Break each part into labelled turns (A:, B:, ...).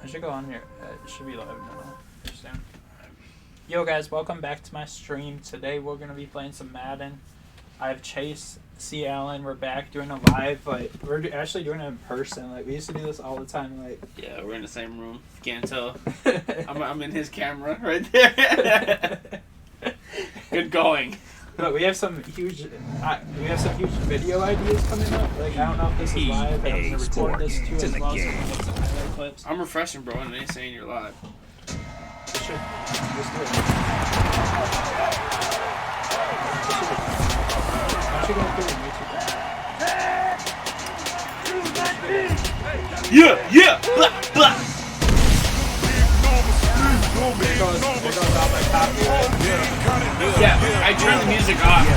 A: I should go on here. It should be live now. Soon. Yo guys, welcome back to my stream. Today we're gonna be playing some Madden. I have Chase, C. Allen. We're back doing a live. Like we're actually doing it in person. Like we used to do this all the time. Like
B: yeah, we're in the same room. Can't tell. I'm in his camera right there. Good going.
A: But we have some huge video ideas coming up. Like I don't know if this is live, but I'm gonna record this too as well. So we can get some highlight clips.
B: I'm refreshing, bro, and they saying you're live.
A: Just do it. Why don't you go through the YouTube?
B: Yeah, blah, blah.
A: There goes out my copyright.
B: Yeah, I turned the music off,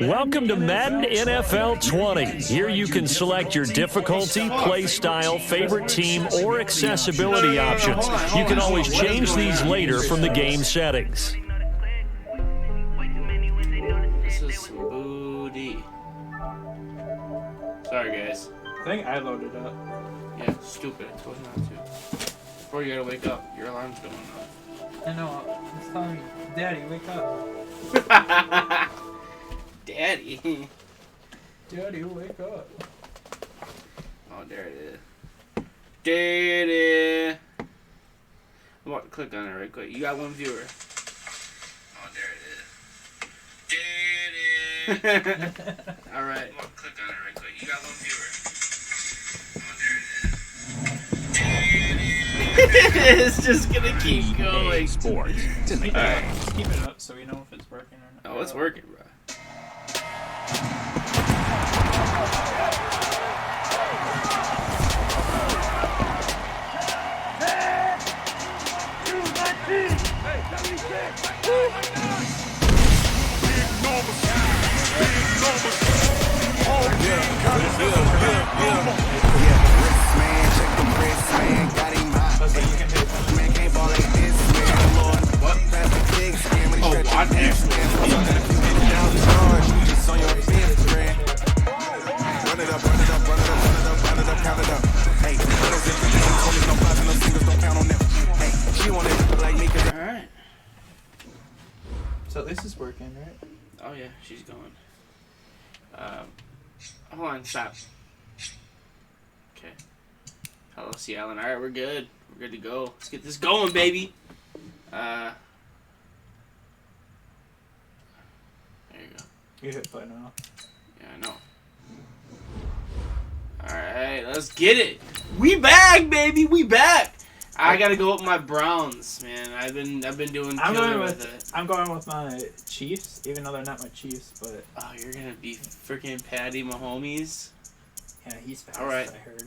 C: Welcome to Madden NFL 20. Here you can select your difficulty, play style, favorite team, or accessibility options. You can always change these later from the game settings.
B: This is some booty. Sorry, guys.
A: I think I loaded up.
B: Yeah, stupid. I told you not to. Before you gotta wake up, your alarm's going off.
A: I know. It's telling me, Daddy, wake up.
B: Daddy.
A: Daddy, wake up.
B: Oh, there it is. Daddy. I'm about to click on it right quick. You got one viewer. Oh, there it is. Daddy. All right. I'm about to click on it right quick. You got one viewer. It's just gonna keep going.
C: Sports.
B: Alright.
A: Just keep it up so we know if it's working or not.
B: Oh, it's working, bro. Alright.
A: So this is working, right?
B: Oh yeah, she's going. Hold on, stop. Okay. Hello, C. Allen. Alright, we're good. We're good to go. Let's get this going, baby. There you go.
A: You hit play now.
B: Yeah, I know. Alright, let's get it. We back, baby. We back. I gotta go with my Browns, man. I've been doing killer with it.
A: I'm going with my Chiefs, even though they're not my Chiefs, but
B: Oh, you're gonna be freaking Patty Mahomes.
A: yeah, he's fast.
B: All right.
A: I heard.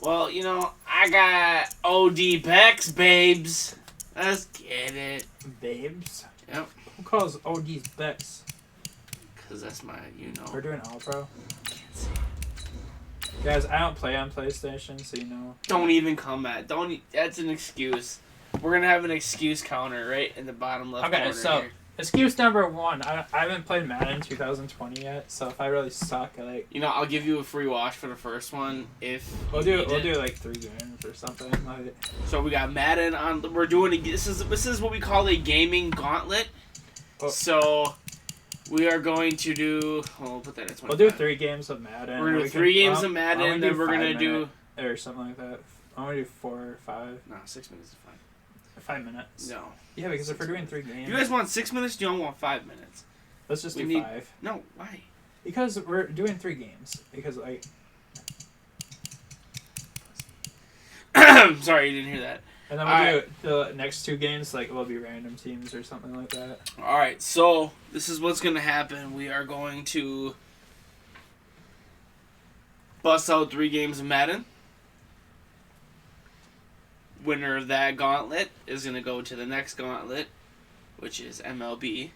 B: Well, you know, I got OD Becks, babes. Let's get it.
A: Babes.
B: Yep.
A: Who calls OD's Becks?
B: Cause that's my, you know.
A: We're doing All Pro.
B: Can't see.
A: Guys, I don't play on PlayStation, so you know.
B: Don't even come at. That's an excuse. We're gonna have an excuse counter right in the bottom left corner.
A: Okay, so
B: here.
A: excuse number one. I haven't played Madden 2020 yet, so if I really suck, like
B: You know, I'll give you a free watch for the first one if
A: we'll
B: you
A: do
B: need it.
A: like 3 games or something. Like,
B: So we got Madden on. We're doing this is what we call a gaming gauntlet.
A: Oh.
B: So we are going to do. Well, we'll put that at 25.
A: we'll do 3 games of Madden.
B: We're gonna
A: or
B: do
A: we
B: 3
A: can-
B: games of
A: why don't
B: Madden,
A: we
B: then we're
A: 5
B: gonna do.
A: minute or something like that. I want to do 4 or 5.
B: No, 6 minutes is fine.
A: 5 minutes.
B: No.
A: Yeah, because if we're doing 3 games,
B: You guys want 6 minutes? Do you want 5 minutes?
A: let's just
B: we
A: do
B: need-
A: 5.
B: No. Why?
A: Because we're doing 3 games. Because like
B: Sorry, you didn't hear that.
A: and then we'll do the next 2 games. Like will be random teams or something like that.
B: All right. So this is what's gonna happen. We are going to bust out 3 games of Madden. Winner of that gauntlet is going to go to the next gauntlet, which is MLB.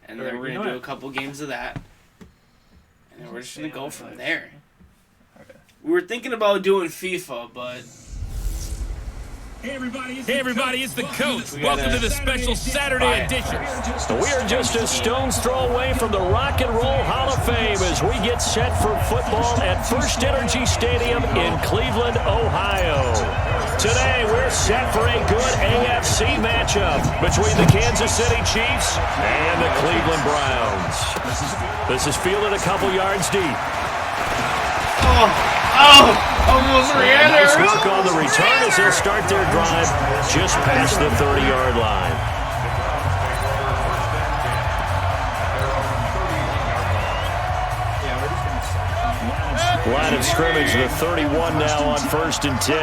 B: And then we're going to do a couple games of that. And then we're just going to go from there.
A: Okay.
B: We were thinking about doing FIFA, but...
C: Hey everybody, it's the coach. Welcome to the special Saturday edition. We are just a stone's throw away from the Rock and Roll Hall of Fame as as we get set for football at First Energy Stadium in Cleveland, Ohio. Today, we're set for a good AFC matchup between the Kansas City Chiefs and the Cleveland Browns. This is fielded a couple yards deep.
B: Almost ran it.
C: Nice work on the return as they'll start their drive just past the 30-yard line. Line of scrimmage, the 31 now on 1st and 10.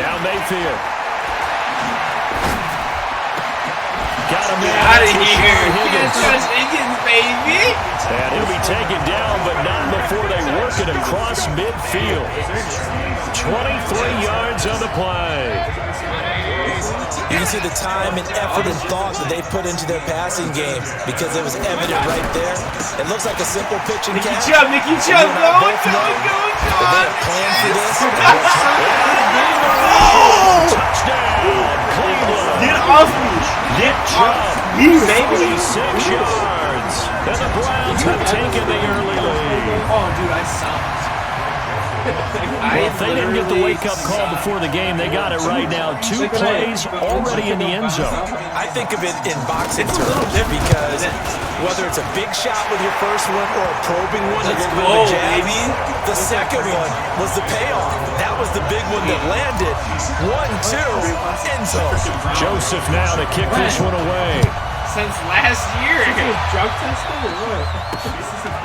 C: Now Mayfield. Got him
B: out of here. Higgins, baby.
C: And he'll be taken down, but not before they work it across midfield. 23 yards on the play.
D: You can see the time and effort and thought that they put into their passing game because it was evident right there. It looks like a simple pitch and catch.
B: Nicky Chubb, go.
D: They have planned for this.
C: Touchdown, Cleveland.
B: Get off me.
C: Get off
B: me, baby.
C: 6 yards. And the Browns have taken the early lead.
B: Oh, dude, I suck.
C: Well, if they didn't get the wake-up call before the game, they got it right now. 2 plays already in the end zone.
D: I think of it in boxing terms because whether it's a big shot with your first one or a probing one that's a bit of a jab, the second one was the payoff. That was the big one that landed. 1-2, end zone.
C: Joseph now to kick this one away.
B: Since last year.
A: Drug tested or what?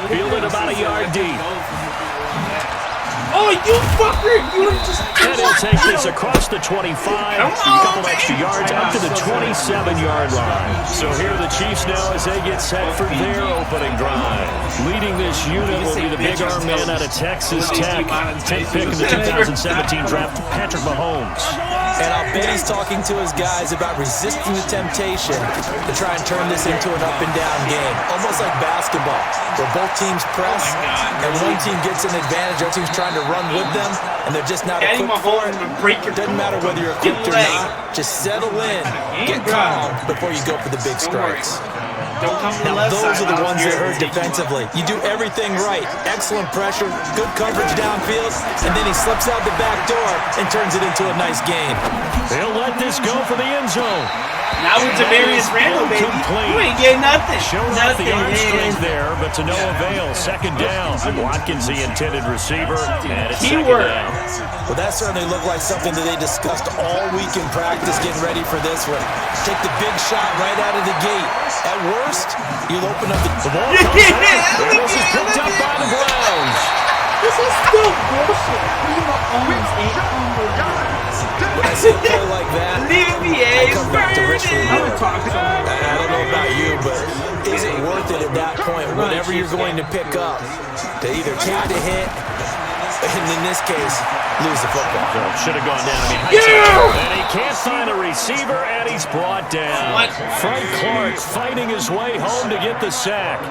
C: Fielded about a yard deep.
B: Oh, you fucker! You just...
C: And he'll take this across the 25, a couple extra yards up to the 27-yard line. So here are the Chiefs now as they get set for their opening drive. Leading this unit will be the big arm man out of Texas Tech. 10th pick in the 2017 draft, Patrick Mahomes.
D: And I'll bet he's talking to his guys about resisting the temptation to try and turn this into an up-and-down game. Almost like basketball, where both teams press, and one team gets an advantage, the other team's trying to run with them, and they're just not equipped for it. Doesn't matter whether you're equipped or not. Just settle in, get calm before you go for the big strikes. Now, those are the ones that hurt defensively. You do everything right. Excellent pressure, good coverage downfield, and then he slips out the back door and turns it into a nice gain.
C: They'll let this go for the end zone.
B: Now with Demarius Randall, baby. You ain't getting nothing.
C: Showing off the arm strength there, but to no avail. Second down. Watkins, the intended receiver, and it's second down.
D: Well, that certainly looked like something that they discussed all week in practice, getting ready for this one. Take the big shot right out of the gate. At worst, you'll open up the
C: ball. This is picked up by the Browns.
A: This is still bullshit.
D: When I see a play like that,
B: I
D: come back to Richmond. I don't know about you, but is it worth it at that point, whatever you're going to pick up, to either take the hit, and in this case, lose the football?
C: Should have gone down. And he can't find a receiver, and he's brought down. Frank Clark fighting his way home to get the sack.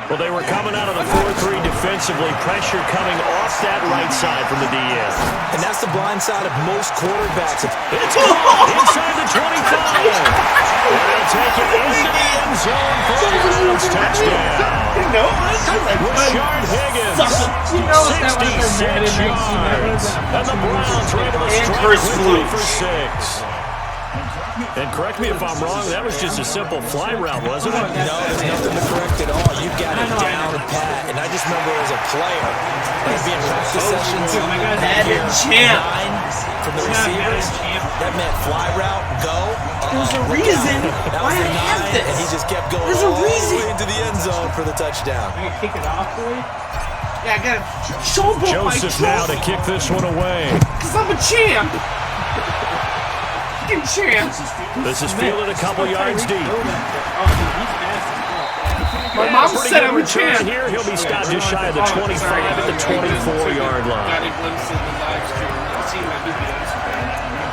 C: Well, they were coming out of the 4-3 defensively. Pressure coming off that right side from the DN.
D: And that's the blind side of most quarterbacks.
C: It's inside the 25. And they'll take it into the end zone for a Browns touchdown. Rashard Higgins, 66 yards. And the Browns are able to strike quickly for 6. And correct me if I'm wrong, that was just a simple fly route, wasn't it?
D: No, there's nothing to correct at all. You got it down pat. And I just remember as a player, like being practice sessions,
B: Madden champ
D: from the receivers, that meant fly route, go.
B: There's a reason why I have this.
D: And he just kept going
B: all the way
D: into the end zone for the touchdown.
A: I gotta kick it off, boy.
B: Yeah, I gotta show
C: Joseph now to kick this one away.
B: Because I'm a champ. Champ.
C: This is fielded a couple yards deep.
B: My mom said I'm a champ.
C: Here, he'll be stopped just shy of the 25 at the 24-yard line.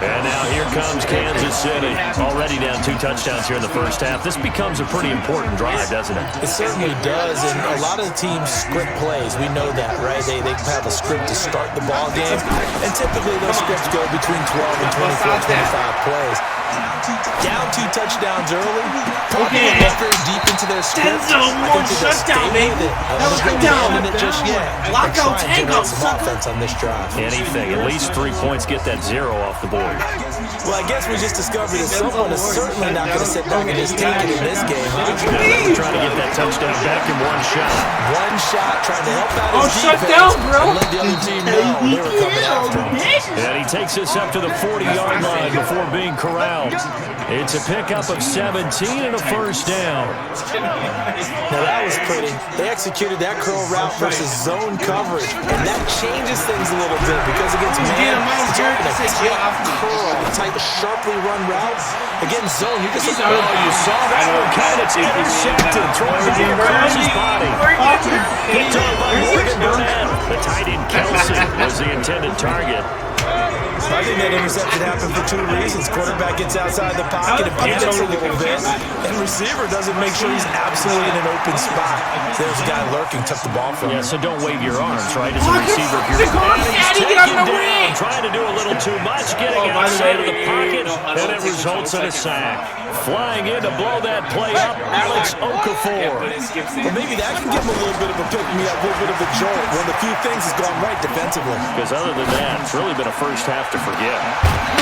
C: And now here comes Kansas City. Already down 2 touchdowns here in the first half. This becomes a pretty important drive, doesn't it?
D: It certainly does, and a lot of the teams script plays. We know that, right? They have a script to start the ball game, and typically those scripts go between 12 and 24, 25 plays. Down 2 touchdowns early. Probably not very deep into their script.
B: Shutdown, baby.
D: Shutdown. It just yet.
B: Lockout, tango,
D: some offense on this drive.
C: Anything. At least 3 points. Get that 0 off the board.
D: Well, I guess we just discovered that someone is certainly not going to sit back and just take it in this game, huh?
C: Now they're trying to get that touchdown back in 1 shot.
D: 1 shot, trying to help out his defense.
B: Shut down, bro.
D: And let the other team know they were coming after him.
C: And he takes us up to the 40-yard line before being corralled. It's a pickup of 17 and a first down.
D: Now that was pretty. They executed that curl route versus zone coverage, and that changes things a little bit because against man, it's often a tight curl, a tight, sharply run route. Against zone, you just
C: you saw that one kind of intercepted, throwing it across his body. Picked up by Morgan Burnett. The tight end Kelsey was the intended target.
D: I think that interception happened for 2 reasons. Quarterback gets outside the pocket and panics a little bit, and receiver doesn't make sure he's absolutely in an open spot. There's a guy lurking, took the ball from him.
C: Yeah, so don't wave your arms, right, as a receiver. If you're taken down, trying to do a little too much, getting outside of the pocket, and it results in a sack. Flying in to blow that play up, Alex Okafor.
D: Well, maybe that can give him a little bit of a pick-me-up, a little bit of a jolt. One of the few things has gone right defensively.
C: Because other than that, it's really been a first half to forget.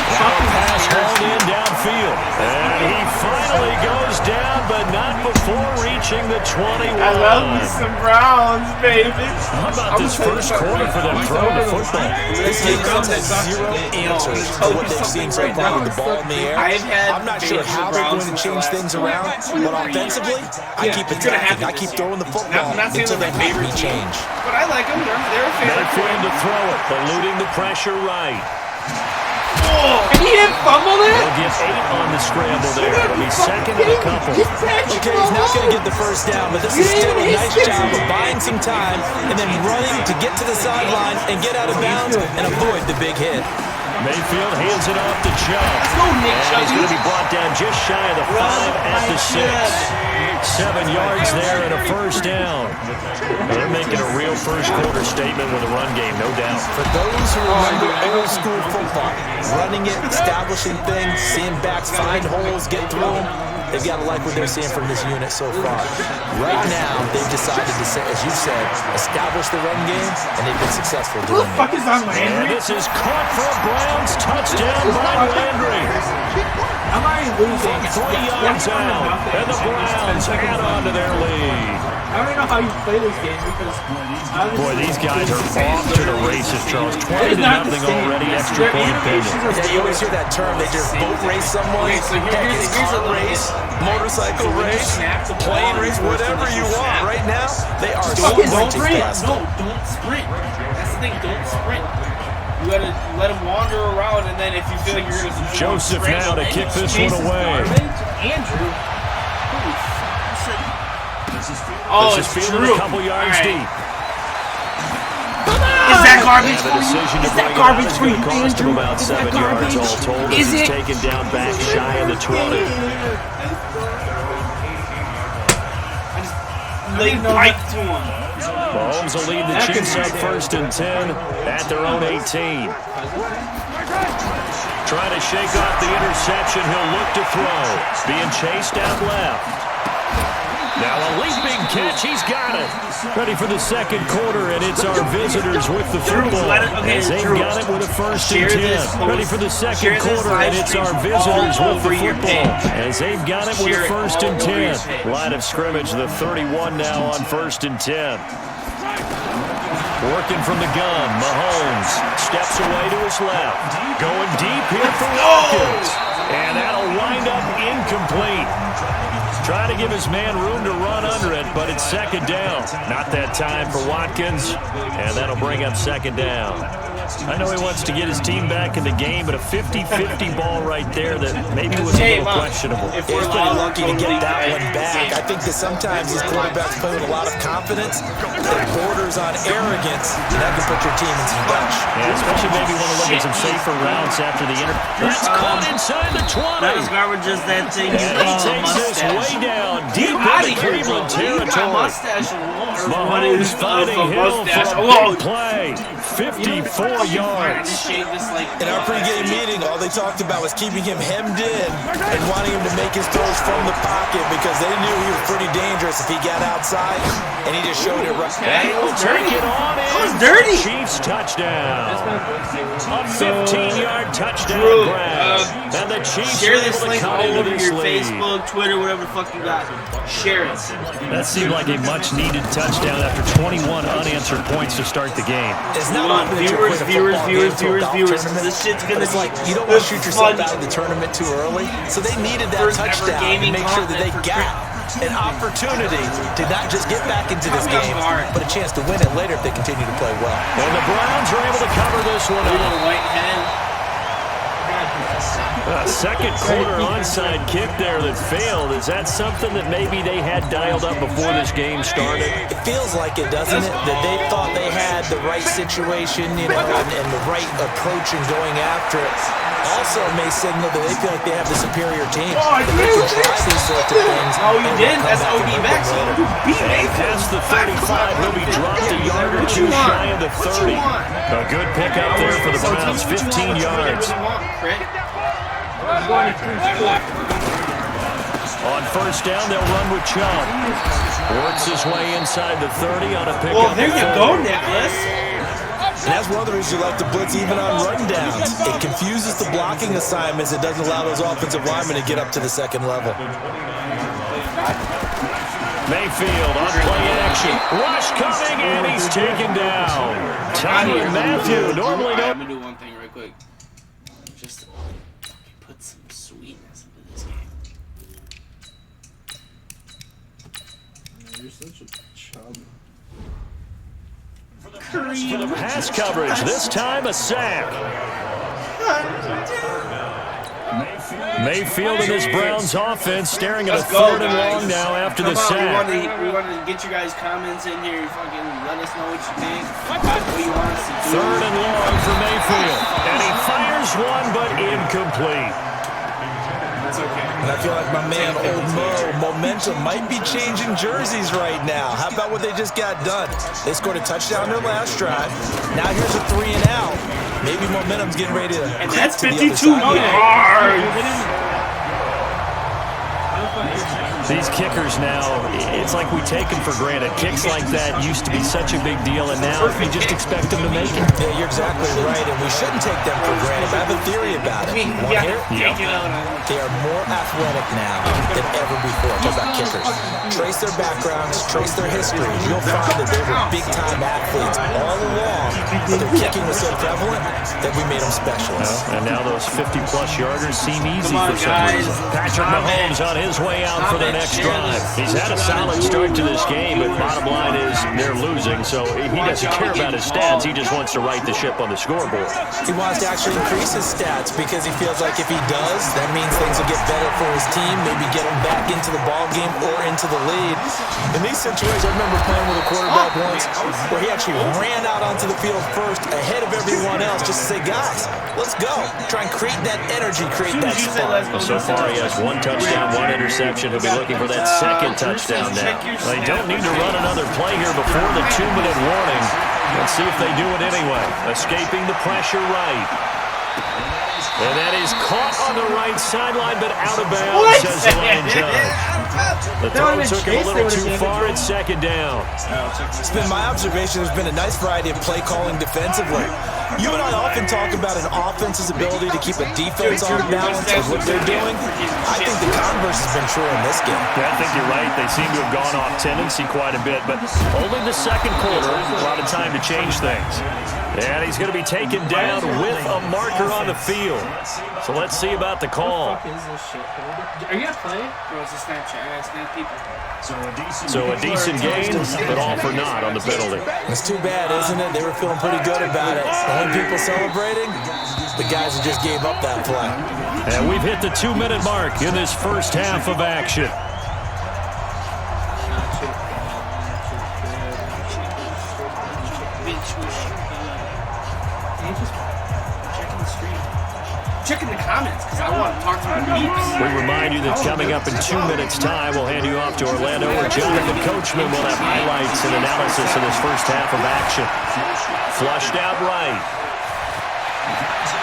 C: Now a pass hauled in downfield. And he finally goes down, but not before reaching the 21.
B: I love me some Browns, baby.
C: How about this first quarter for them throwing the football?
D: This game comes at 0 answers to what they've seen so far with the ball in the air. I'm not sure how they're going to change things around, but offensively, I keep attacking. I keep throwing the football until they make me change.
B: But I like them. They're a favorite.
C: Mayfield to throw it, eluding the pressure right.
B: And he didn't fumble it?
C: They'll get 8 on the scramble there. It'll be second and a couple.
D: Okay, he's not going to get the first down, but this is still a nice job of buying some time and then running to get to the sideline and get out of bounds and avoid the big hit.
C: Mayfield hands it off to Chubb. And he's going to be brought down just shy of the 5 at the 6. 7 yards there and a first down. They're making a real first quarter statement with a run game, no doubt.
D: For those who remember old school football, running it, establishing things, seeing backs find holes, get through them, they've got to like what they're seeing from this unit so far. Right now, they've decided to, as you said, establish the run game, and they've been successful doing it.
B: Who the fuck is on Landry?
C: And this is caught for a Browns touchdown by Landry.
B: I'm already losing.
C: 3 yards out, and the Browns add on to their lead.
B: I don't even know how you play this game because
C: boy, these guys are off to the races, Charles. 20-0 already, extra point pending.
D: Yeah, you always hear that term. They just boat race someone.
B: Okay, so here's
D: car race, motorcycle race, plane race, whatever you want. Right now, they are
B: don't
D: sprinting past.
B: No, don't sprint. That's the thing. Don't sprint. You gotta let him wander around, and then if you feel like you're gonna
C: Joseph now to kick this one away.
B: Andrew.
C: This is fielded a couple yards deep.
B: Is that garbage for you?
C: Is that garbage for you, cost him about 7 yards all told. Is it? Taken down back shy of the 20.
B: Laid pipe to him.
C: Mahomes will lead the Chiefs up 1st and 10 at their own 18. Trying to shake off the interception. He'll look to throw. Being chased out left. Now a leaping catch, he's got it. Ready for the second quarter, and it's our visitors with the football. As they've got it with a 1st and 10. Ready for the second quarter, and it's our visitors with the football. As they've got it with a 1st and 10. Line of scrimmage, the 31 now on 1st and 10. Working from the gun, Mahomes steps away to his left. Going deep here for Watkins. And that'll wind up incomplete. Trying to give his man room to run under it, but it's 2nd down. Not that time for Watkins, and that'll bring up 2nd down. I know he wants to get his team back in the game, but a 50-50 ball right there that maybe was a little questionable.
D: He's pretty lucky to get that one back. I think that sometimes these quarterbacks play with a lot of confidence that borders on arrogance, and that can put your team in some dutch.
C: Yeah, especially maybe want to look at some safer routes after the That's caught inside the 20.
B: That was garbage as that thing.
C: And he takes this way down, deep into Cleveland territory. Mahomes finding Hill for a big play. 54 yards.
D: In our pregame meeting, all they talked about was keeping him hemmed in and wanting him to make his throws from the pocket because they knew he was pretty dangerous if he got outside, and he just showed it right.
C: He'll take it on in.
B: That was dirty.
C: Chiefs touchdown. A 15-yard touchdown grab. And the Chiefs
B: share
C: are
B: this
C: able to
B: link
C: cut
B: all
C: into
B: over
C: this
B: your
C: lead.
B: Facebook, Twitter, whatever the fuck you got. Share it.
C: That seemed like a much-needed touchdown after 21 unanswered points to start the game.
D: It's not
B: Come on, viewers. This shit's gonna
D: it's
B: be
D: like you don't want to shoot yourself
B: fun.
D: out of the tournament too early, so they needed that
B: First ever
D: touchdown to
B: gaming
D: make sure that they
B: content
D: got an opportunity to not just get back into this game, but a chance to win it later if they continue to play well.
C: And the Browns are able to cover this one
B: Little
C: up.
B: white hen.
C: A second quarter onside kick there that failed. Is that something that maybe they had dialed up before this game started?
D: It feels like it, doesn't it? That they thought they had the right situation, and the right approach in going after it. Also may signal that they feel like they have the superior team. That they can try these sorts of things.
B: Oh, you did? That's OD back. So you beat me.
C: Past the 35, he'll be dropped a yard or two shy of the 30. A good pickup there for the Browns, 15 yards. On first down, they'll run with Chubb. Works his way inside the 30 on a pickup.
B: Well, there you go, Nicholas.
D: And that's one of the reasons you like to blitz even on rundowns. It confuses the blocking assignments. It doesn't allow those offensive linemen to get up to the second level.
C: Mayfield on play action. Rush coming, and he's taken down. Tyrann Mathieu, normally
B: I'm
C: no.
B: going to do one thing real quick. Just put some sweetness into this game.
A: You're such a chub.
C: For the pass coverage, this time a sack. Mayfield and this Browns offense staring at a third and long now after the sack.
B: We want to get you guys' comments in here. Fucking let us know what you think. What you want us to do.
C: Third and long for Mayfield. And he fires one, but incomplete.
B: That's okay.
D: And I feel like my man, Old Mo, momentum might be changing jerseys right now. How about what they just got done? They scored a touchdown their last drive. Now here's a 3 and out. Maybe momentum's getting ready to.
B: And that's
D: to the
B: 52
D: other side.
B: yards.
C: These kickers now, it's like we take them for granted. Kicks like that used to be such a big deal, and now we just expect them to make it.
D: Yeah, you're exactly right, and we shouldn't take them for granted. I have a theory about it. Want to hear it? They are more athletic now than ever before. Talk about kickers. Trace their backgrounds, trace their history. You'll find that they were big-time athletes all along, but their kicking was so prevalent that we made them specialists.
C: And now those 50-plus yarders seem easy for some reason. Patrick Mahomes on his way out for their next drive. He's had a solid start to this game, but bottom line is they're losing, so he doesn't care about his stats. He just wants to right the ship on the scoreboard.
D: He wants to actually increase his stats because he feels like if he does, that means things will get better for his team, maybe get him back into the ball game or into the lead. In these situations, I remember playing with a quarterback once where he actually ran out onto the field first ahead of everyone else just to say, guys, let's go. Try and create that energy, create that spark.
C: So far, he has one touchdown, one interception. He'll be looking for that second touchdown now. They don't need to run another play here before the 2-minute warning. Let's see if they do it anyway. Escaping the pressure right. And that is caught on the right sideline, but out of bounds, says the line judge. The throw took him a little too far at second down.
D: It's been my observation there's been a nice variety of play calling defensively. You and I often talk about an offense's ability to keep a defense on balance with what they're doing. I think the converse has been true in this game.
C: Yeah, I think you're right. They seem to have gone off tendency quite a bit, but only the second quarter, a lot of time to change things. And he's going to be taken down with a marker on the field. So let's see about the call.
A: What the fuck is this shit, dude? Are you gonna play?
B: Bro, it's a Snapchat. I gotta snap people.
C: So a decent gain, but all for naught on the penalty.
D: It's too bad, isn't it? They were feeling pretty good about it. The only people celebrating, the guys who just gave up that play.
C: And we've hit the 2-minute mark in this first half of action.
B: Check in the comments because I want to talk to my peeps.
C: We remind you that coming up in 2 minutes' time, we'll hand you off to Orlando, where Jonathan Coachman will have highlights and analysis of this first half of action. Flushed out right.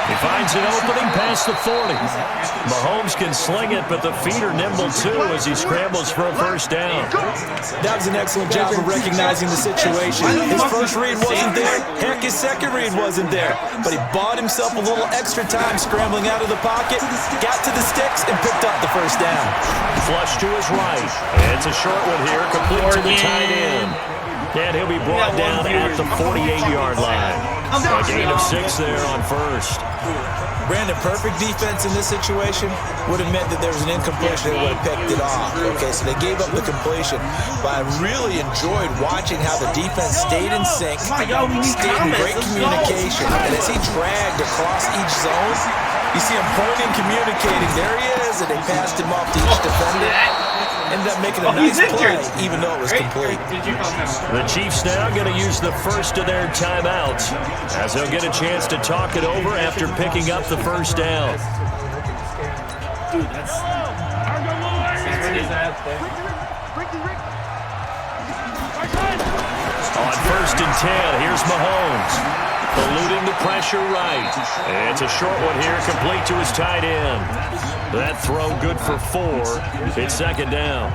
C: He finds an opening past the 40. Mahomes can sling it, but the feet are nimble too as he scrambles for a first down.
D: That was an excellent job of recognizing the situation. His first read wasn't there. Heck, his second read wasn't there. But he bought himself a little extra time scrambling out of the pocket, got to the sticks, and picked up the first down.
C: Flush to his right. It's a short one here, complete to the tight end. And he'll be brought down at the 48-yard line. A gain of 6 there on first.
D: Brandon, perfect defense in this situation would have meant that there was an incompletion. They would have picked it off. Okay, so they gave up the completion. But I really enjoyed watching how the defense stayed in sync, stayed in great communication. And as he dragged across each zone, you see him pointing, communicating. There he is, and they passed him off to each defender. Ended up making a nice play, even though it was complete.
C: The Chiefs now going to use the first of their timeouts, as they'll get a chance to talk it over after picking up the first down.
B: Dude, that's...
C: On first and 10, here's Mahomes. Eluding the pressure right. And it's a short one here, complete to his tight end. That throw good for 4. It's second down.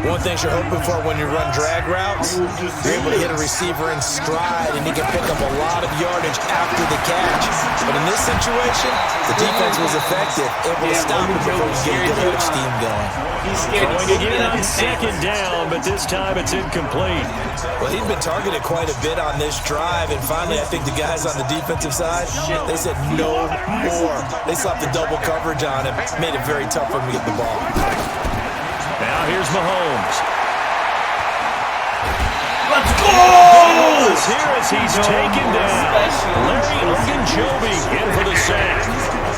D: One thing you're hoping for when you run drag routes, you're able to hit a receiver in stride and he can pick up a lot of yardage after the catch. But in this situation, the defense was effective, able to stop him before he get a good steam going.
C: Going again on second down, but this time it's incomplete.
D: Well, he'd been targeted quite a bit on this drive, and finally I think the guys on the defensive side, they said no more. They slapped the double coverage on him, made it very tough for him to get the ball.
C: Now here's Mahomes.
B: Let's go!
C: Here as he's taken down. Larry Ogunjobi in for the sack.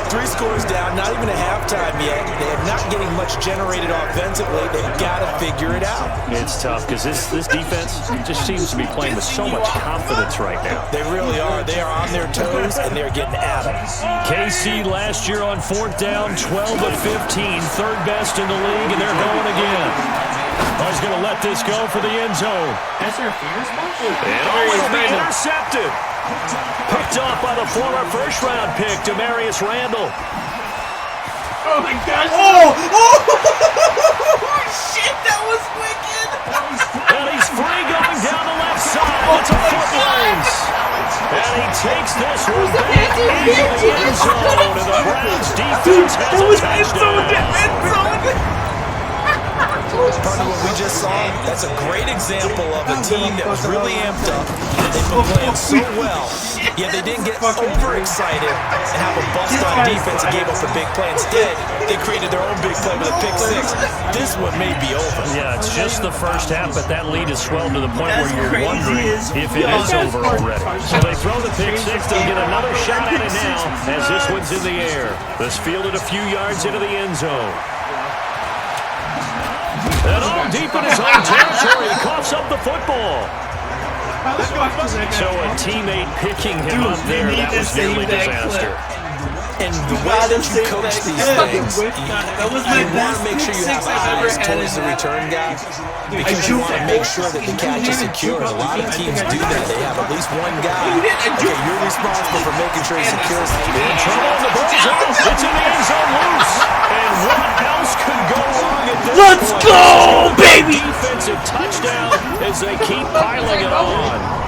D: 3 scores down, not even a halftime yet. They're not getting much generated offensively. They've got to figure it out.
C: It's tough because this defense just seems to be playing with so much confidence right now.
D: They really are. They are on their toes, and they're getting at them.
C: KC last year on 4th down, 12 of 15, third best in the league, and they're going again. I was going to let this go for the end zone.
A: That's their finger spot?
C: And it'll be intercepted. Picked off by the former first-round pick, Demarius Randall.
B: Oh my gosh! Oh! Shit, that was wicked!
C: And he's free going down the left side. It's a foot race. And he takes this one back into the end zone. And the Browns defense has a touchdown.
D: Part of what we just saw, that's a great example of a team that was really amped up, and they've been playing so well, yet they didn't get overexcited and have a bust on defense and gave up a big play. Instead, they created their own big play with a pick 6. This one may be over.
C: Yeah, it's just the first half, but that lead has swelled to the point where you're wondering if it is over already. So they throw the pick 6, they'll get another shot at it now as this one's in the air. This fielded a few yards into the end zone. And all deep in his own territory, he coughs up the football. So a teammate picking him up there, that was nearly disaster.
D: And the way that you coach these things, you want to make sure you have eyes towards the return guy because you want to make sure that the catch is secure. And a lot of teams do that. They have at least one guy. Okay, you're responsible for making sure he secures the
C: In trouble in the ball zone. It's in the end zone loose. And what else could go wrong at this
B: Let's
C: point?
B: go, baby!
C: Defensive touchdown as they keep piling it on.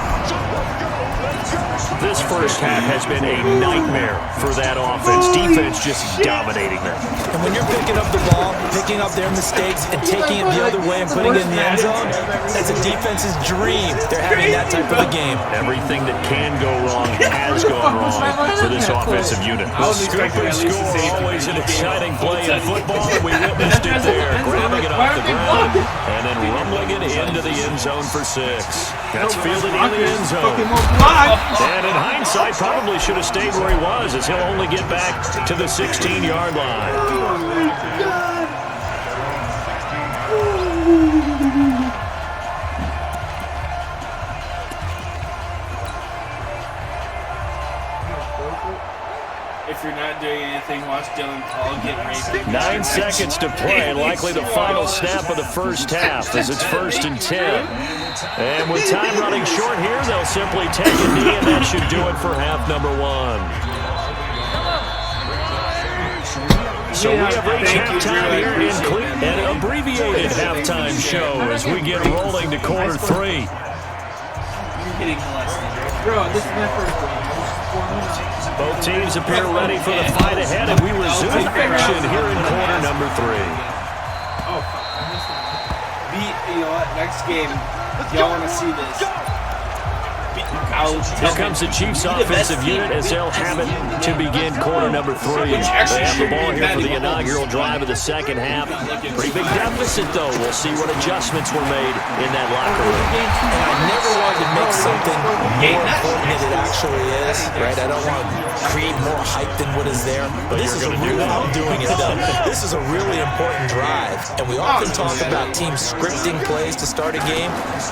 C: This first half has been a nightmare for that offense. Defense just dominating them.
D: And when you're picking up the ball, picking up their mistakes, and taking it the other way and putting it in the end zone, that's a defense's dream. They're having that type of a game.
C: Everything that can go wrong has gone wrong for this offensive unit. The scoop and score, always an exciting play in football, and we witnessed it there, grabbing it off the ground and then rumbling it into the end zone for 6. That's fielded in the end zone. And in hindsight, probably should have stayed where he was, as he'll only get back to the 16-yard line.
B: If you're not doing anything, watch Dylan Paul get raped.
C: 9 seconds to play, likely the final snap of the first half, as it's 1st and 10. And with time running short here, they'll simply take a knee, and that should do it for half number 1. So we have reached halftime here in Cleveland, an abbreviated halftime show as we get rolling to quarter 3.
B: Hitting molested.
A: Bro, this is my first one.
C: Both teams appear ready for the fight ahead, and we resume action here in quarter number 3.
B: You know what? Next game, y'all want to see this.
C: Here comes the Chiefs' offensive unit as they'll have it to begin quarter number 3. They have the ball here for the inaugural drive of the second half. Pretty big deficit, though. We'll see what adjustments were made in that locker room.
D: And I never wanted to make something more important than it actually is, right? I don't want to create more hype than what is there. But this is I'm doing it, though. This is a really important drive. And we often talk about teams scripting plays to start a game.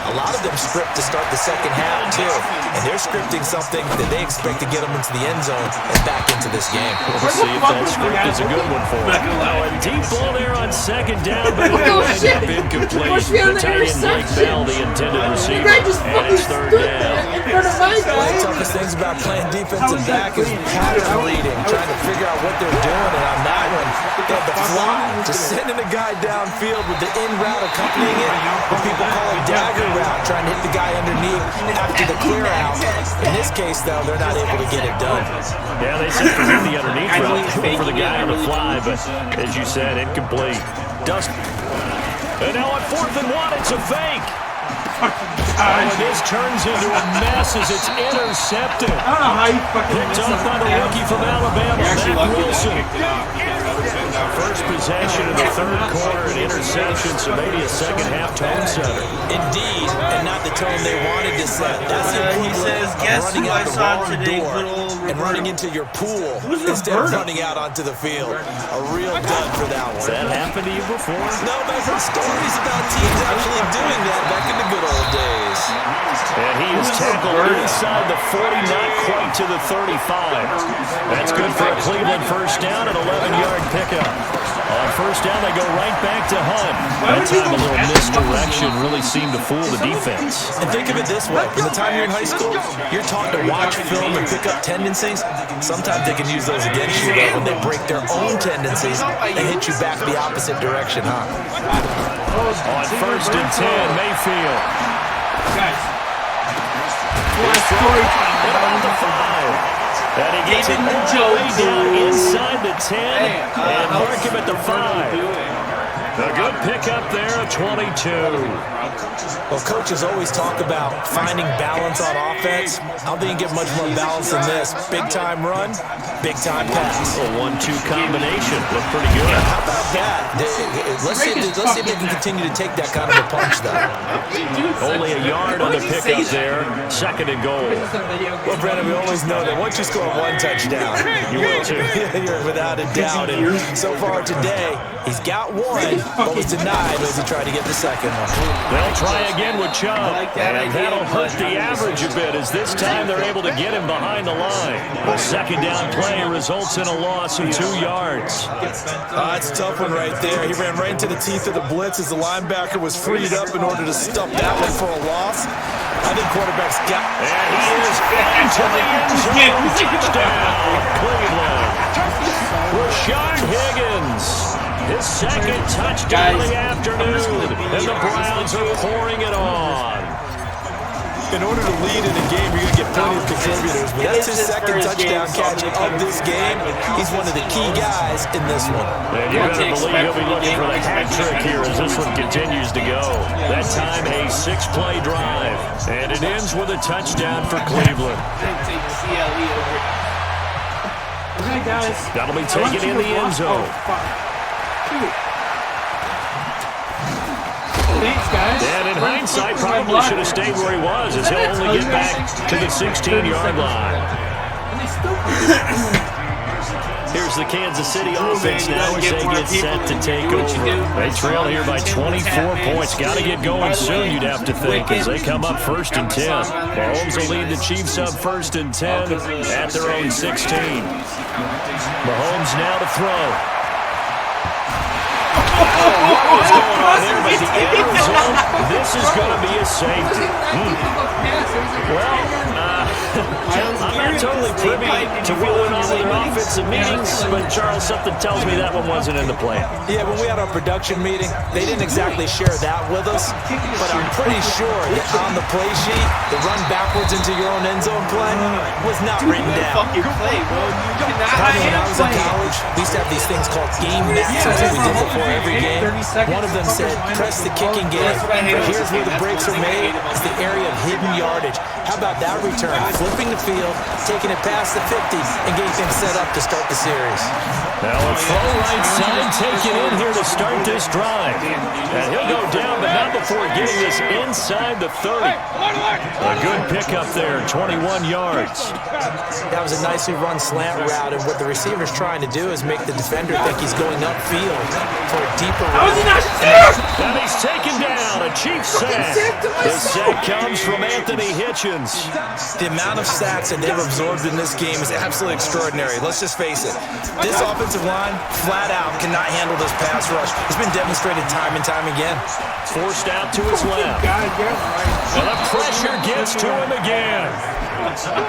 D: A lot of them script to start the second half, too. And they're scripting something that they expect to get them into the end zone and back into this game.
C: We'll see if that script is a good one for them. Now, a deep ball there on second down, but it will end up incomplete. The tight end, Blake Bell, the intended receiver, and it's 3rd down.
D: One of the toughest things about playing defensive back is pattern reading, trying to figure out what they're doing. And on that one, they had the fly, just sending a guy downfield with the in route accompanying it. What people call a dagger route, trying to hit the guy underneath after the clear out. In this case, though, they're not able to get it done.
C: Yeah, they said to hit the underneath route for the guy on the fly, but as you said, incomplete. And now on 4th and 1, it's a fake. And this turns into a mess as it's intercepted.
A: I don't know how you fucking
C: picked up by the rookie from Alabama, Matt Wilson. First possession of the 3rd quarter, an interception, so maybe a second-half tone setter.
D: Indeed, and not the tone they wanted to set. That's the equivalent of running out the wrong door and running into your pool instead of running out onto the field. A real dud for that one.
C: Has that happened to you before?
D: No, but I've heard stories about teams actually doing that back in the good old days.
C: And he is tackled inside the 40, not quite to the 35. That's good for a Cleveland first down, an 11-yard pickup. On first down, they go right back to Hunt. That time, a little misdirection really seemed to fool the defense.
D: And think of it this way. From the time you're in high school, you're taught to watch film and pick up tendencies. Sometimes they can use those against you, though, when they break their own tendencies and hit you back the opposite direction, huh?
C: On 1st and 10, Mayfield.
A: Guys.
C: Around the 5. And he gets it all the way down inside the 10 and mark him at the 5. A good pickup there at 22.
D: Well, coaches always talk about finding balance on offense. I don't think you get much more balance than this. Big-time run, big-time pass.
C: A 1-2 combination. Looked pretty good.
D: How about that? Let's see if they can continue to take that kind of a punch, though.
C: Only a yard on the pickup there. 2nd and goal.
D: Well, Brandon, we always know that once you score one touchdown,
C: you will too.
D: You're without a doubt. And so far today, he's got one, but was denied as he tried to get the second one.
C: They'll try again with Chubb, and that'll hurt the average a bit as this time they're able to get him behind the line. The second down play results in a loss of 2 yards.
D: That's a tough one right there. He ran right into the teeth of the blitz as the linebacker was freed up in order to stop that one for a loss. I think quarterback's got...
C: And he is into the end zone. Touchdown, Cleveland. Rashard Higgins. His 2nd touchdown of the afternoon, and the Browns are pouring it on.
D: In order to lead in a game, you're going to get plenty of contributors. But that's his second touchdown catch of this game. He's one of the key guys in this one.
C: And you better believe he'll be looking for the hat trick here as this one continues to go. That time a 6-play drive. And it ends with a touchdown for Cleveland.
A: Okay, guys.
C: That'll be taken in the end zone.
A: Thanks, guys.
C: And in hindsight, probably should have stayed where he was, as he'll only get back to the 16-yard line. Here's the Kansas City offense now as they get set to take over. They trail here by 24 points. Got to get going soon, you'd have to think, as they come up 1st and 10. Mahomes will lead the Chiefs up 1st and 10 at their own 16. Mahomes now to throw. What is going on there? But the end result, this is going to be a safety. Well, I'm not totally privy to what went on with their offensive meetings, but Charles, something tells me that one wasn't in the plan.
D: Yeah, when we had our production meeting, they didn't exactly share that with us, but I'm pretty sure that on the play sheet, the run backwards into your own end zone play was not written down.
B: Fucking play, bro.
D: Probably when I was in college, we used to have these things called game maxes that we did before every game. One of them said, press the kicking game, but here's where the breaks are made. It's the area of hidden yardage. How about that return? Flipping the field, taking it past the 50, and getting things set up to start the series.
C: Now a throw right side taken in here to start this drive. And he'll go down, but not before getting this inside the 30. A good pickup there, 21 yards.
D: That was a nicely run slant route, and what the receiver's trying to do is make the defender think he's going upfield for a deeper route.
C: And he's taken down, a Chiefs sack. The sack comes from Anthony Hitchens.
D: The amount of sacks that they've absorbed in this game is absolutely extraordinary. Let's just face it. This offensive line, flat out, cannot handle this pass rush. It's been demonstrated time and time again.
C: Forced out to his left. And the pressure gets to him again.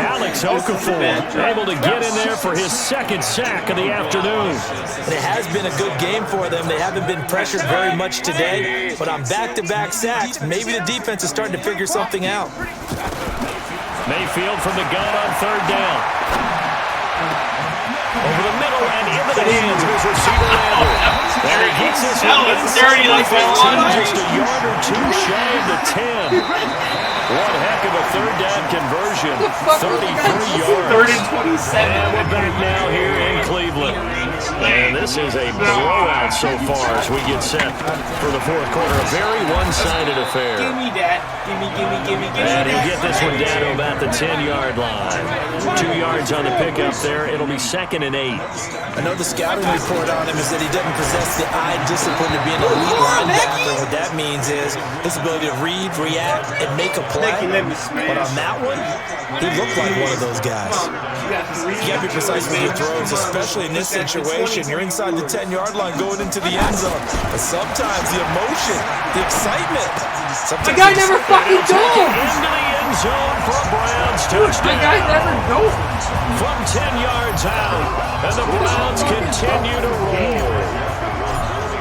C: Alex Okafor able to get in there for his second sack of the afternoon.
D: And it has been a good game for them. They haven't been pressured very much today, but on back-to-back sacks, maybe the defense is starting to figure something out.
C: Mayfield from the gun on 3rd down. Over the middle and into the hands of his receiver Landry. There he gets this one inside the 15, just a yard or two shy of the 10. One heck of a 3rd down conversion. 33 yards.
B: 3rd and 27.
C: And we're back now here in Cleveland. And this is a blowout so far as we get set for the 4th quarter. A very one-sided affair.
B: Give me that. Give me
C: And
B: that.
C: he'll get this one down to about the 10-yard line. 2 yards on the pickup there. It'll be 2nd and 8.
D: I know the scouting report on him is that he doesn't possess the eye discipline to be an elite linebacker. What that means is his ability to read, react, and make a play. But on that one, he looked like one of those guys. You got to be precise with your throws, especially in this situation. You're inside the 10-yard line going into the end zone. But sometimes the emotion, the excitement.
A: The guy never fucking goes.
C: Into the end zone for a Browns touchdown.
A: The guy never goes.
C: From 10 yards out, and the Browns continue to roll.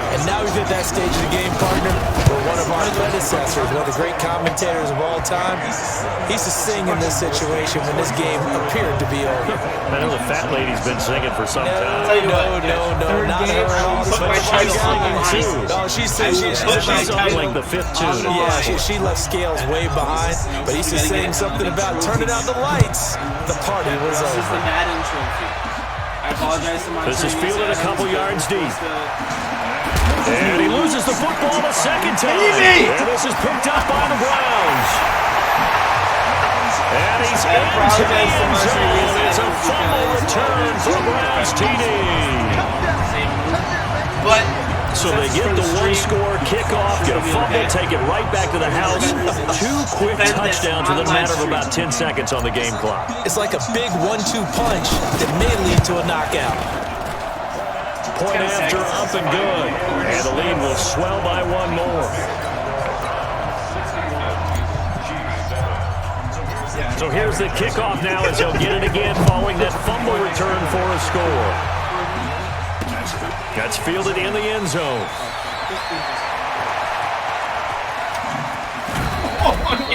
D: And now we've hit that stage of the game, partner, where one of our predecessors, one of the great commentators of all time, he used to sing in this situation when this game appeared to be over.
C: I know the fat lady's been singing for some time.
D: No, not her at all. She's
C: on like the 5th tune.
D: Yeah, she left Scales way behind, but he used to sing something about turning out the lights. The party was over.
B: This is the Madden trophy. I apologize to my
C: This is fielded a couple yards deep. And he loses the football the second time. And this is picked up by the Browns. And he's into the end zone. It's a fumble return for a Browns TD.
B: But
C: so they get the one-score kickoff, get a fumble, take it right back to the house. 2 quick touchdowns within a matter of about 10 seconds on the game clock.
D: It's like a big 1-2 punch that may lead to a knockout.
C: Point after up and good. And the lead will swell by 1 more. So here's the kickoff now as he'll get it again following that fumble return for a score. That's fielded in the end zone.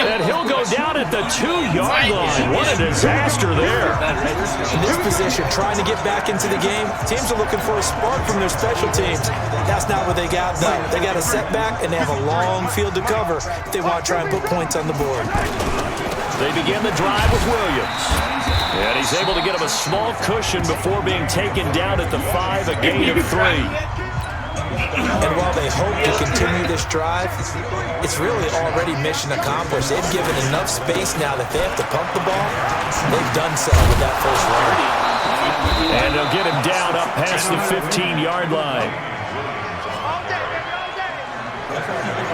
C: And he'll go down at the 2-yard line. What a disaster there.
D: In this position, trying to get back into the game, teams are looking for a spark from their special teams. That's not what they got, though. They got a setback, and they have a long field to cover if they want to try and put points on the board.
C: They begin the drive with Williams. And he's able to get him a small cushion before being taken down at the 5, a gain of 3.
D: And while they hope to continue this drive, it's really already mission accomplished. They've given enough space now that they have to pump the ball. They've done so with that first run.
C: And they'll get him down up past the 15-yard line.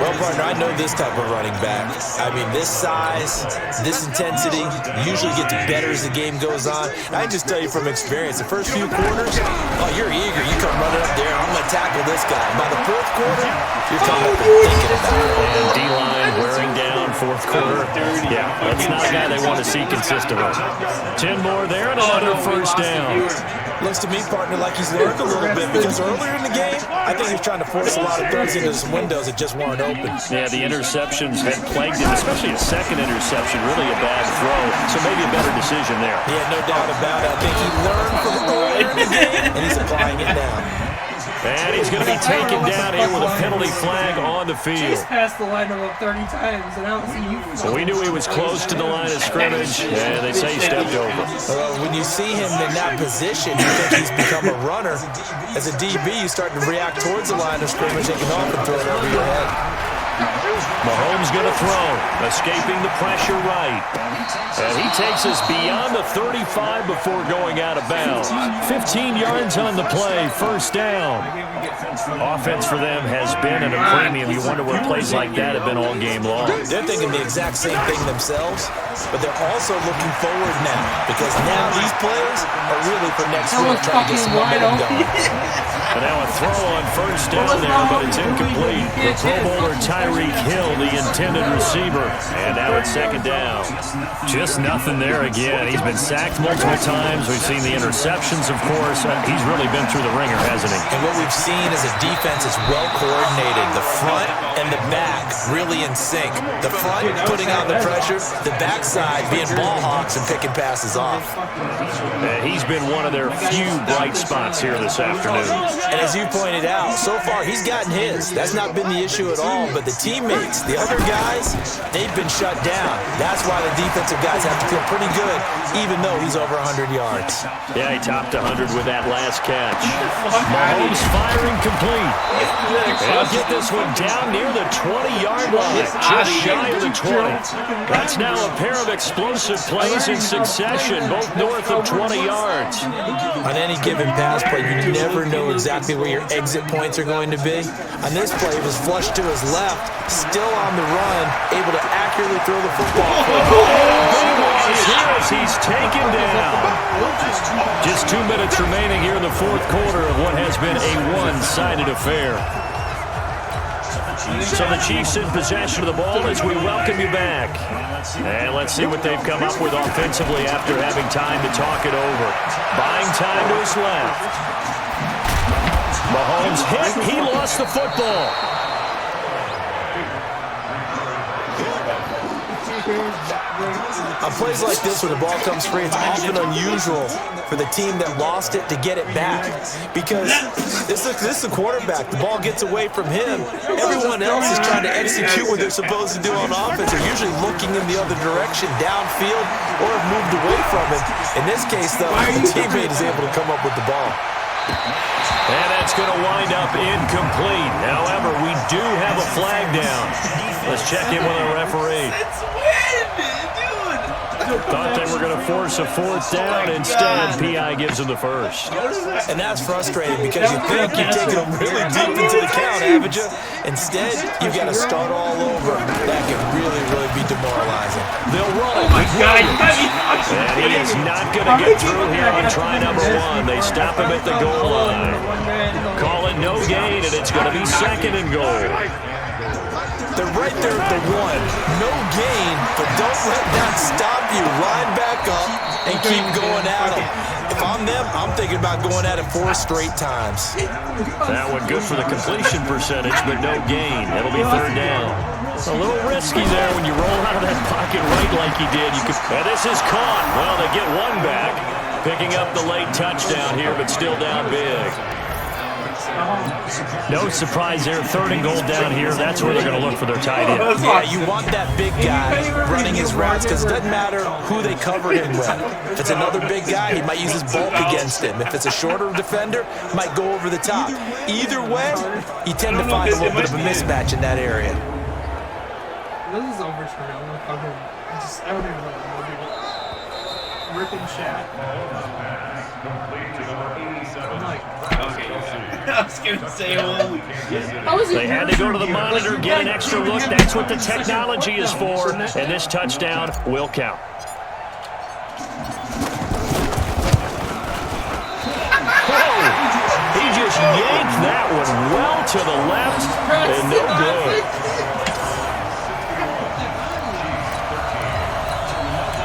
D: Well, partner, I know this type of running back. I mean, this size, this intensity usually gets better as the game goes on. I can just tell you from experience, the first few quarters, oh, you're eager. You come running up there, I'm going to tackle this guy. By the fourth quarter, you're coming up and thinking about it.
C: And D-line wearing down fourth quarter. Yeah, that's not a guy they want to see consistently. 10 more there and another first down.
D: Looks to me, partner, like he's learned a little bit because earlier in the game, I think he's trying to force a lot of throws into some windows that just weren't open.
C: Yeah, the interceptions had plagued him, especially a second interception, really a bad throw. So maybe a better decision there.
D: Yeah, no doubt about it. I think he learned from earlier in the game, and he's applying it now.
C: And he's going to be taken down here with a penalty flag on the field.
A: Chase passed the line about 30 times, and I don't see you.
C: Well, we knew he was close to the line of scrimmage, and they say he stepped over.
D: When you see him in that position, you think he's become a runner. As a DB, you start to react towards the line of scrimmage, they can often throw it over your head.
C: Mahomes going to throw, escaping the pressure right. And he takes us beyond the 35 before going out of bounds. 15 yards on the play, first down. Offense for them has been at a premium. You wonder where plays like that have been all game long.
D: They're thinking the exact same thing themselves, but they're also looking forward now because now these plays are really for next week trying to get some momentum going.
C: And now a throw on first down there, but it's incomplete. The Pro Bowler Tyreek Hill, the intended receiver. And now it's second down. Just nothing there again. He's been sacked multiple times. We've seen the interceptions, of course. He's really been through the ringer, hasn't he?
D: And what we've seen is a defense that's well coordinated. The front and the back really in sync. The front putting on the pressure, the backside being ball hawks and picking passes off.
C: And he's been one of their few bright spots here this afternoon.
D: And as you pointed out, so far he's gotten his. That's not been the issue at all. But the teammates, the other guys, they've been shut down. That's why the defensive guys have to feel pretty good, even though he's over 100 yards.
C: Yeah, he topped 100 with that last catch. Mahomes firing complete. They'll get this one down near the 20-yard line, just shy of the 20. That's now a pair of explosive plays in succession, both north of 20 yards.
D: On any given pass play, you never know exactly where your exit points are going to be. On this play, it was flushed to his left, still on the run, able to accurately throw the football.
C: As he's taken down. Just 2 minutes remaining here in the fourth quarter of what has been a one-sided affair. So the Chiefs in possession of the ball as we welcome you back. And let's see what they've come up with offensively after having time to talk it over. Buying time to his left. Mahomes hit. He lost the football.
D: On plays like this where the ball comes free, it's often unusual for the team that lost it to get it back because this is the quarterback. The ball gets away from him. Everyone else is trying to execute what they're supposed to do on offense. They're usually looking in the other direction, downfield, or have moved away from him. In this case, though, the teammate is able to come up with the ball.
C: And that's going to wind up incomplete. However, we do have a flag down. Let's check in with our referee. Thought they were going to force a fourth down. Instead, P.I. gives him the first.
D: And that's frustrating because you think you've taken them really deep into the count, haven't you? Instead, you've got to start all over. That can really, really be demoralizing.
C: They'll run it. Oh, my God. And he is not going to get through here on try number one. They stop him at the goal line. Call it no gain, and it's going to be second and goal.
D: They're right there at the 1. No gain, but don't let that stop you. Line back up and keep going at them. If I'm them, I'm thinking about going at it 4 straight times.
C: That one good for the completion percentage, but no gain. It'll be third down. A little risky there when you roll out of that pocket right like he did. And this is caught. Well, they get one back, picking up the late touchdown here, but still down big. No surprise there. 3rd and goal down here. That's where they're going to look for their tight end.
D: Yeah, you want that big guy running his routes because it doesn't matter who they cover him with. If it's another big guy, he might use his bulk against him. If it's a shorter defender, he might go over the top. Either way, you tend to find a little bit of a mismatch in that area.
A: This is overturned. I'm gonna fucking I don't even know what I'm gonna do. Rick and Shaq. I'm like,
B: Okay. I was gonna say, holy.
C: They had to go to the monitor, get an extra look. That's what the technology is for. And this touchdown will count. Whoa! He just yanked that one well to the left and no good.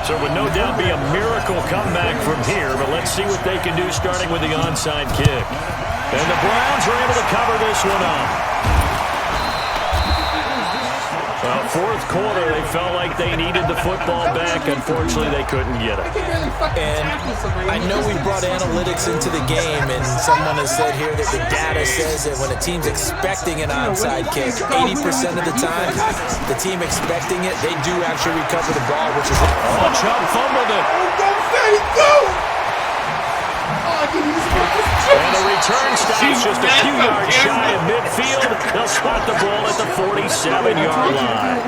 C: So it would no doubt be a miracle comeback from here, but let's see what they can do starting with the onside kick. And the Browns are able to cover this one up. Well, 4th quarter, they felt like they needed the football back. Unfortunately, they couldn't get it.
D: And I know we brought analytics into the game, and someone has said here that the data says that when a team's expecting an onside kick, 80% of the time, the team expecting it, they do actually recover the ball, which is
C: Oh, Chubb fumbled it. And the return stops just a few yards shy of midfield. They'll spot the ball at the 47-yard line.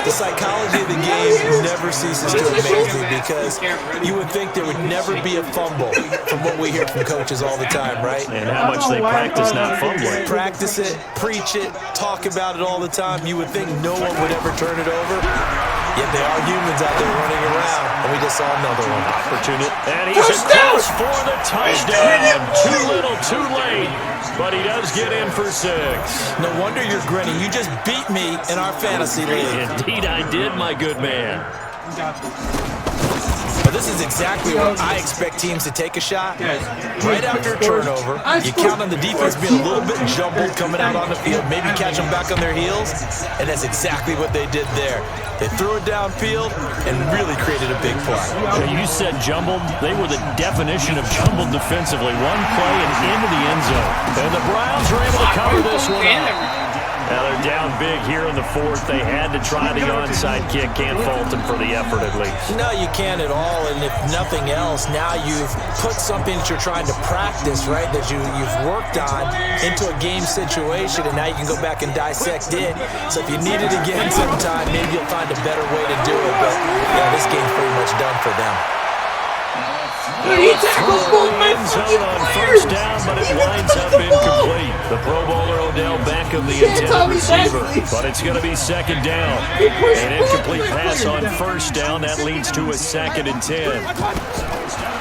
D: The psychology of the game never ceases to amaze me because you would think there would never be a fumble from what we hear from coaches all the time, right?
C: And how much they practice not fumbling.
D: Practice it, preach it, talk about it all the time. You would think no one would ever turn it over. Yet there are humans out there running around, and we just saw another one.
C: Opportunity. And he's close for the touchdown. Too little, too late. But he does get in for 6.
D: No wonder you're grinning. You just beat me in our fantasy league.
C: Indeed I did, my good man.
D: But this is exactly what I expect teams to take a shot. Right after a turnover, you count on the defense being a little bit jumbled coming out on the field, maybe catch them back on their heels, and that's exactly what they did there. They threw it downfield and really created a big play.
C: You said jumbled. They were the definition of jumbled defensively. One play and into the end zone. And the Browns are able to cover this one up. Now they're down big here in the 4th. They had to try the onside kick. Can't fault them for the effort at least.
D: No, you can't at all. And if nothing else, now you've put something that you're trying to practice, right, that you've worked on into a game situation, and now you can go back and dissect it. So if you need it again sometime, maybe you'll find a better way to do it. But, yeah, this game's pretty much done for them.
A: He tackled both my fucking
C: on first down, but it winds up incomplete. The Pro Bowler Odell Beckham, the intended receiver, but it's going to be 2nd down. An incomplete pass on first down, that leads to a 2nd and 10.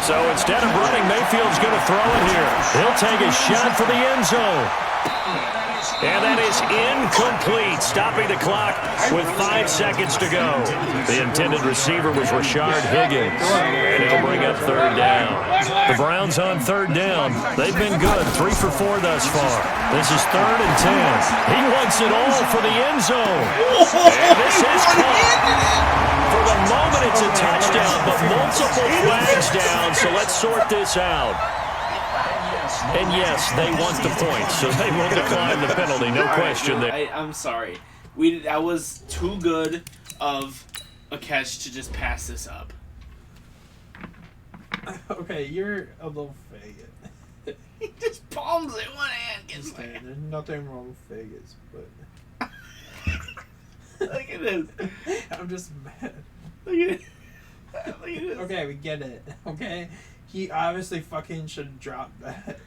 C: So instead of running, Mayfield's going to throw it here. He'll take a shot for the end zone. And that is incomplete, stopping the clock with 5 seconds to go. The intended receiver was Rashard Higgins, and it'll bring up 3rd down. The Browns on 3rd down. They've been good, 3 for 4 thus far. This is 3rd and 10. He wants it all for the end zone. And this is caught. For the moment, it's a touchdown, but multiple flags down, so let's sort this out. And yes, they want the points, so they will decline the penalty, no question there.
B: I'm sorry. That was too good of a catch to just pass this up.
A: Okay, you're a little faggot.
B: He just palms it one hand. Gets my
A: There's nothing wrong with faggots, but...
B: Look at this.
A: I'm just mad.
B: Look at it. Look at this.
A: Okay, we get it. Okay? He obviously fucking should have dropped that.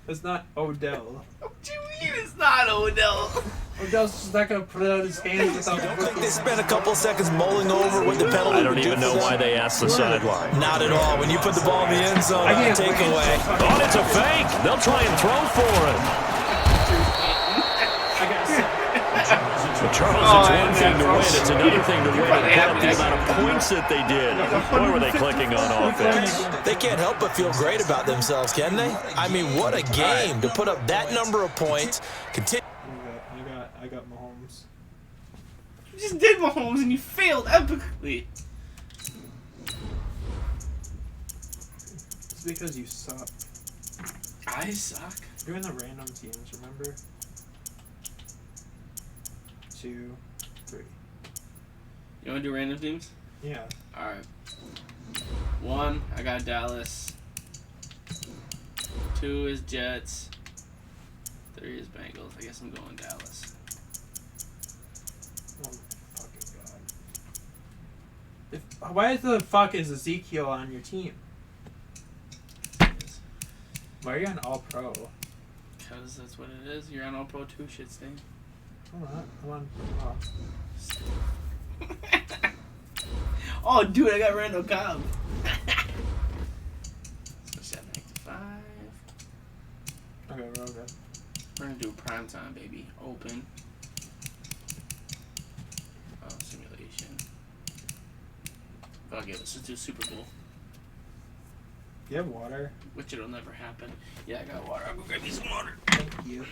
A: It's not Odell.
B: What do you mean it's not Odell?
A: Odell's just not going to put it out his hands without
D: I think they spent a couple seconds mulling over what the penalty
C: I don't
D: would do
C: even
D: for
C: know
D: them.
C: why they asked the sideline.
D: Not at all. When you put the ball in the end zone, takeaway.
C: Oh, it's a fake. They'll try and throw for it.
A: I got sick.
C: The Charles, it's one thing to win. It's another thing to win and put up the amount of points that they did. Boy, were they clicking on offense.
D: They can't help but feel great about themselves, can they? I mean, what a game to put up that number of points.
A: I got Mahomes.
B: You just did Mahomes and you failed epically.
A: It's because you suck.
B: I suck.
A: You're in the random teams, remember? 2, 3.
B: You want to do random teams?
A: Yeah.
B: Alright. 1, I got Dallas. 2 is Jets. 3 is Bengals. I guess I'm going Dallas.
A: Oh my fucking god. Why the fuck is Ezekiel on your team? Why are you on All Pro?
B: Because that's what it is. You're on All Pro 2 shit stain.
A: I'm on.
B: Oh, dude, I got Randall Cobb. So 7 to 5.
A: Okay, we're all good.
B: We're gonna do prime time, baby. Open. Oh, simulation. Fuck it, let's just do Super Bowl.
A: You have water?
B: Which it'll never happen. Yeah, I got water. I'll go get me some water.
A: Thank you.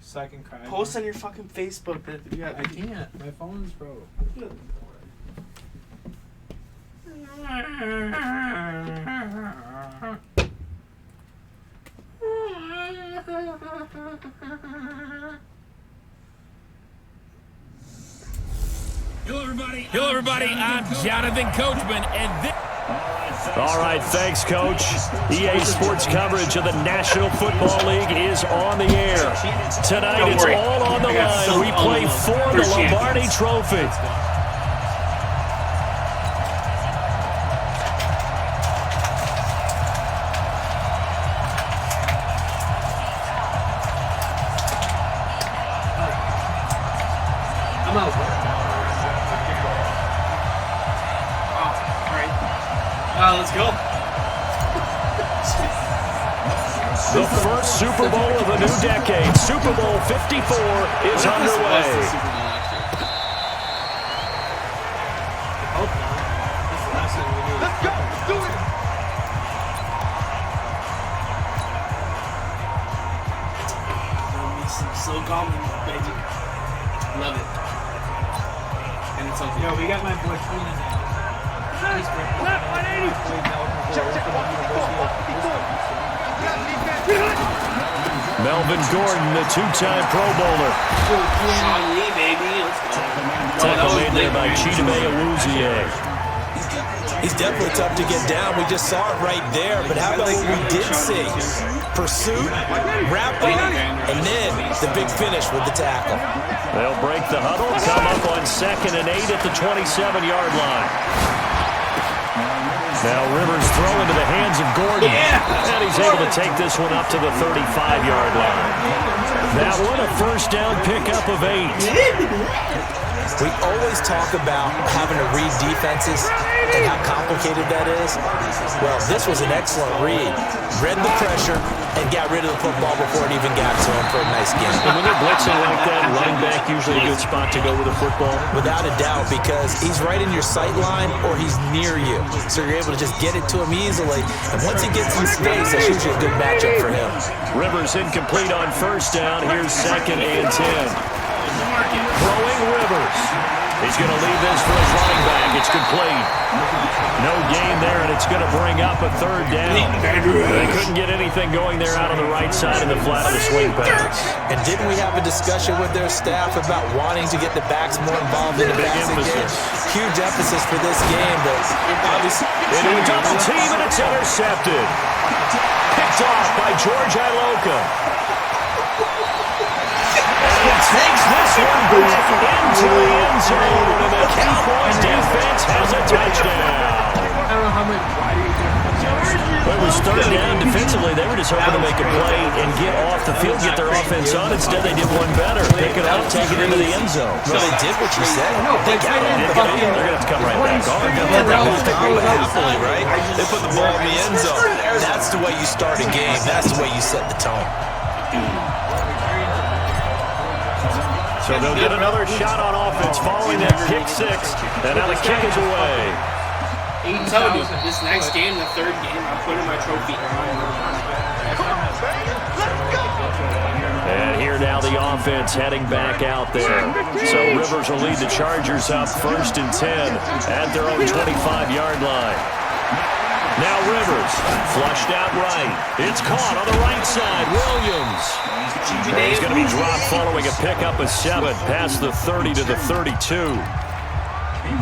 A: So I can cry.
B: Post on your fucking Facebook that you got.
A: I can't. My phone's broke.
E: Hello, everybody. I'm Jonathan Coachman, and this.
C: All right, thanks, Coach. EA Sports coverage of the National Football League is on the air. Tonight, it's all on the line. We play for the Lombardi Trophy.
A: I'm out.
B: Let's go.
C: The first Super Bowl of the new decade, Super Bowl 54, is underway.
A: Let's go. Do it.
B: So common, baby. Love it. And it's okay.
A: Yo, we got my boy Keenan now.
E: Left 180.
C: Melvin Gordon, the two-time Pro Bowler.
B: Sean Lee, baby. Let's go.
C: Tackle made there by Chidobe Awuzie.
D: He's definitely tough to get down. We just saw it right there. But how about what we did see? Pursuit, wrapping, and then the big finish with the tackle.
C: They'll break the huddle, come up on 2nd and 8 at the 27-yard line. Now Rivers throw into the hands of Gordon. And he's able to take this one up to the 35-yard line. That one a first down pickup of 8.
D: We always talk about having to read defenses and how complicated that is. Well, this was an excellent read. Read the pressure and got rid of the football before it even got to him for a nice game.
C: And when you're blitzing like that, running back usually a good spot to go with the football.
D: Without a doubt, because he's right in your sight line or he's near you. So you're able to just get it to him easily. And once he gets in space, that's usually a good matchup for him.
C: Rivers incomplete on first down. Here's 2nd and 10. Throwing Rivers. He's going to leave this for his running back. It's complete. No gain there, and it's going to bring up a 3rd down. They couldn't get anything going there out on the right side of the flat of the swing pass.
D: And didn't we have a discussion with their staff about wanting to get the backs more involved in the passing game? Huge emphasis for this game, but obviously...
C: Into a double team, and it's intercepted. Picked off by George Iloka. And he takes this one back into the end zone, and the Cowboys defense has a touchdown.
A: I don't know how much.
C: Well, it was 3rd down defensively. They were just hoping to make a play and get off the field, get their offense on. Instead, they did one better. Pick it up, take it into the end zone.
D: So they did what you said.
C: They got it. They're going to have to come right back on.
D: Happily, right? They put the ball in the end zone. That's the way you start a game. That's the way you set the tone.
C: So they'll get another shot on offense following that pick six. And now the kick is away.
B: I'm telling you, this next game, the third game, I'm putting my trophy on.
C: And here now the offense heading back out there. So Rivers will lead the Chargers up 1st and 10 at their own 25-yard line. Now Rivers, flushed out right. It's caught on the right side. Williams. And he's going to be dropped following a pickup of 7 past the 30 to the 32. He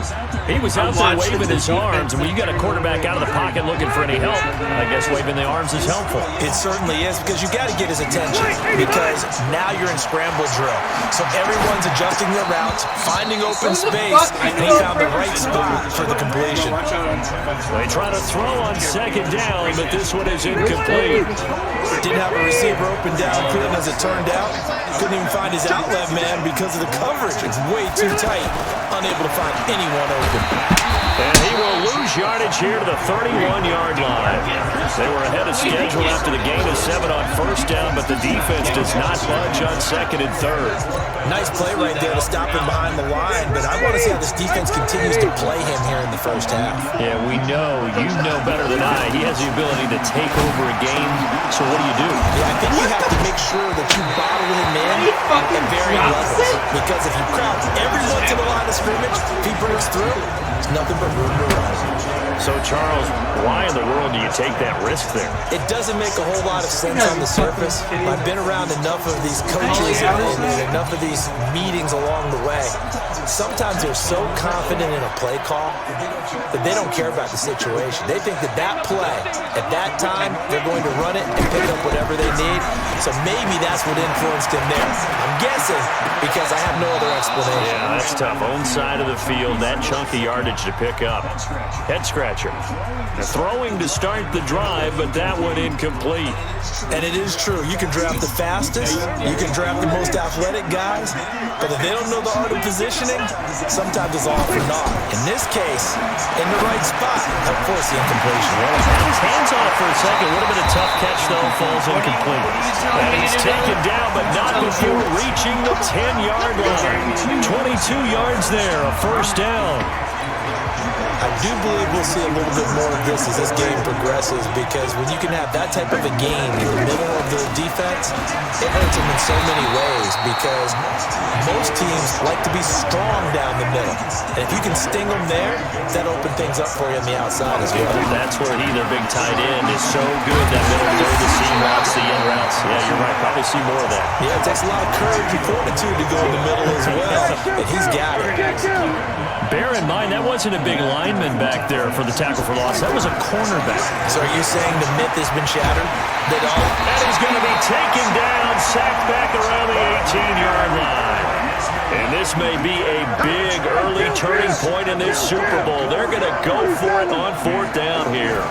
C: was out there waving his arms, and when you got a quarterback out of the pocket looking for any help, I guess waving the arms is helpful.
D: It certainly is, because you got to get his attention, because now you're in scramble drill. So everyone's adjusting their routes, finding open space, and he found the right spot for the completion.
C: They try to throw on 2nd down, but this one is incomplete.
D: Didn't have a receiver open downfield as it turned out. Couldn't even find his outlet man because of the coverage. It's way too tight. Unable to find anyone open.
C: And he will lose yardage here to the 31-yard line. They were ahead of schedule after the gain of 7 on 1st down, but the defense does not budge on 2nd and 3rd.
D: Nice play right there to stop him behind the line, but I want to see how this defense continues to play him here in the first half.
C: Yeah, we know. You know better than I. He has the ability to take over a game, so what do?
D: Yeah, I think you have to make sure that you bottle him in at varying levels, because if you crowd everyone to the line of scrimmage, if he breaks through, there's nothing but room to run.
C: So, Charles, why in the world do you take that risk there?
D: It doesn't make a whole lot of sense on the surface. I've been around enough of these coaches and enough of these meetings along the way. Sometimes they're so confident in a play call that they don't care about the situation. They think that that play, at that time, they're going to run it and pick up whatever they need. So maybe that's what influenced him there. I'm guessing because I have no other explanation.
C: Yeah, that's tough. Own side of the field, that chunk of yardage to pick up. Head scratcher. Throwing to start the drive, but that one incomplete.
D: And it is true. You can draft the fastest, you can draft the most athletic guys, but if they don't know the art of positioning, sometimes it's all for naught. In this case, in the right spot, help force the incompletion.
C: Well, had his hands off for a second. Would have been a tough catch, though. Falls incomplete. And he's taken down, but not before reaching the 10-yard line. 22 yards there, a 1st down.
D: I do believe we'll see a little bit more of this as this game progresses, because when you can have that type of a game in the middle of the defense, it hurts them in so many ways, because most teams like to be strong down the middle. And if you can sting them there, that opens things up for you on the outside as well.
C: That's where their big tight end, is so good. That middle third, the seam routes, the in routes. Yeah, you're right. Probably see more of that.
D: Yeah, it takes a lot of courage and fortitude to go in the middle as well, and he's got it.
C: Bear in mind, that wasn't a big lineman back there for the tackle for loss. That was a cornerback.
D: So are you saying the myth has been shattered?
C: That is going to be taken down, sacked back around the 18-yard line. And this may be a big early turning point in this Super Bowl. They're going to go for it on 4th down here.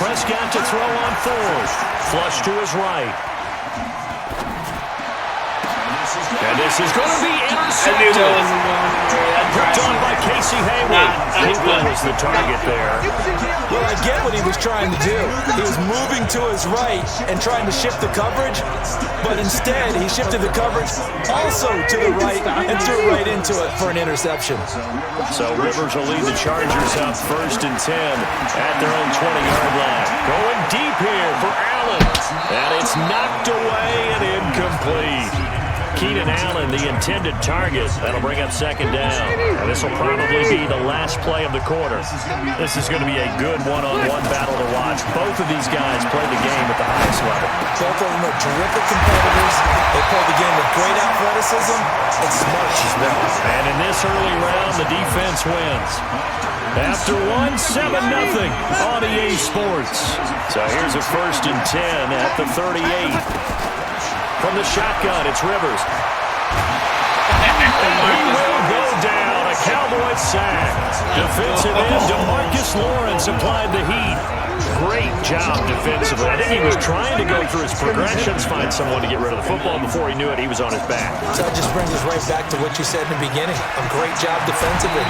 C: Prescott to throw on 4th. Flush to his right. And this is going to be intercepted. Picked on by Casey Hayward. Hinkle was the target there.
D: Well, I get what he was trying to do. He was moving to his right and trying to shift the coverage, but instead he shifted the coverage also to the right and threw it right into it for an interception.
C: So Rivers will lead the Chargers up 1st and 10 at their own 20-yard line. Going deep here for Allen. And it's knocked away and incomplete. Keenan Allen, the intended target. That'll bring up 2nd down. And this will probably be the last play of the quarter. This is going to be a good one-on-one battle to watch. Both of these guys play the game at the highest level.
D: Both of them are terrific competitors. They play the game with great athleticism and smarts as well.
C: And in this early round, the defense wins. After 7-0 on EA Sports. So here's a 1st and 10 at the 38. From the shotgun, it's Rivers. He will go down. A Cowboy sack. Defensive end DeMarcus Lawrence applied the heat. Great job defensively. I think he was trying to go through his progressions, find someone to get rid of the football. Before he knew it, he was on his back.
D: So that just brings us right back to what you said in the beginning. A great job defensively.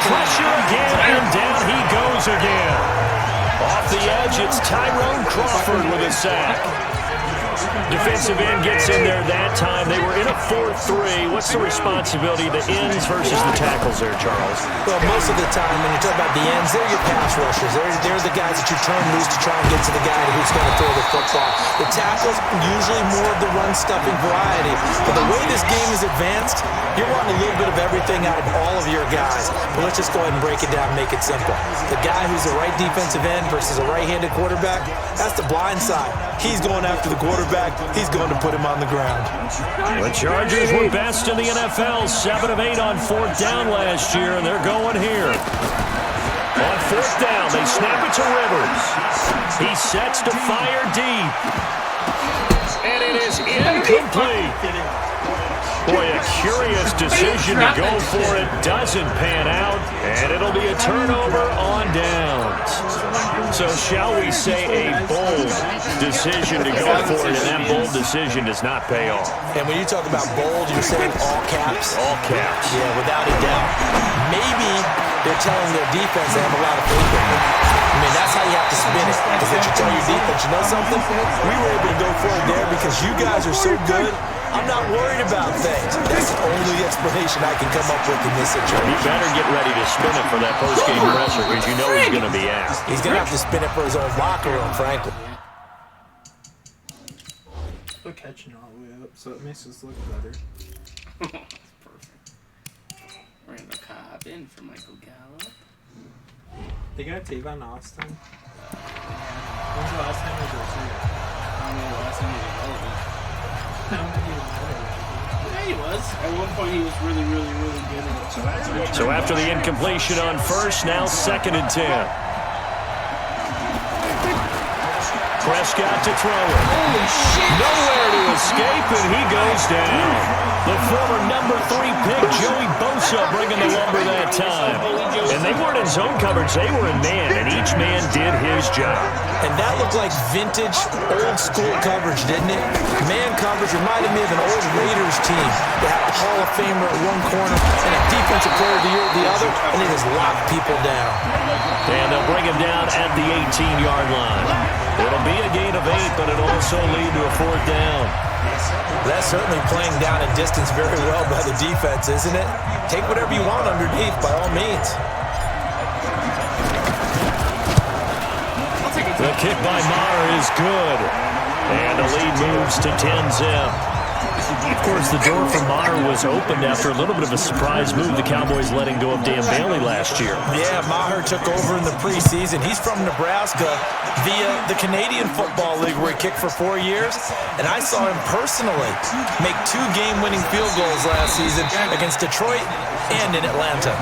C: Pressure again, and down he goes again. Off the edge, it's Tyrone Crawford with a sack. Defensive end gets in there that time. They were in a 4-3. What's the responsibility of the ends versus the tackles there, Charles?
D: Well, most of the time when you talk about the ends, they're your pass rushers. They're the guys that you turn loose to try and get to the guy who's going to throw the football. The tackles, usually more of the run-stuffing variety. But the way this game is advanced, you're wanting a little bit of everything out of all of your guys. But let's just go ahead and break it down and make it simple. The guy who's the right defensive end versus a right-handed quarterback, that's the blind side. He's going after the quarterback. He's going to put him on the ground.
C: The Chargers were best in the NFL, 7 of 8 on 4th down last year, and they're going here. On 4th down, they snap it to Rivers. He sets to fire deep. And it is incomplete. Boy, a curious decision to go for it. Doesn't pan out, and it'll be a turnover on downs. So shall we say a bold decision to go for it, and that bold decision does not pay off.
D: And when you talk about bold, you're saying all caps?
C: All caps.
D: Yeah, without a doubt. Maybe they're telling their defense they have a lot of faith in them. I mean, that's how you have to spin it. Because if you tell your defense, you know something? We were able to go for it there because you guys are so good. I'm not worried about things. That's the only explanation I can come up with in this situation.
C: He better get ready to spin it for that post-game presser because you know he's going to be asked.
D: He's going to have to spin it for his own locker room, frankly.
A: We're catching all the way up, so it makes us look better.
B: That's perfect. Randall Cobb in for Michael Gallup.
A: They got Tavon Austin. When's the last time he was here?
B: I don't know the last time he was relevant.
A: I don't think he was there.
B: Yeah, he was. At one point, he was really, really, really good.
C: So after the incompletion on first, now 2nd and 10. Prescott to throw it.
B: Holy shit!
C: Nowhere to escape, and he goes down. The former number 3 pick, Joey Bosa, bringing the lumber that time. And they weren't in zone coverage, they were in man, and each man did his job.
D: And that looked like vintage, old-school coverage, didn't it? Man coverage reminded me of an old Raiders team. They had a Hall of Famer at one corner and a Defensive Player of the Year at the other, and they just locked people down.
C: And they'll bring him down at the 18-yard line. It'll be a gain of 8, but it'll also lead to a 4th down.
D: That's certainly playing down a distance very well by the defense, isn't it? Take whatever you want underneath, by all means.
C: The kick by Maher is good. And the lead moves to 10-zip. Of course, the door for Maher was opened after a little bit of a surprise move. The Cowboys letting go of Dan Bailey last year.
D: Yeah, Maher took over in the preseason. He's from Nebraska via the Canadian Football League where he kicked for 4 years. And I saw him personally make 2 game-winning field goals last season against Detroit and in Atlanta.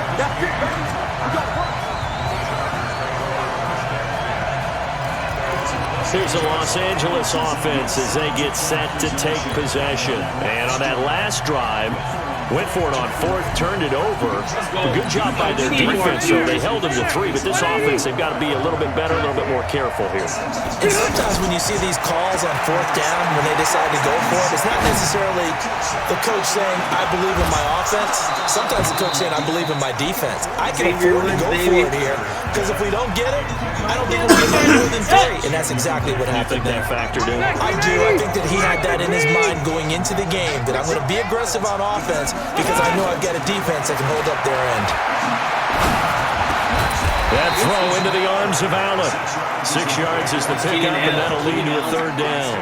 C: Here's the Los Angeles offense as they get set to take possession. And on that last drive, went for it on 4th, turned it over. A good job by their defense, so they held them to 3. But this offense, they've got to be a little bit better, a little bit more careful here.
D: And sometimes when you see these calls on 4th down, when they decide to go for it, it's not necessarily the coach saying, I believe in my offense. Sometimes the coach saying, I believe in my defense. I can afford to go for it here, because if we don't get it, I don't think we'll get more than 3. And that's exactly what happened there.
C: You think that factored in?
D: I do. I think that he had that in his mind going into the game, that I'm going to be aggressive on offense because I know I've got a defense that can hold up their end.
C: That throw into the arms of Allen. 6 yards is the pickup, and that'll lead to a 3rd down.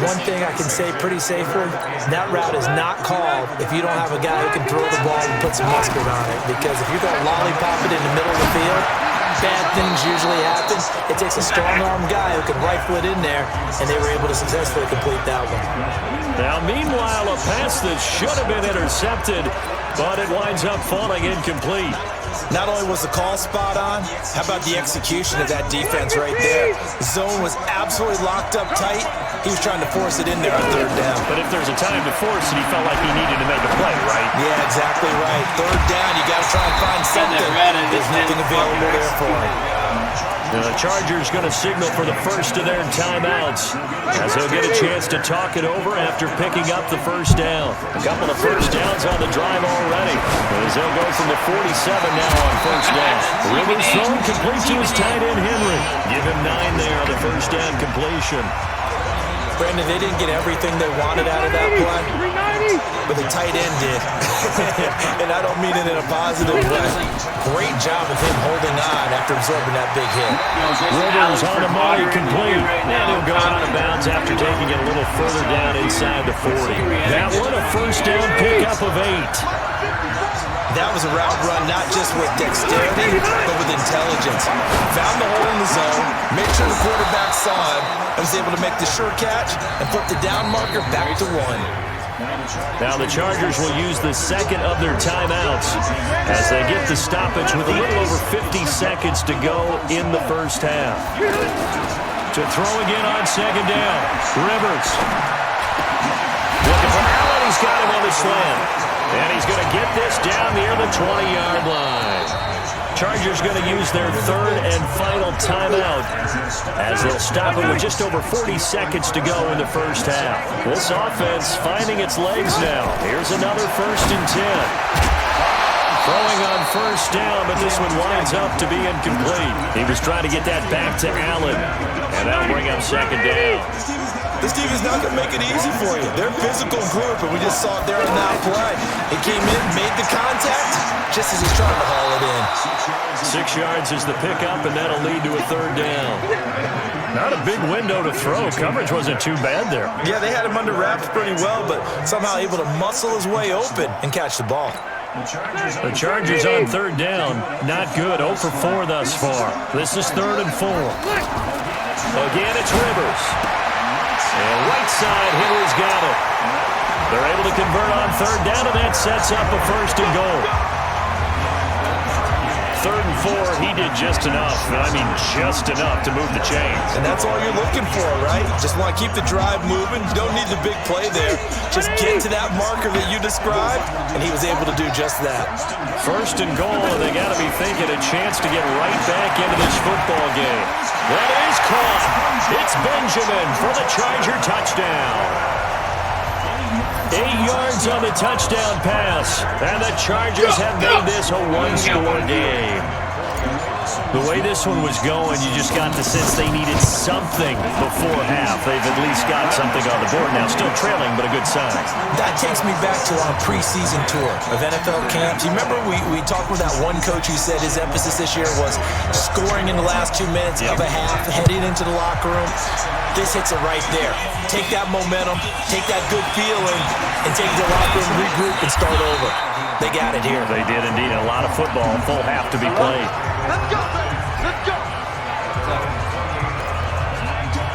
D: One thing I can say pretty safely, that route is not called if you don't have a guy who can throw the ball and put some mustard on it. Because if you're going to lollipop it in the middle of the field, bad things usually happen. It takes a strong-arm guy who can rifle it in there, and they were able to successfully complete that one.
C: Now, meanwhile, a pass that should have been intercepted, but it winds up falling incomplete.
D: Not only was the call spot on, how about the execution of that defense right there? The zone was absolutely locked up tight. He was trying to force it in there on 3rd down.
C: But if there's a time to force it, he felt like he needed to make a play, right?
D: Yeah, exactly right. 3rd down, you got to try and find something. There's nothing available there for him.
C: Now the Chargers going to signal for the first of their timeouts as they'll get a chance to talk it over after picking up the 1st down. A couple of 1st downs on the drive already as they'll go from the 47 now on 1st down. Rivers thrown complete to his tight end Henry. Give him 9 there on the 1st down completion.
D: Brandon, they didn't get everything they wanted out of that play, but the tight end did. And I don't mean it in a positive way. Great job of him holding on after absorbing that big hit.
C: Rivers on the money, complete. And he'll go out of bounds after taking it a little further down inside the 40. That one a first down pickup of 8.
D: That was a route run, not just with dexterity, but with intelligence. Found the hole in the zone, made sure the quarterback saw him, and was able to make the sure catch and flip the down marker back to 1.
C: Now the Chargers will use the second of their timeouts as they get the stoppage with a little over 50 seconds to go in the first half. To throw again on second down, Rivers. Looking for Allen, he's got him on the slant. And he's going to get this down near the 20-yard line. Chargers going to use their third and final timeout as they'll stop it with just over 40 seconds to go in the first half. This offense finding its legs now. Here's another 1st and 10. Throwing on first down, but this one winds up to be incomplete. He was trying to get that back to Allen, and that'll bring up second down.
D: This team is not going to make it easy for you. They're a physical group, and we just saw it there in that play. He came in, made the contact, just as he's trying to haul it in.
C: 6 yards is the pickup, and that'll lead to a third down. Not a big window to throw. Coverage wasn't too bad there.
D: Yeah, they had him under wraps pretty well, but somehow able to muscle his way open and catch the ball.
C: The Chargers on third down. Not good. 0 for 4 thus far. This is 3rd and 4. Again, it's Rivers. And right side, Henry's got it. They're able to convert on third down, and that sets up a 1st and goal. 3rd and 4, he did just enough, and I mean just enough to move the chains.
D: And that's all you're looking for, right? Just want to keep the drive moving. You don't need the big play there. Just get to that marker that you described, and he was able to do just that.
C: 1st and goal, and they got to be thinking a chance to get right back into this football game. That is caught. It's Benjamin for the Charger touchdown. 8 yards on the touchdown pass, and the Chargers have made this a one-score game. The way this one was going, you just got the sense they needed something before half. They've at least got something on the board now. Still trailing, but a good sign.
D: That takes me back to our preseason tour of NFL camps. You remember we talked with that one coach who said his emphasis this year was scoring in the last 2 minutes of a half, heading into the locker room. This hits it right there. Take that momentum, take that good feeling, and take the locker room, regroup, and start over. They got it here.
C: They did indeed. A lot of football, full half to be played.
F: Let's go, baby. Let's go.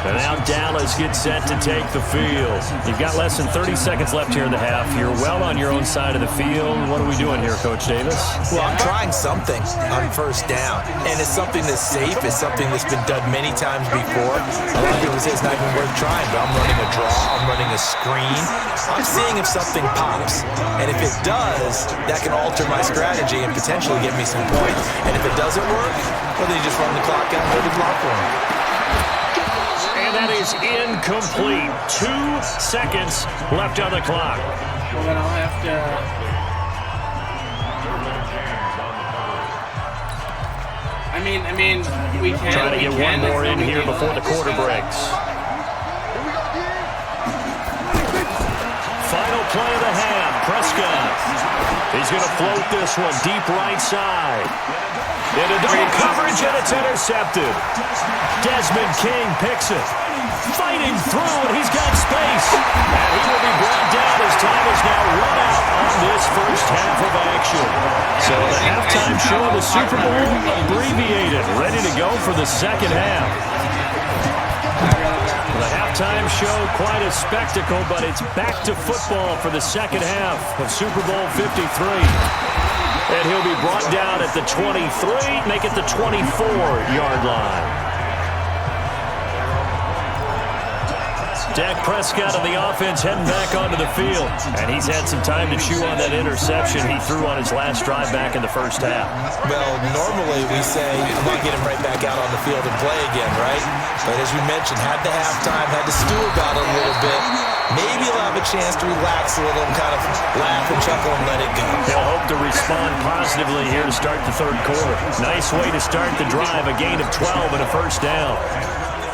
C: And now Dallas gets set to take the field. You've got less than 30 seconds left here in the half. You're well on your own side of the field. What are we doing here, Coach Davis?
D: Well, I'm trying something on first down. And it's something that's safe. It's something that's been done many times before. A lot of people say it's not even worth trying, but I'm running a draw. I'm running a screen. I'm seeing if something pops. And if it does, that can alter my strategy and potentially get me some points. And if it doesn't work, well, then you just run the clock out and go to the locker room.
C: That is incomplete. 2 seconds left on the clock.
B: Well, then I'll have to... I mean, we can...
C: Trying to get one more in here before the quarter breaks. Final play of the half. Prescott. He's going to float this one deep right side. Into double coverage, and it's intercepted. Desmond King picks it. Fighting through, and he's got space. And he will be brought down as time is now run out on this first half of action. So the halftime show of the Super Bowl abbreviated, ready to go for the second half. The halftime show, quite a spectacle, but it's back to football for the second half of Super Bowl 53. And he'll be brought down at the 23, make it the 24-yard line. Dak Prescott of the offense heading back onto the field. And he's had some time to chew on that interception he threw on his last drive back in the first half.
D: Well, normally we say, I'm going to get him right back out on the field and play again, right? But as we mentioned, had the halftime, had to stew about it a little bit. Maybe he'll have a chance to relax a little and kind of laugh and chuckle and let it go.
C: He'll hope to respond positively here to start the third quarter. Nice way to start the drive, a gain of 12 and a first down.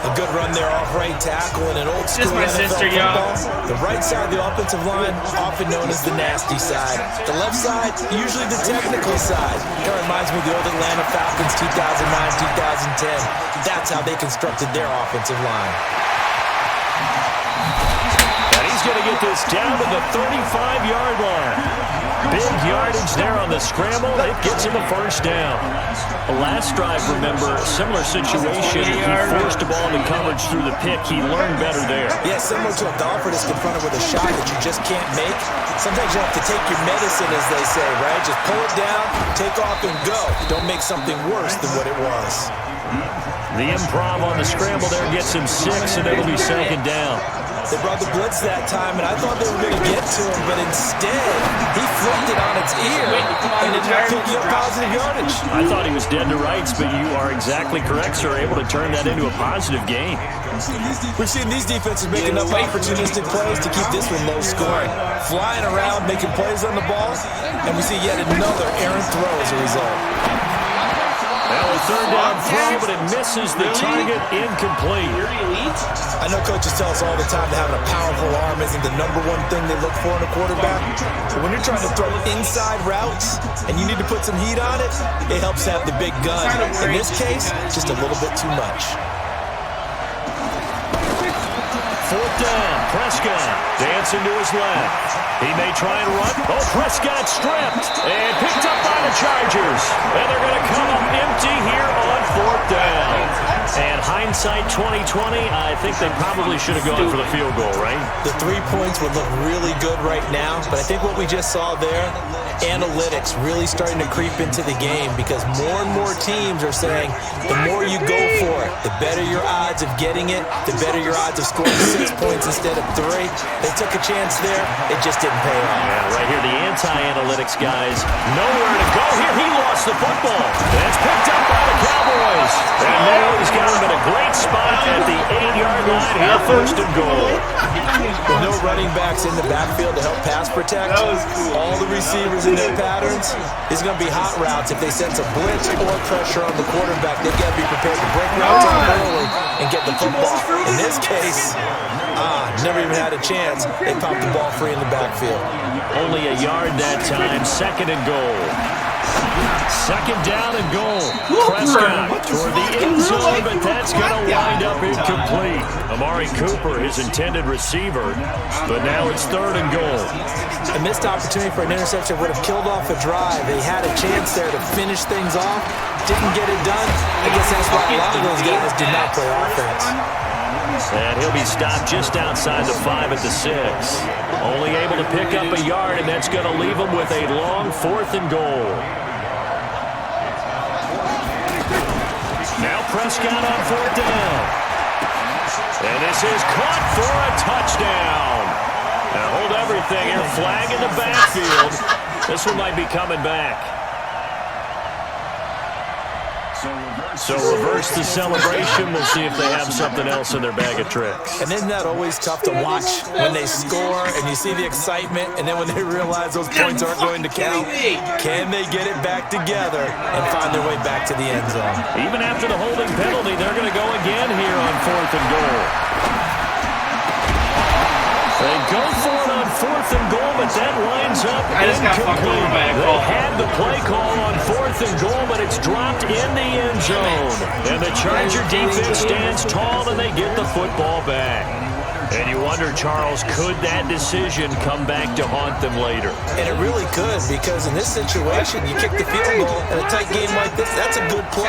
D: A good run there off right tackle in an old school
B: Just my
D: NFL
B: sister,
D: football.
B: y'all.
D: The right side of the offensive line, often known as the nasty side. The left side, usually the technical side. That reminds me of the old Atlanta Falcons 2009-2010. That's how they constructed their offensive line.
C: And he's going to get this down to the 35-yard line. Big yardage there on the scramble. It gets him a first down. The last drive, remember, similar situation. He forced the ball into coverage through the pick. He learned better there.
D: Yeah, similar to a golfer that's confronted with a shot that you just can't make. Sometimes you have to take your medicine, as they say, right? Just pull it down, take off, and go. Don't make something worse than what it was.
C: The improv on the scramble there gets him 6, and it'll be second down.
D: They brought the blitz that time, and I thought they were going to get to him, but instead, he flipped it on its ear, and it took you positive yardage.
C: I thought he was dead to rights, but you are exactly correct, sir. Able to turn that into a positive gain.
D: We've seen these defenses make enough opportunistic plays to keep this one low scoring. Flying around, making plays on the ball, and we see yet another errant throw as a result.
C: Now a third down throw, but it misses the target, incomplete.
D: I know coaches tell us all the time that having a powerful arm isn't the number one thing they look for in a quarterback. But when you're trying to throw inside routes and you need to put some heat on it, it helps have the big gun. In this case, just a little bit too much.
C: Fourth down, Prescott dancing to his left. He may try and run. Oh, Prescott stripped and picked up by the Chargers. And they're going to come up empty here on fourth down. And hindsight 2020, I think they probably should have gone for the field goal, right?
D: The 3 points would look really good right now, but I think what we just saw there, analytics really starting to creep into the game because more and more teams are saying the more you go for it, the better your odds of getting it, the better your odds of scoring 6 points instead of 3. They took a chance there. It just didn't pay off.
C: Yeah, right here, the anti-analytics guys. Nowhere to go here. He lost the football. That's picked up by the Cowboys. And now he's got him in a great spot at the 8-yard line here, first and goal.
D: With no running backs in the backfield to help pass protect, all the receivers in their patterns, these are going to be hot routes. If they sense a blitz or pressure on the quarterback, they've got to be prepared to break routes on early and get the football. In this case, never even had a chance. They popped the ball free in the backfield.
C: Only a yard that time, second and goal. Second down and goal. Prescott toward the end zone, but that's going to wind up incomplete. Amari Cooper, his intended receiver, but now it's third and goal.
D: A missed opportunity for an interception would have killed off a drive. They had a chance there to finish things off. Didn't get it done. I guess that's why a lot of those guys did not play offense.
C: And he'll be stopped just outside the 5 at the 6. Only able to pick up a yard, and that's going to leave him with a long fourth and goal. Now Prescott on fourth down. And this is caught for a touchdown. Now hold everything here. Flag in the backfield. This one might be coming back. So reverse the celebration. We'll see if they have something else in their bag of tricks.
D: And isn't that always tough to watch when they score and you see the excitement and then when they realize those points aren't going to count? Can they get it back together and find their way back to the end zone?
C: Even after the holding penalty, they're going to go again here on fourth and goal. They go for it on fourth and goal, but that lines up incomplete. They had the play call on fourth and goal, but it's dropped in the end zone. And the Charger defense stands tall, and they get the football back. And you wonder, Charles, could that decision come back to haunt them later?
D: And it really could, because in this situation, you kick the field goal in a tight game like this, that's a good play.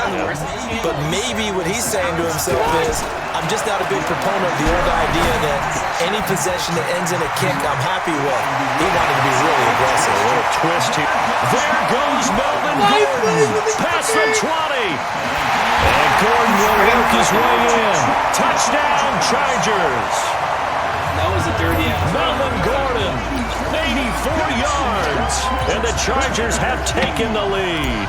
D: But maybe what he's saying to himself is, I'm just not a big proponent of the old idea that any possession that ends in a kick, I'm happy with. He wanted to be really aggressive.
C: A little twist here. There goes Melvin Gordon. Past the 20. And Gordon will work his way in. Touchdown, Chargers.
B: That was a dirty ass.
C: Melvin Gordon, 84 yards. And the Chargers have taken the lead.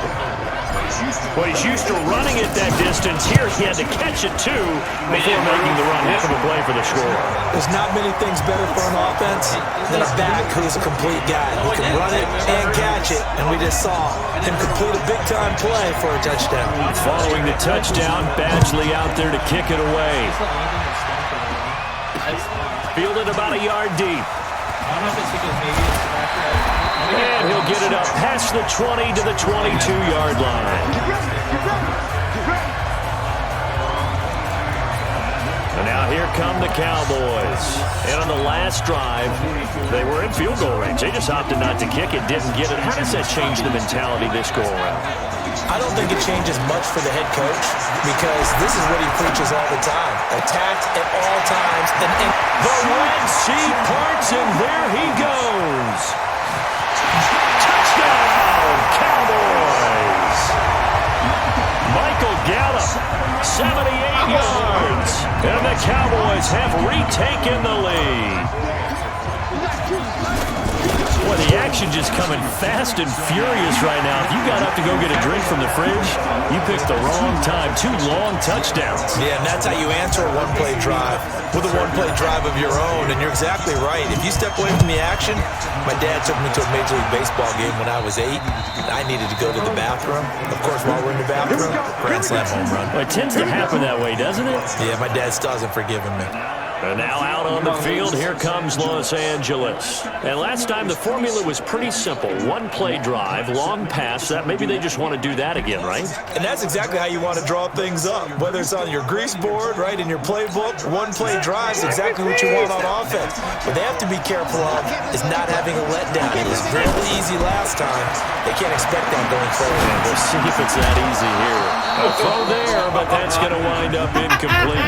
C: Well, he's used to running it that distance. Here he had to catch it, too, before making the run. Heck of a play for the score.
D: There's not many things better for an offense than a back who's a complete guy. He can run it and catch it, and we just saw him complete a big-time play for a touchdown.
C: Following the touchdown, Badgley out there to kick it away. Fielded about a yard deep.
A: I don't know if it's because maybe it's the back there.
C: And he'll get it up past the 20 to the 22-yard line. And now here come the Cowboys. And on the last drive, they were in field goal range. They just opted not to kick it, didn't get it. How does that change the mentality this go-around?
D: I don't think it changes much for the head coach because this is what he preaches all the time. Attack at all times. And
C: the Red Sea parts, and there he goes. Touchdown, Cowboys. Michael Gallup, 78 yards. And the Cowboys have retaken the lead. Boy, the action just coming fast and furious right now. If you got up to go get a drink from the fridge, you picked the wrong time. 2 long touchdowns.
D: Yeah, and that's how you answer a one-play drive with a one-play drive of your own. And you're exactly right. If you step away from the action, my dad took me to a Major League Baseball game when I was 8. And I needed to go to the bathroom. Of course, while we're in the bathroom, grand slam home run.
C: Well, it tends to happen that way, doesn't it?
D: Yeah, my dad still hasn't forgiven me.
C: And now out on the field, here comes Los Angeles. And last time the formula was pretty simple. One-play drive, long pass. That maybe they just want to do that again, right?
D: And that's exactly how you want to draw things up. Whether it's on your grease board, right, in your playbook, one-play drive is exactly what you want on offense. What they have to be careful of is not having a letdown. It was really easy last time. They can't expect that going forward.
C: And we'll see if it's that easy here. A throw there, but that's going to wind up incomplete.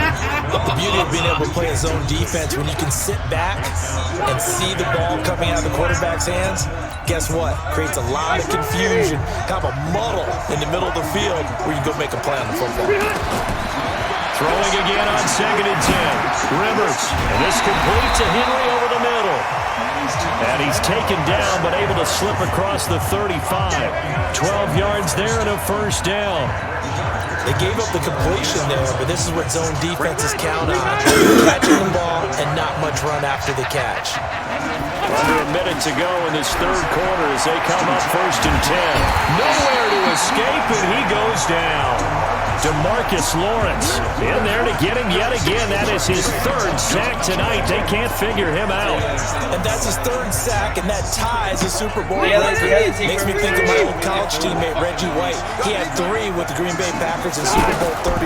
D: The beauty of being able to play a zone defense when you can sit back and see the ball coming out of the quarterback's hands, guess what? Creates a lot of confusion, kind of a muddle in the middle of the field where you can go make a play on the football.
C: Throwing again on 2nd and 10. Rivers, and this complete to Henry over the middle. And he's taken down, but able to slip across the 35. 12 yards there and a first down.
D: They gave up the completion there, but this is what zone defenses count on. Catching the ball and not much run after the catch.
C: Under a minute to go in this third quarter as they come up 1st and 10. Nowhere to escape, and he goes down. DeMarcus Lawrence in there to get him yet again. That is his 3rd sack tonight. They can't figure him out.
D: And that's his 3rd sack, and that ties a Super Bowl record. Makes me think of my old college teammate, Reggie White. He had 3 with the Green Bay Packers in Super Bowl 31.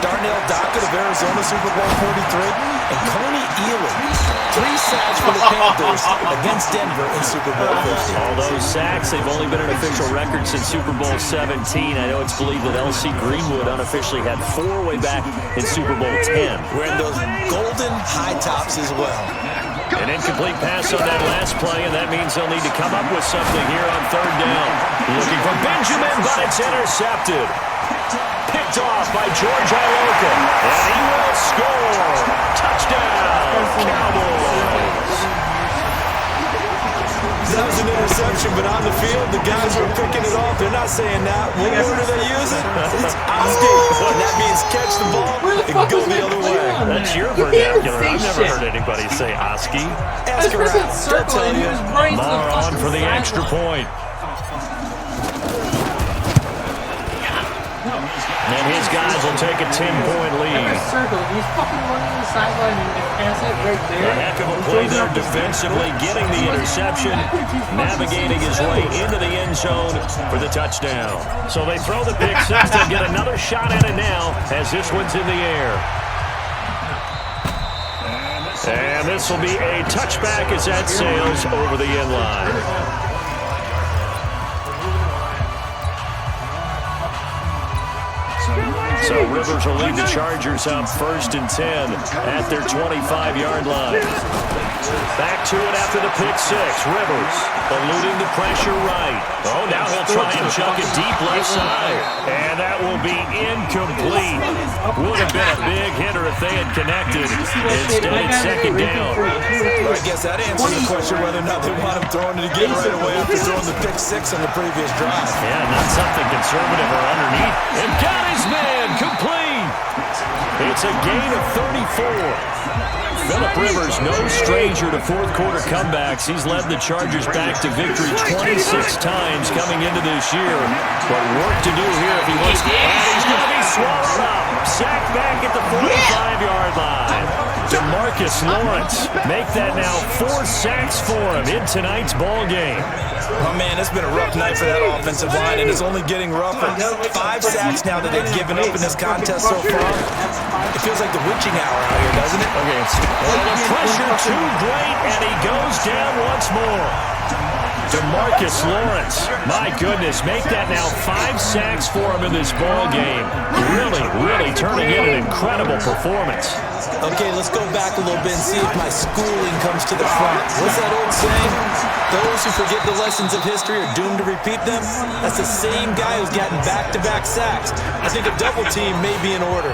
D: Darnell Dockett of Arizona, Super Bowl 43. And Coney Ealy, 3 sacks for the Panthers against Denver in Super Bowl 50.
C: All those sacks, they've only been an official record since Super Bowl 17. I know it's believed that L.C. Greenwood unofficially had 4 way back in Super Bowl 10.
D: Wearing those golden high tops as well.
C: An incomplete pass on that last play, and that means they'll need to come up with something here on 3rd down. Looking for Benjamin, but it's intercepted. Picked off by George Iloka, and he will score. Touchdown, Cowboys.
D: That was an interception, but on the field, the guys were picking it off. They're not saying that. What word are they using? It's Oski. And that means catch the ball and go the other way.
C: That's your vernacular. I've never heard anybody say Oski.
D: Ask around. They'll tell you.
C: Mar on for the extra point. And his guys will take a 10-point lead.
A: He's fucking running the sideline and pass it right there.
C: A heck of a play there defensively, getting the interception, navigating his way into the end zone for the touchdown. So they throw the pick six. They'll get another shot at it now as this one's in the air. And this will be a touchback as that sails over the end line. So Rivers will lead the Chargers up 1st and 10 at their 25-yard line. Back to it after the pick six. Rivers eluding the pressure right. Oh, now he'll try and chuck it deep left side. And that will be incomplete. Would have been a big hitter if they had connected. Instead, it's 2nd down.
D: Well, I guess that answers the question whether or not they want him throwing it again right away after throwing the pick six on the previous drive.
C: Yeah, not something conservative or underneath. And got his man complete. It's a gain of 34. Phillip Rivers, no stranger to fourth-quarter comebacks. He's led the Chargers back to victory 26 times coming into this year. But work to do here if he wants to. And he's going to be swallowed up. Sacked back at the 45-yard line. DeMarcus Lawrence make that now 4 sacks for him in tonight's ball game.
D: Oh, man, it's been a rough night for that offensive line, and it's only getting rougher. 5 sacks now that they've given up in this contest so far. It feels like the witching hour out here, doesn't it?
C: Okay, well, the pressure too great, and he goes down once more. DeMarcus Lawrence, my goodness, make that now 5 sacks for him in this ball game. Really turning in an incredible performance.
D: Okay, let's go back a little bit and see if my schooling comes to the front. What's that old saying? Those who forget the lessons of history are doomed to repeat them. That's the same guy who's gotten back-to-back sacks. I think a double team may be in order.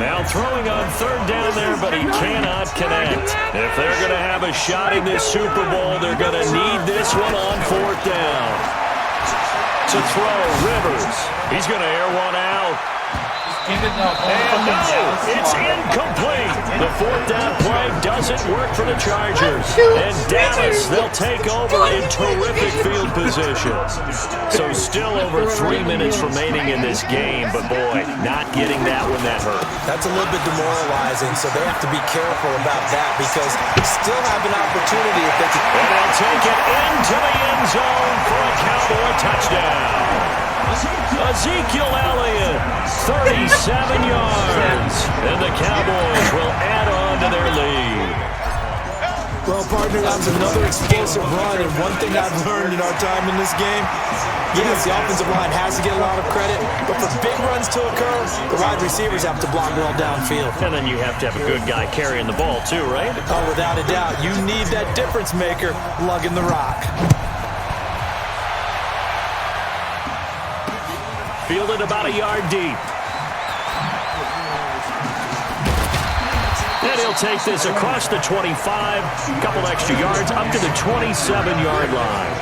C: Now throwing on 3rd down there, but he cannot connect. If they're going to have a shot in this Super Bowl, they're going to need this one on 4th down. To throw, Rivers. He's going to air one out. And no, it's incomplete. The 4th down play doesn't work for the Chargers. And Dallas, they'll take over in terrific field position. So still over 3 minutes remaining in this game, but boy, not getting that one that hurt.
D: That's a little bit demoralizing, so they have to be careful about that because they still have an opportunity if they can.
C: And they'll take it into the end zone for a Cowboy touchdown. Ezekiel Elliott, 37 yards, and the Cowboys will add on to their lead.
D: Well, partner, that was another explosive run, and one thing I've learned in our time in this game, yes, the offensive line has to get a lot of credit, but for big runs to occur, the wide receivers have to block well downfield.
C: And then you have to have a good guy carrying the ball too, right?
D: Oh, without a doubt. You need that difference maker lugging the rock.
C: Fielded about a yard deep. And he'll take this across the 25, a couple extra yards, up to the 27-yard line.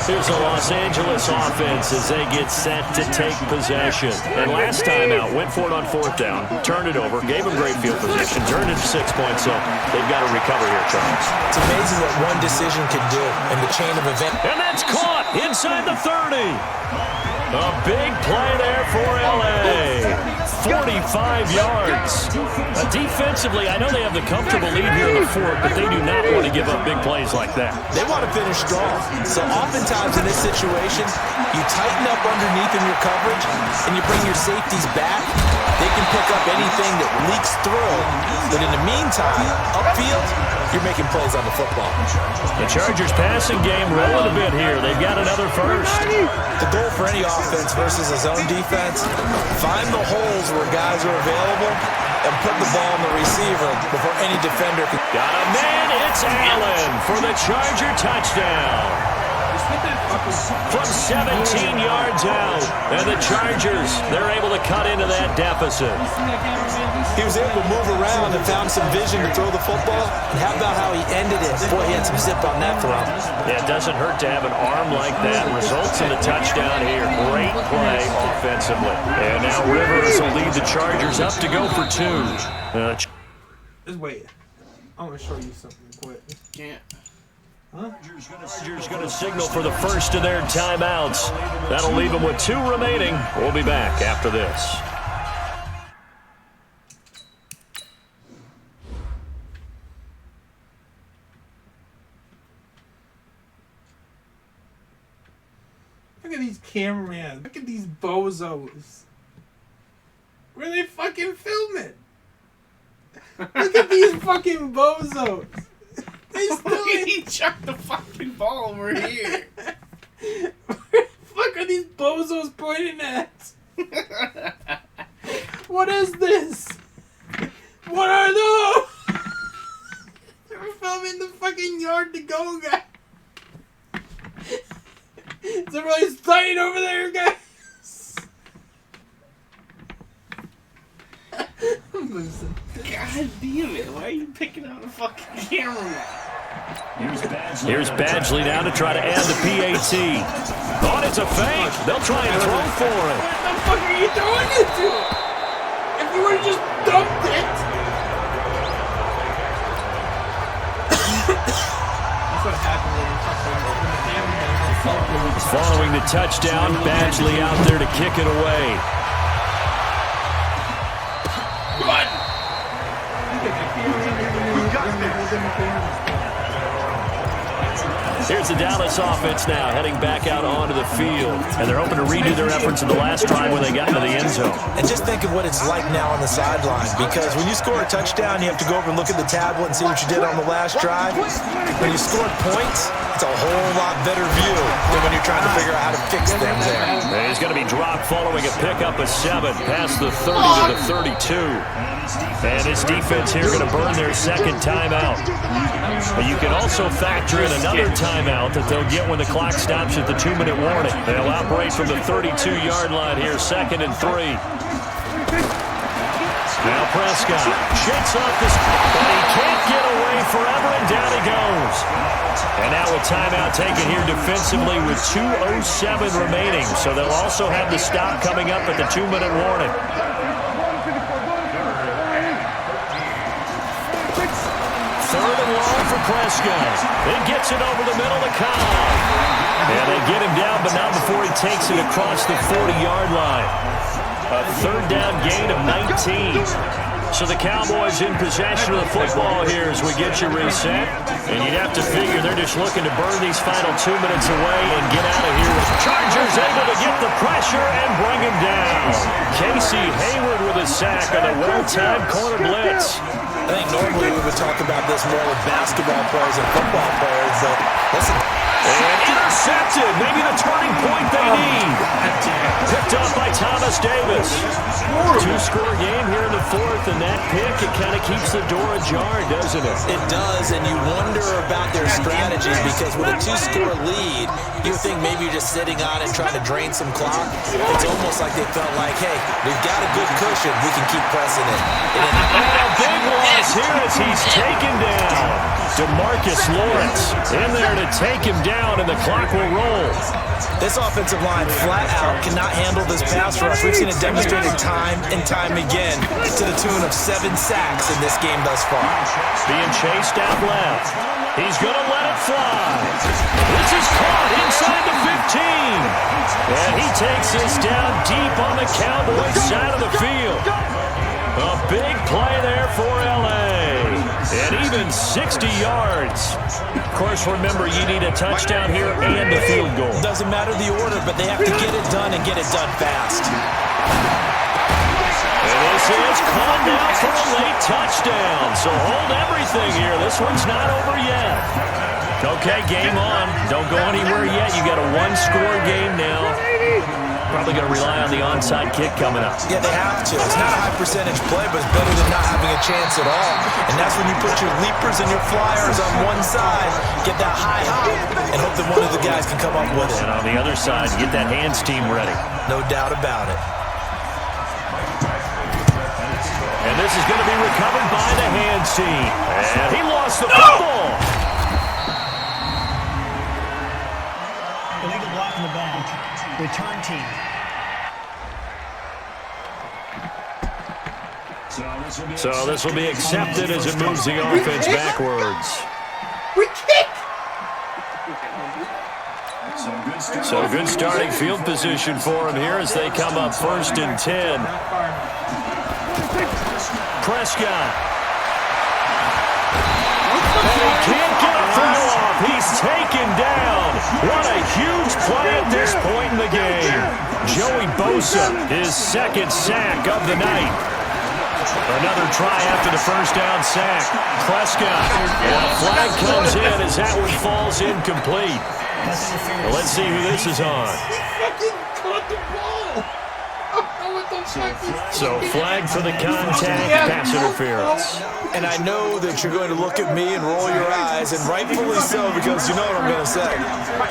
C: Here's the Los Angeles offense as they get set to take possession. And last time out, went for it on 4th down, turned it over, gave them great field position, turned it to 6 points, so they've got to recover here, Charles.
D: It's amazing what one decision can do in the chain of events.
C: And that's caught inside the 30. A big play there for L.A. 45 yards. Defensively, I know they have the comfortable lead here in the 4th, but they do not want to give up big plays like that.
D: They want to finish strong. So oftentimes in this situation, you tighten up underneath in your coverage, and you bring your safeties back. They can pick up anything that leaks through. But in the meantime, upfield, you're making plays on the football.
C: The Chargers passing game rolling a bit here. They've got another first.
D: The goal for any offense versus a zone defense, find the holes where guys are available and put the ball on the receiver before any defender can.
C: Got a man, it's Allen for the Charger touchdown. From 17 yards out, and the Chargers, they're able to cut into that deficit.
D: He was able to move around and found some vision to throw the football. And how about how he ended it? Boy, he had some zip on that throw.
C: Yeah, it doesn't hurt to have an arm like that. Results in the touchdown here. Great play offensively. And now Rivers will lead the Chargers up to go for 2.
G: Just wait. I want to show you something quick.
B: Can't.
G: Huh?
C: Chargers going to signal for the first of their timeouts. That'll leave them with 2 remaining. We'll be back after this.
G: Look at these cameramen. Look at these bozos. Where they fucking film it? Look at these fucking bozos. They still
B: He chucked the fucking ball over here.
G: Where the fuck are these bozos? bozos pointing at? What is this? What are those? They're filming the fucking yard to go, guys. Somebody's fighting over there, guys. I'm losing.
B: God damn it! Why are you picking on the fucking camera?
C: Here's Badgley now to try to add the PAT. Oh, it's a fake. They'll try and throw for it.
G: What the fuck are you throwing it to? If you would have just dumped it. That's what happened when you
C: Following the touchdown, Badgley out there to kick it away.
B: What?
C: Here's the Dallas offense now, heading back out onto the field. And they're hoping to redo their efforts in the last drive when they got into the end zone.
D: And just think of what it's like now on the sideline, because when you score a touchdown, you have to go over and look at the tablet and see what you did on the last drive. When you scored points, it's a whole lot better view than when you're trying to figure out how to fix things there.
C: And he's going to be dropped following a pickup of 7 past the 30 to the 32. And this defense here going to burn their second timeout. But you can also factor in another timeout that they'll get when the clock stops at the 2-minute warning. They'll operate from the 32-yard line here, 2nd and 3. Now Prescott shakes off this, but he can't get away forever, and down he goes. And now a timeout taken here defensively with 2:07 remaining. So they'll also have the stop coming up at the 2-minute warning. Third and long for Prescott. He gets it over the middle to Cobb. And they get him down, but not before he takes it across the 40-yard line. A third down gain of 19. So the Cowboys in possession of the football here as we get you reset. And you'd have to figure they're just looking to burn these final 2 minutes away and get out of here. Chargers able to get the pressure and bring him down. Casey Hayward with a sack on a well-timed corner blitz.
D: I think normally we would talk about this more with basketball players and football players, but listen.
C: And intercepted, maybe the turning point they need. Picked up by Thomas Davis. 2-score game here in the 4th, and that pick, it kind of keeps the door ajar, doesn't it?
D: It does, and you wonder about their strategies, because with a 2-score lead, you think maybe you're just sitting on it trying to drain some clock. It's almost like they felt like, hey, we've got a good cushion, we can keep pressing it.
C: And a big loss here as he's taken down. DeMarcus Lawrence in there to take him down, and the clock will roll.
D: This offensive line flat out cannot handle this pass rush. We've seen it demonstrated time and time again to the tune of 7 sacks in this game thus far.
C: Being chased out left. He's going to let it fly. This is caught inside the 15. And he takes this down deep on the Cowboys side of the field. A big play there for L.A. And even 60 yards. Of course, remember, you need a touchdown here and a field goal.
D: Doesn't matter the order, but they have to get it done and get it done fast.
C: And this is caught now for a late touchdown. So hold everything here. This one's not over yet. Okay, game on. Don't go anywhere yet. You got a 1-score game now. Probably going to rely on the onside kick coming up.
D: Yeah, they have to. It's not a high percentage play, but it's better than not having a chance at all. And that's when you put your leapers and your flyers on one side, get that high hop, and hope that one of the guys can come up with it.
C: And on the other side, get that hands team ready.
D: No doubt about it.
C: And this is going to be recovered by the hands team. And he lost the football.
H: Illegal block in the back. Return team.
C: So this will be accepted as it moves the offense backwards.
G: We kick!
C: So good starting field position for him here as they come up 1st and 10. Prescott. And he can't get a throw off. He's taken down. What a huge play at this point in the game. Joey Bosa, his 2nd sack of the night. Another try after the 1st down sack. Prescott. And a flag comes in as that one falls incomplete. Well, let's see who this is on.
G: He fucking caught the ball. What the fuck?
C: So flag for the contact, pass interference.
D: And I know that you're going to look at me and roll your eyes, and rightfully so, because you know what I'm going to say.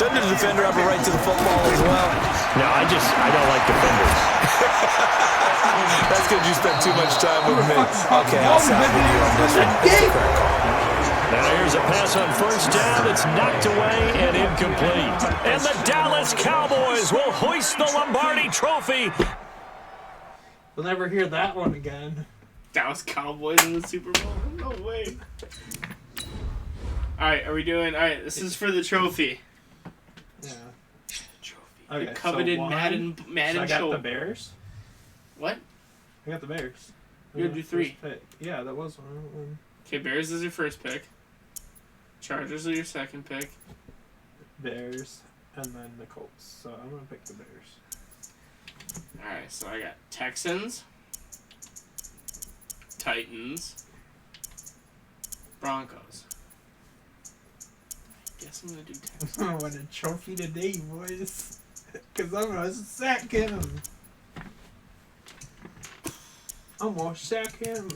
D: Doesn't the defender have a right to the football as well?
C: No, I don't like defenders.
D: That's because you spent too much time with me. Okay, I'll side with you on this one. It's the correct call.
C: Now here's a pass on first down. It's knocked away and incomplete. And the Dallas Cowboys will hoist the Lombardi Trophy.
G: We'll never hear that one again.
B: Dallas Cowboys in the Super Bowl? No way. Alright, are we doing... Alright, this is for the trophy.
G: Yeah.
B: Trophy.
G: Okay,
B: The coveted
G: so
B: Madden
G: so I got
B: show.
G: the Bears.
B: What?
G: I got the Bears.
B: You gotta do 3.
G: Yeah, that was one.
B: Okay, Bears is your first pick. Chargers are your second pick.
G: Bears, and then the Colts. So I'm gonna pick the Bears.
B: Alright, so I got Texans, Titans, Broncos. I guess I'm gonna do Texans.
G: I want a trophy today, boys. Because I'm gonna sack him. I'm gonna sack him.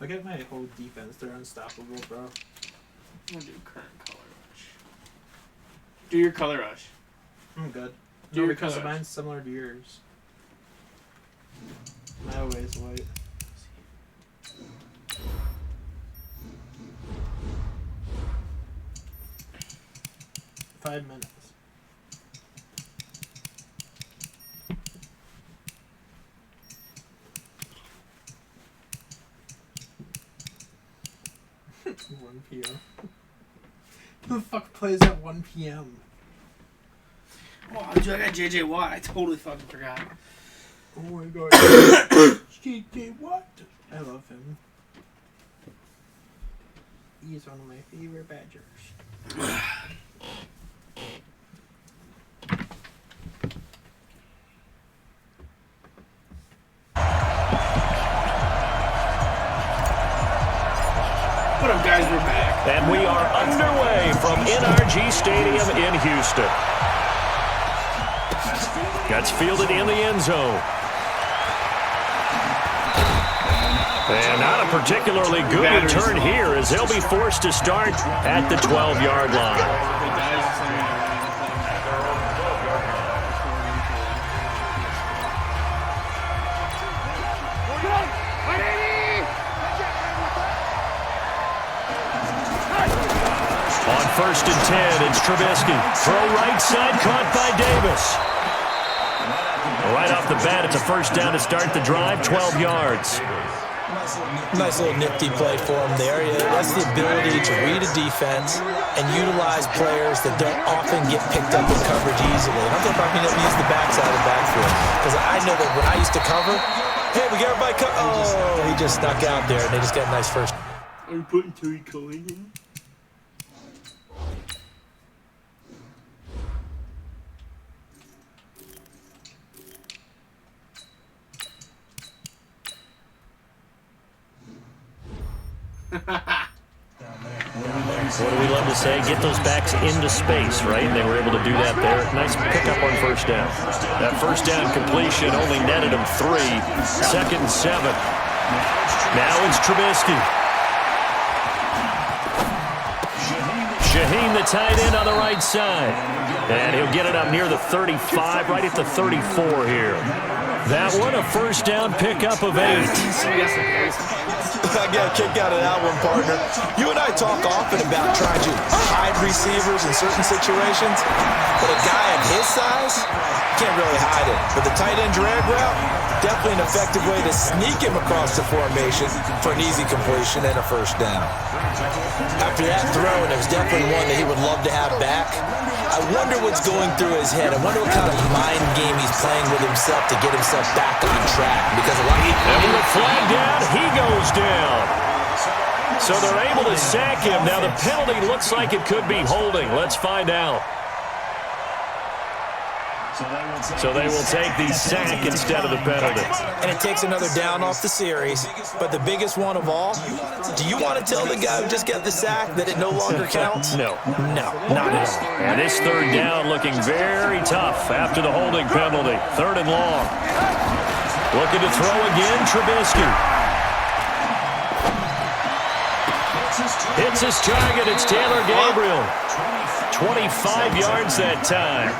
G: Look at my whole defense. They're unstoppable, bro.
B: I'm gonna do current color rush. Do your color rush.
G: I'm good.
B: Do
G: No,
B: your
G: because
B: color rush.
G: mine's similar to yours. My always white. Five minutes. One p.m. Who the fuck plays at 1 p.m.?
B: Oh, dude, I got JJ Watt. I totally fucking forgot.
G: Oh my god. JJ Watt. I love him. He's one of my favorite Badgers.
B: What up, guys? We're back.
C: And we are underway from NRG Stadium in Houston. Gets fielded in the end zone. And not a particularly good return here as they'll be forced to start at the 12-yard line. On 1st and 10, it's Trubisky. Throw right side, caught by Davis. Right off the bat, it's a first down to start the drive, 12 yards.
D: Nice little nifty play for him there. That's the ability to read a defense and utilize players that don't often get picked up in coverage easily. I don't think I'm going to use the backside of the backfield because I know that when I used to cover, hey, we got everybody oh, he just snuck out there and they just got a nice first.
B: Are you putting Tariq Cohen in?
C: What do we love to say? Get those backs into space, right? And they were able to do that there. Nice pickup on first down. That first down completion only netted them 3. 2nd and 7. Now it's Trubisky. Shaheen, the tight end on the right side. And he'll get it up near the 35, right at the 34 here. That one, a first down pickup of 8.
D: I got a kick out of that one, partner. You and I talk often about trying to hide receivers in certain situations, but a guy of his size can't really hide it. But the tight end drag route, definitely an effective way to sneak him across the formation for an easy completion and a first down. After that throw, and it was definitely one that he would love to have back, I wonder what's going through his head. I wonder what kind of mind game he's playing with himself to get himself back on track. Because a lot of
C: and with a flag down, he goes down. So they're able to sack him. Now the penalty looks like it could be holding. Let's find out. So they will take the sack instead of the penalty.
D: And it takes another down off the series. But the biggest one of all, do you want to tell the guy who just got the sack that it no longer counts?
C: No.
D: No, not at all.
C: And this third down looking very tough after the holding penalty. 3rd and long. Looking to throw again, Trubisky. Hits his target. It's Taylor Gabriel. 25 yards that time.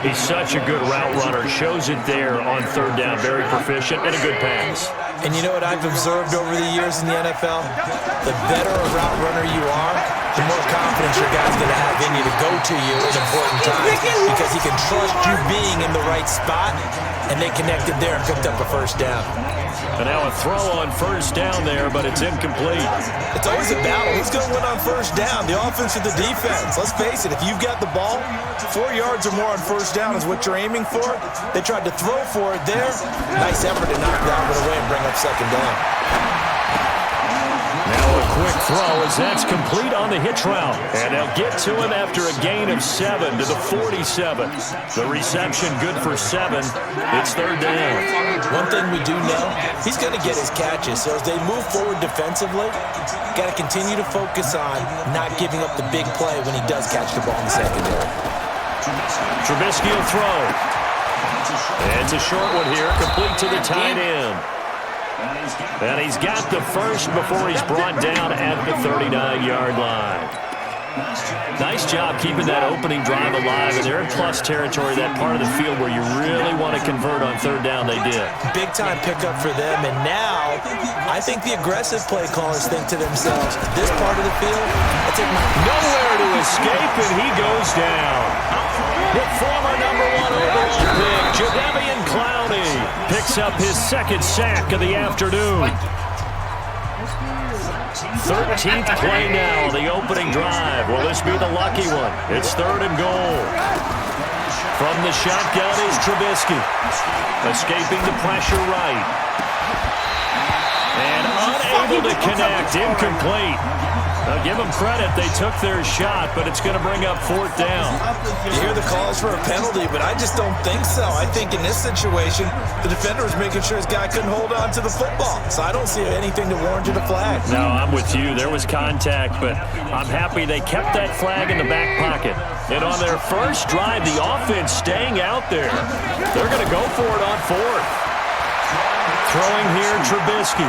C: He's such a good route runner. Shows it there on 3rd down. Very proficient and a good pass.
D: And you know what I've observed over the years in the NFL? The better a route runner you are, the more confidence your guy's going to have in you to go to you at important times because he can trust you being in the right spot, and they connected there and picked up a 1st down.
C: And now a throw on 1st down there, but it's incomplete.
D: It's always a battle. Who's going to win on 1st down, the offense or the defense? Let's face it, if you've got the ball, 4 yards or more on 1st down is what you're aiming for. They tried to throw for it there. Nice effort to knock that one away and bring up 2nd down.
C: Now a quick throw as that's complete on the hitch route. And they'll get to him after a gain of 7 to the 47. The reception good for 7. It's 3rd down.
D: One thing we do know, he's going to get his catches. So as they move forward defensively, got to continue to focus on not giving up the big play when he does catch the ball in the secondary.
C: Trubisky will throw. And it's a short one here, complete to the tight end. And he's got the first before he's brought down at the 39-yard line. Nice job keeping that opening drive alive, and they're in plus territory, that part of the field where you really want to convert on 3rd down. They did.
D: Big-time pickup for them, and now I think the aggressive play callers think to themselves, this part of the field, I'll take my...
C: Nowhere to escape, and he goes down. The former #1 overall pick, Jadeveon Clowney, picks up his 2nd sack of the afternoon. 13th play now, the opening drive. Will this be the lucky one? It's 3rd and goal. From the shotgun is Trubisky. Escaping the pressure right. And unable to connect, incomplete. Now give them credit, they took their shot, but it's going to bring up 4th down.
D: You hear the calls for a penalty, but I just don't think so. I think in this situation, the defender was making sure his guy couldn't hold on to the football. So I don't see anything to warrant a flag.
C: No, I'm with you. There was contact, but I'm happy they kept that flag in the back pocket. And on their first drive, the offense staying out there. They're going to go for it on 4th. Throwing here, Trubisky.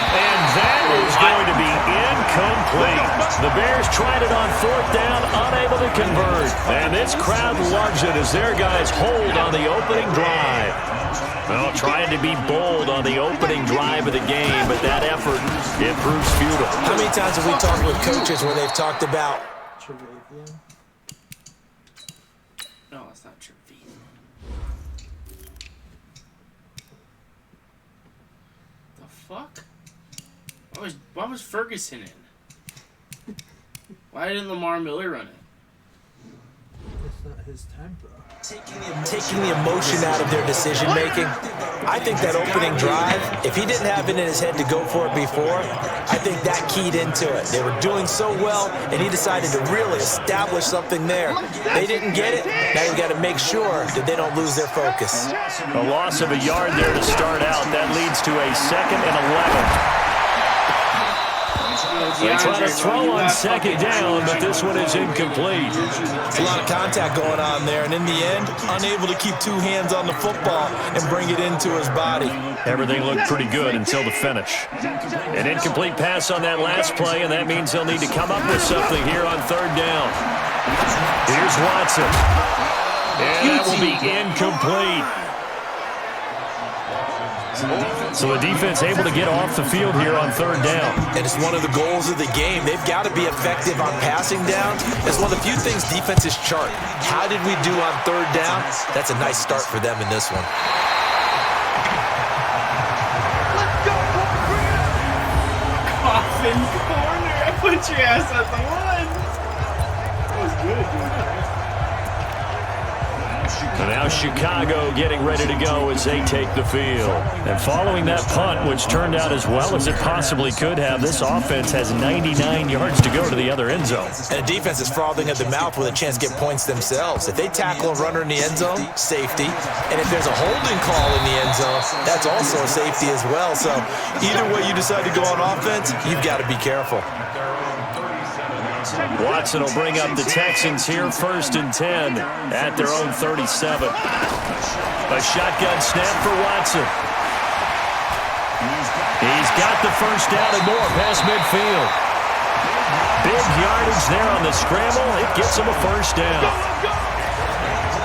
C: And that is going to be incomplete. The Bears tried it on 4th down, unable to convert. And this crowd loves it as their guys hold on the opening drive. Well, trying to be bold on the opening drive of the game, but that effort, it proves futile.
D: How many times have we talked with coaches where they've talked about...
B: No, it's not Trevathan. The fuck? Why was Ferguson in? Why didn't Lamar Miller run it?
G: It's not his time, bro.
D: Taking the emotion out of their decision-making. I think that opening drive, if he didn't have it in his head to go for it before, I think that keyed into it. They were doing so well, and he decided to really establish something there. They didn't get it. Now you got to make sure that they don't lose their focus.
C: A loss of a yard there to start out. That leads to a 2nd and 11. They try to throw on 2nd down, but this one is incomplete.
D: It's a lot of contact going on there, and in the end, unable to keep 2 hands on the football and bring it into his body.
C: Everything looked pretty good until the finish. An incomplete pass on that last play, and that means they'll need to come up with something here on 3rd down. Here's Watson. And that will be incomplete. So the defense able to get off the field here on 3rd down.
D: And it's one of the goals of the game. They've got to be effective on passing down. It's one of the few things defenses chart. How did we do on 3rd down? That's a nice start for them in this one.
B: Coffin corner. I put your ass at the one. That was good, dude.
C: And now Chicago getting ready to go as they take the field. And following that punt, which turned out as well as it possibly could have, this offense has 99 yards to go to the other end zone.
D: And the defense is frothing at the mouth with a chance to get points themselves. If they tackle a runner in the end zone, safety. And if there's a holding call in the end zone, that's also a safety as well. So either way you decide to go on offense, you've got to be careful.
C: Watson will bring up the Texans here, 1st and 10 at their own 37. A shotgun snap for Watson. He's got the first down and more past midfield. Big yardage there on the scramble. It gets him a first down.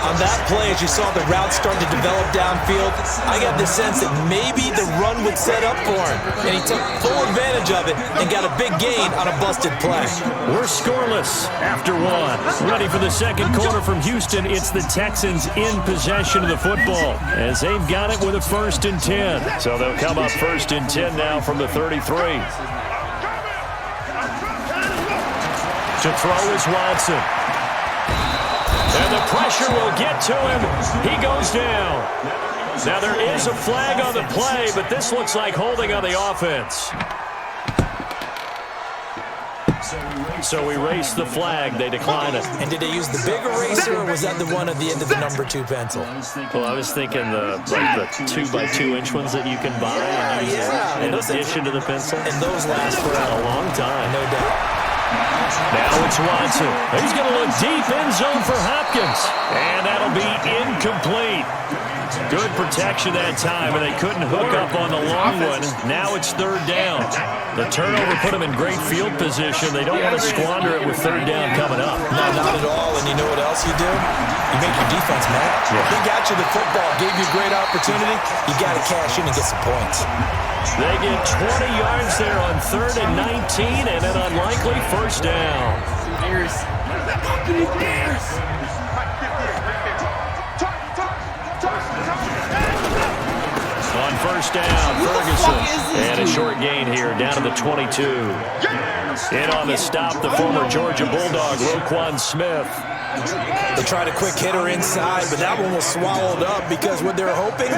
D: On that play, as you saw the route start to develop downfield, I got the sense that maybe the run would set up for him. And he took full advantage of it and got a big gain on a busted play.
C: We're scoreless after one. Ready for the second quarter from Houston. It's the Texans in possession of the football as they've got it with a 1st and 10. So they'll come up 1st and 10 now from the 33. To throw is Watson. And the pressure will get to him. He goes down. Now there is a flag on the play, but this looks like holding on the offense. So we race the flag. They decline it.
D: And did they use the big eraser, or was that the one at the end of the number 2 pencil?
C: Well, I was thinking the 2x2-inch ones that you can buy and use in addition to the pencil.
D: And those last for
C: a long time.
D: No doubt.
C: Now it's Watson. He's going to look deep end zone for Hopkins. And that'll be incomplete. Good protection that time, and they couldn't hook up on the long one. Now it's 3rd down. The turnover put them in great field position. They don't want to squander it with 3rd down coming up.
D: No, not at all. And you know what else you do? You make your defense mad. Yeah. They got you the football, gave you a great opportunity. You got to cash in and get some points.
C: They get 20 yards there on 3rd and 19, and an unlikely 1st down.
B: Bears. Bears.
C: On 1st down, Ferguson. And a short gain here, down to the 22. In on the stop, the former Georgia Bulldog, Roquan Smith.
D: They tried a quick hitter inside, but that one was swallowed up because what they're hoping,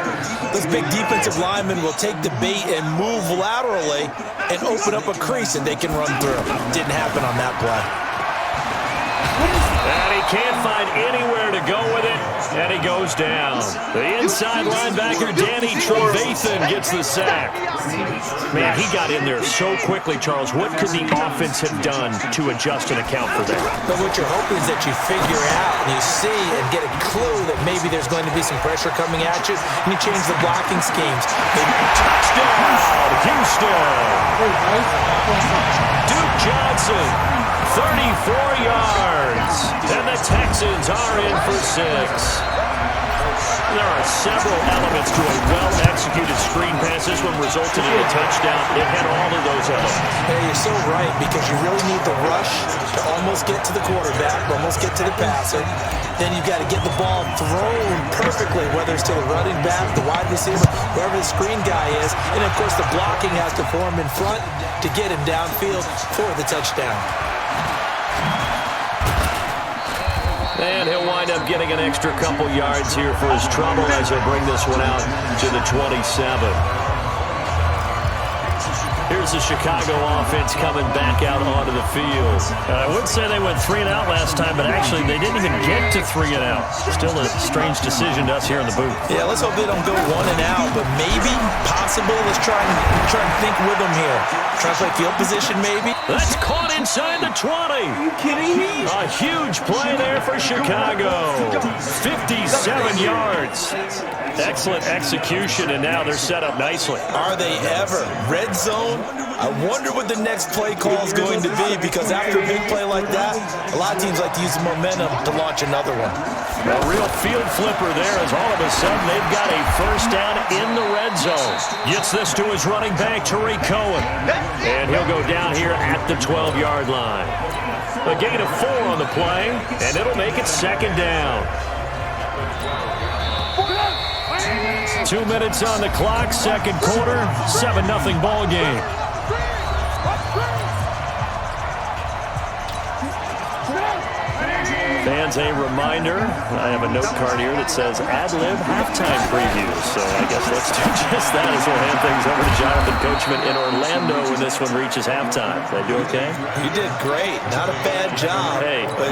D: those big defensive linemen will take the bait and move laterally and open up a crease and they can run through. Didn't happen on that play.
C: And he can't find anywhere to go with it, and he goes down. The inside linebacker, Danny Trevathan, gets the sack. Man, he got in there so quickly, Charles. What could the offense have done to adjust and account for that?
D: But what you're hoping is that you figure out and you see and get a clue that maybe there's going to be some pressure coming at you, and you change the blocking schemes.
C: Touchdown, Houston! Duke Johnson, 34 yards, and the Texans are in for 6. There are several elements to a well-executed screen pass. This one resulted in a touchdown. It had all of those elements.
D: Hey, you're so right, because you really need the rush to almost get to the quarterback, almost get to the passer. Then you've got to get the ball thrown perfectly, whether it's to the running back, the wide receiver, wherever the screen guy is. And, of course, the blocking has to form in front to get him downfield for the touchdown.
C: And he'll wind up getting an extra couple yards here for his trouble as he'll bring this one out to the 27. Here's the Chicago offense coming back out onto the field. I would say they went 3 and out last time, but actually they didn't even get to 3 and out. Still a strange decision to us here in the booth.
D: Yeah, let's hope they don't go 1 and out, but maybe, possible. Let's try and think with them here. Try to play field position, maybe.
C: That's caught inside the 20.
G: Are you kidding me?
C: A huge play there for Chicago. 57 yards. Excellent execution, and now they're set up nicely.
D: Are they ever? Red zone? I wonder what the next play call is going to be, because after a big play like that, a lot of teams like to use the momentum to launch another one.
C: A real field flipper there, as all of a sudden they've got a first down in the red zone. Gets this to his running back, Tariq Cohen. And he'll go down here at the 12-yard line. A gain of 4 on the play, and it'll make it 2nd down. 2 minutes on the clock, second quarter, 7-0 ball game. fans a reminder. I have a note card here that says ad-lib halftime previews. So I guess let's do just that as we'll hand things over to Jonathan Coachman in Orlando when this one reaches halftime. Did I do okay?
D: You did great. Not a bad job.
C: Hey.
D: But,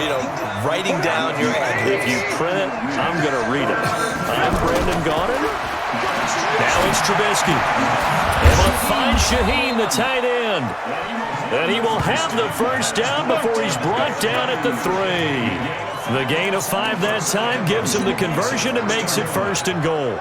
D: writing down your ad.
C: If you print it, I'm going to read it. I'm Brandon Gaudin. Now it's Trubisky. And we'll find Shaheen, the tight end. And he will have the first down before he's brought down at the 3. The gain of 5 that time gives him the conversion and makes it 1st and goal.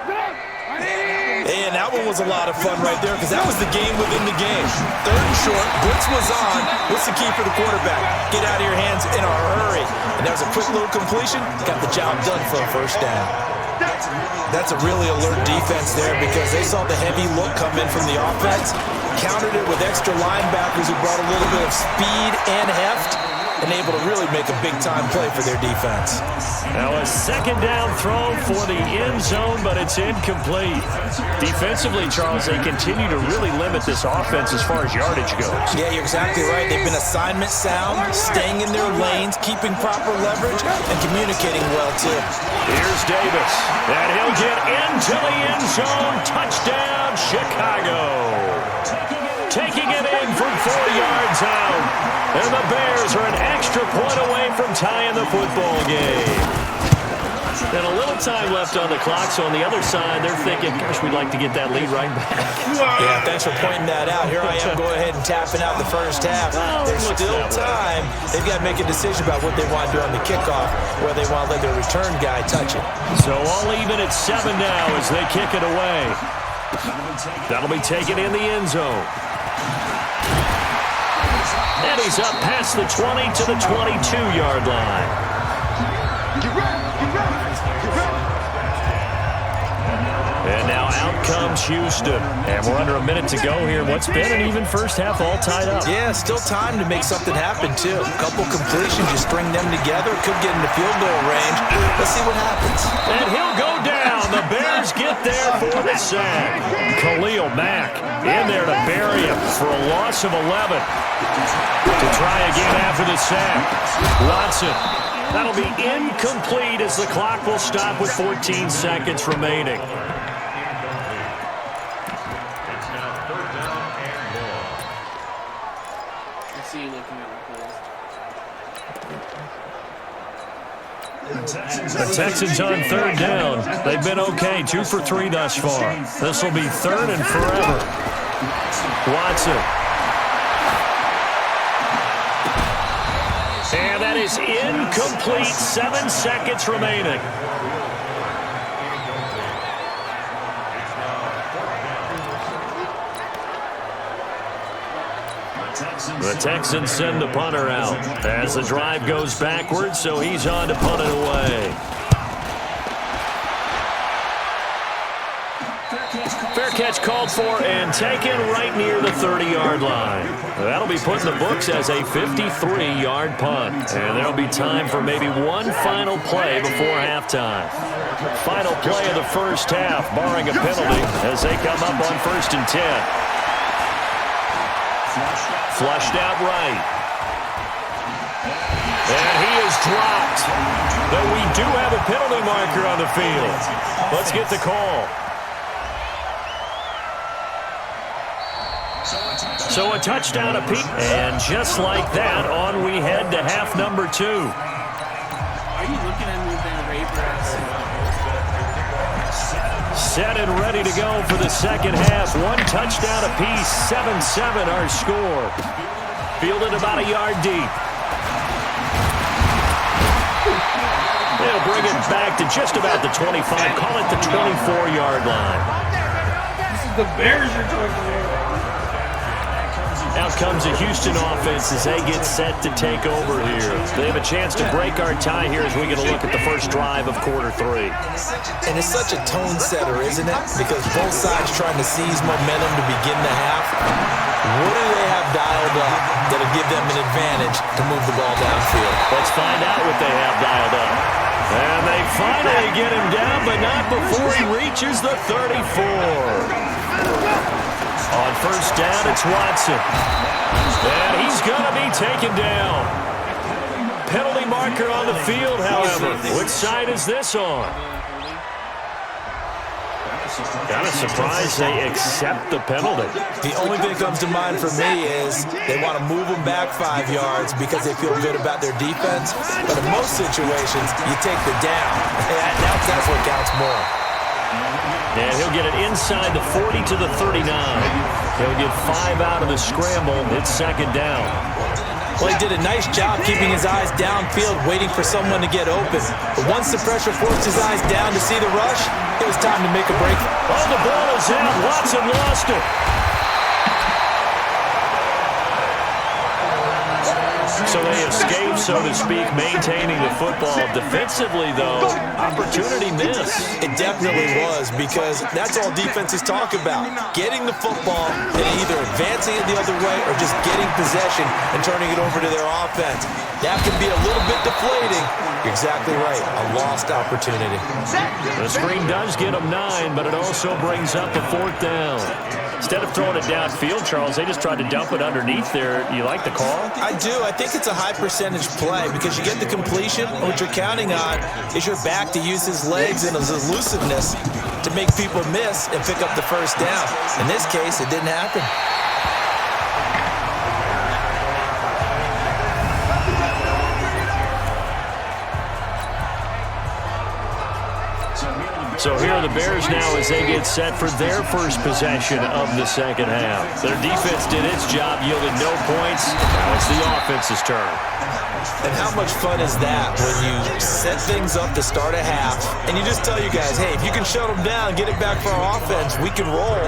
D: And that one was a lot of fun right there because that was the game within the game. 3rd and short, blitz was on. What's the key for the quarterback? Get out of your hands in a hurry. And that was a quick little completion. Got the job done for a 1st down. That's a really alert defense there because they saw the heavy look come in from the offense, countered it with extra linebackers who brought a little bit of speed and heft, and able to really make a big-time play for their defense.
C: Now a 2nd down throw for the end zone, but it's incomplete. Defensively, Charles, they continue to really limit this offense as far as yardage goes.
D: Yeah, you're exactly right. They've been assignment sound, staying in their lanes, keeping proper leverage, and communicating well, too.
C: Here's Davis, and he'll get into the end zone. Touchdown, Chicago. Taking it in from 4 yards out. And the Bears are an extra point away from tying the football game. And a little time left on the clock, so on the other side, they're thinking, gosh, we'd like to get that lead right back.
D: Yeah, thanks for pointing that out. Here I am, go ahead and tapping out the first half.
C: Well,
D: There's still time. They've got to make a decision about what they want to do on the kickoff, where they want to let their return guy touch it.
C: So all even at 7 now as they kick it away. That'll be taken in the end zone. And he's up past the 20 to the 22-yard line. And now out comes Houston. And we're under a minute to go here. What's been an even first half all tied up.
D: Yeah, still time to make something happen, too. A couple completions, you string them together. Could get into field goal range. Let's see what happens.
C: And he'll go down. The Bears get there for the sack. Khalil Mack in there to bury him for a loss of 11. To try again after the sack. Watson. That'll be incomplete as the clock will stop with 14 seconds remaining. The Texans on 3rd down. They've been okay, 2 for 3 thus far. This will be 3rd and forever. Watson. And that is incomplete. 7 seconds remaining. The Texans send the punter out as the drive goes backwards, so he's on to punt it away. Fair catch called for and taken right near the 30-yard line. That'll be put in the books as a 53-yard punt. And there'll be time for maybe one final play before halftime. Final play of the first half, barring a penalty, as they come up on 1st and 10. Flushed out right. And he is dropped. But we do have a penalty marker on the field. Let's get the call. So a touchdown apiece. And just like that, on we head to half number 2.
B: Are you looking at me with that Raver?
C: Set and ready to go for the second half. 1 touchdown apiece, 7-7 our score. Fielded about a yard deep. They'll bring it back to just about the 25. Call it the 24-yard line.
G: This is the Bears you're talking about.
C: Out comes the Houston offense as they get set to take over here. They have a chance to break our tie here as we get a look at the first drive of quarter 3.
D: And it's such a tone setter, isn't it? Because both sides trying to seize momentum to begin the half. What do they have dialed up that'll give them an advantage to move the ball downfield?
C: Let's find out what they have dialed up. And they finally get him down, but not before he reaches the 34. On first down, it's Watson. And he's going to be taken down. penalty marker on the field, however. Which side is this on? Kind of surprised they accept the penalty.
D: The only thing that comes to mind for me is they want to move them back 5 yards because they feel good about their defense. But in most situations, you take the down. That's what counts more.
C: And he'll get it inside the 40 to the 39. He'll get 5 out of the scramble. It's second down.
D: Well, he did a nice job keeping his eyes downfield, waiting for someone to get open. But once the pressure forced his eyes down to see the rush, it was time to make a break.
C: Oh, the ball is out. Watson lost it. So they escape, so to speak, maintaining the football. Defensively, though, opportunity missed.
D: It definitely was, because that's all defenses talk about. Getting the football and either advancing it the other way or just getting possession and turning it over to their offense. That can be a little bit deflating. You're exactly right. A lost opportunity.
C: The screen does get them 9, but it also brings up a 4th down. Instead of throwing it downfield, Charles, they just tried to dump it underneath there. You like the call?
D: I do. I think it's a high percentage play because you get the completion. What you're counting on is your back to use his legs and his elusiveness to make people miss and pick up the first down. In this case, it didn't happen.
C: So here are the Bears now as they get set for their first possession of the second half. Their defense did its job, yielded no points. Now it's the offense's turn.
D: And how much fun is that when you set things up to start a half and you just tell you guys, hey, if you can shut them down, get it back for our offense, we can roll.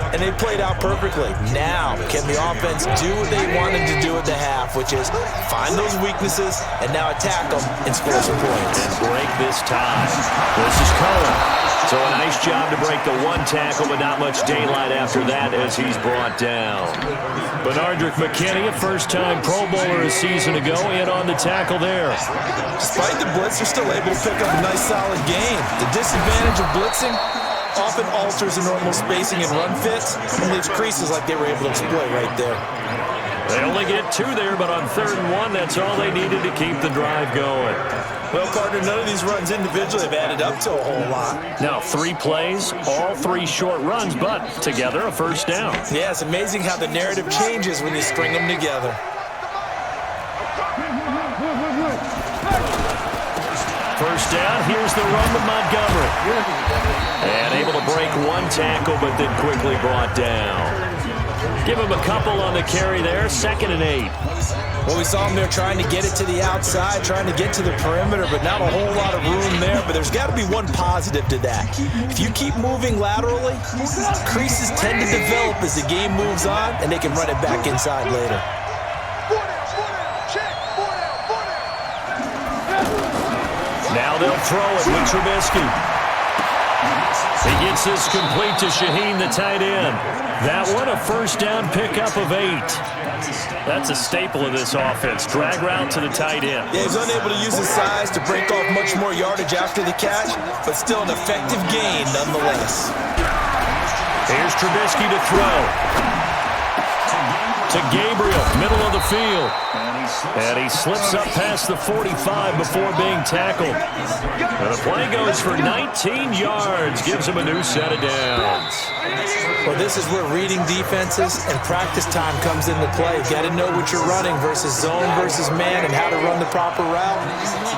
D: And they played out perfectly. Now, can the offense do what they wanted to do at the half, which is find those weaknesses and now attack them and score some points.
C: And break this tie. This is Cohen. So a nice job to break the one tackle, but not much daylight after that as he's brought down. Benardrick McKinney, a first-time Pro Bowler a season ago, in on the tackle there.
D: Despite the blitz, they're still able to pick up a nice, solid gain. The disadvantage of blitzing often alters the normal spacing and run fits and leaves creases like they were able to exploit right there.
C: They only get 2 there, but on 3rd and 1, that's all they needed to keep the drive going.
D: Well, Carter, none of these runs individually have added up to a whole lot.
C: Now, 3 plays, all 3 short runs, but together a first down.
D: Yeah, it's amazing how the narrative changes when you string them together.
C: First down, here's the run to Montgomery. And able to break 1 tackle, but then quickly brought down. Give him a couple on the carry there, 2nd and 8.
D: Well, we saw him there trying to get it to the outside, trying to get to the perimeter, but not a whole lot of room there. But there's got to be one positive to that. If you keep moving laterally, creases tend to develop as the game moves on, and they can run it back inside later.
C: Now they'll throw it with Trubisky. He gets this complete to Shaheen, the tight end. That one, a first down pickup of 8. That's a staple of this offense. Drag route to the tight end.
D: Yeah, he's unable to use his size to break off much more yardage after the catch, but still an effective gain nonetheless.
C: Here's Trubisky to throw. To Gabriel, middle of the field. And he slips up past the 45 before being tackled. And the play goes for 19 yards. Gives him a new set of downs.
D: Well, this is where reading defenses and practice time comes into play. You got to know what you're running versus zone versus man and how to run the proper route.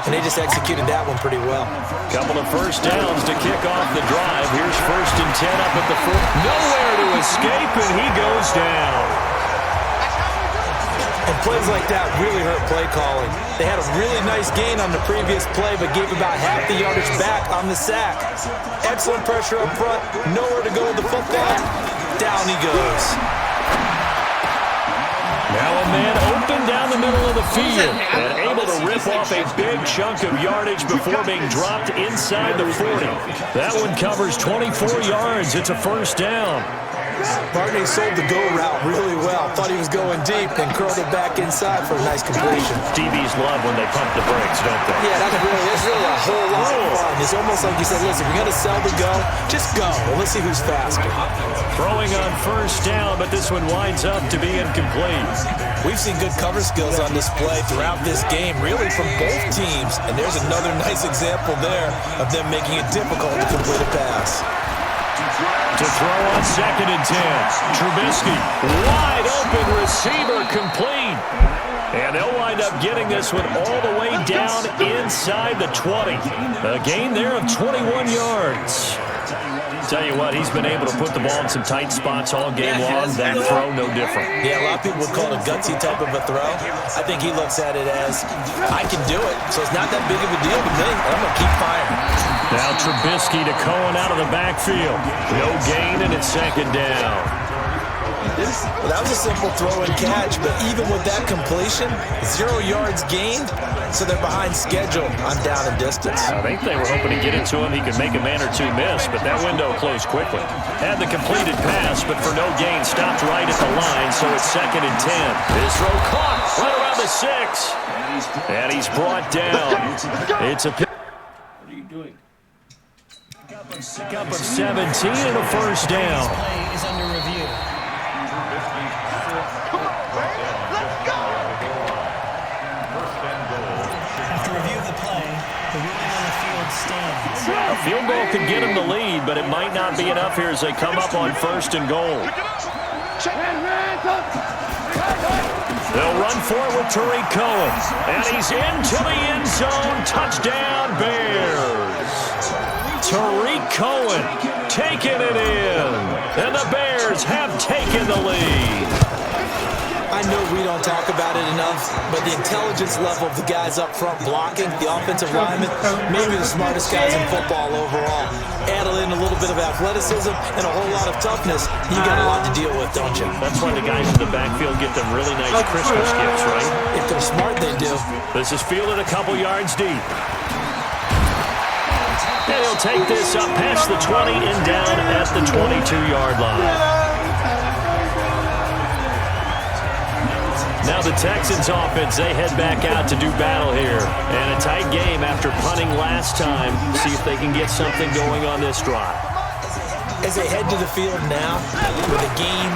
D: And they just executed that one pretty well.
C: Couple of first downs to kick off the drive. Here's 1st and 10 up at the 4. Nowhere to escape, and he goes down.
D: And plays like that really hurt play calling. They had a really nice gain on the previous play, but gave about half the yardage back on the sack. Excellent pressure up front. Nowhere to go with the football. Down he goes.
C: Now a man open down the middle of the field and able to rip off a big chunk of yardage before being dropped inside the 40. That one covers 24 yards. It's a first down.
D: Barney sold the go route really well. Thought he was going deep and curled it back inside for a nice completion.
C: DBs love when they pump the brakes, don't they?
D: Yeah, that's really a whole lot of fun. It's almost like you said, listen, we're going to sell the go. Just go. Well, let's see who's faster.
C: Throwing on first down, but this one winds up to be incomplete.
D: We've seen good cover skills on display throughout this game, really from both teams. And there's another nice example there of them making it difficult to complete a pass.
C: To throw on 2nd and 10. Trubisky, wide open receiver, complete. And they'll wind up getting this one all the way down inside the 20. A gain there of 21 yards. Tell you what, he's been able to put the ball in some tight spots all game long. That throw, no different.
D: Yeah, a lot of people would call it a gutsy type of a throw. I think he looks at it as, I can do it, so it's not that big of a deal to me. I'm going to keep firing.
C: Now Trubisky to Cohen out of the backfield. No gain, and it's 2nd down.
D: Well, that was a simple throw and catch, but even with that completion, 0 yards gained, so they're behind schedule on down and distance.
C: I think they were hoping to get it to him. He could make a man or two miss, but that window closed quickly. Had the completed pass, but for no gain, stopped right at the line, so it's 2nd and 10. His throw caught right around the 6. And he's brought down. It's a pick.
B: What are you doing?
C: Pick up of 17 and a first down.
H: Play is under review. After review of the play, the ruling on the field stands.
C: A field goal could get him the lead, but it might not be enough here as they come up on 1st and goal. They'll run for it with Tariq Cohen. And he's into the end zone. Touchdown, Bears. Tariq Cohen taking it in. And the Bears have taken the lead.
D: I know we don't talk about it enough, but the intelligence level of the guys up front blocking, the offensive linemen, maybe the smartest guys in football overall. Add in a little bit of athleticism and a whole lot of toughness, you got a lot to deal with, don't you?
C: That's why the guys in the backfield get them really nice Christmas gifts, right?
D: If they're smart, they do.
C: This is fielded a couple yards deep. And he'll take this up past the 20 and down at the 22-yard line. Now the Texans offense, they head back out to do battle here. And a tight game after punting last time. See if they can get something going on this drive.
D: As they head to the field now, with a game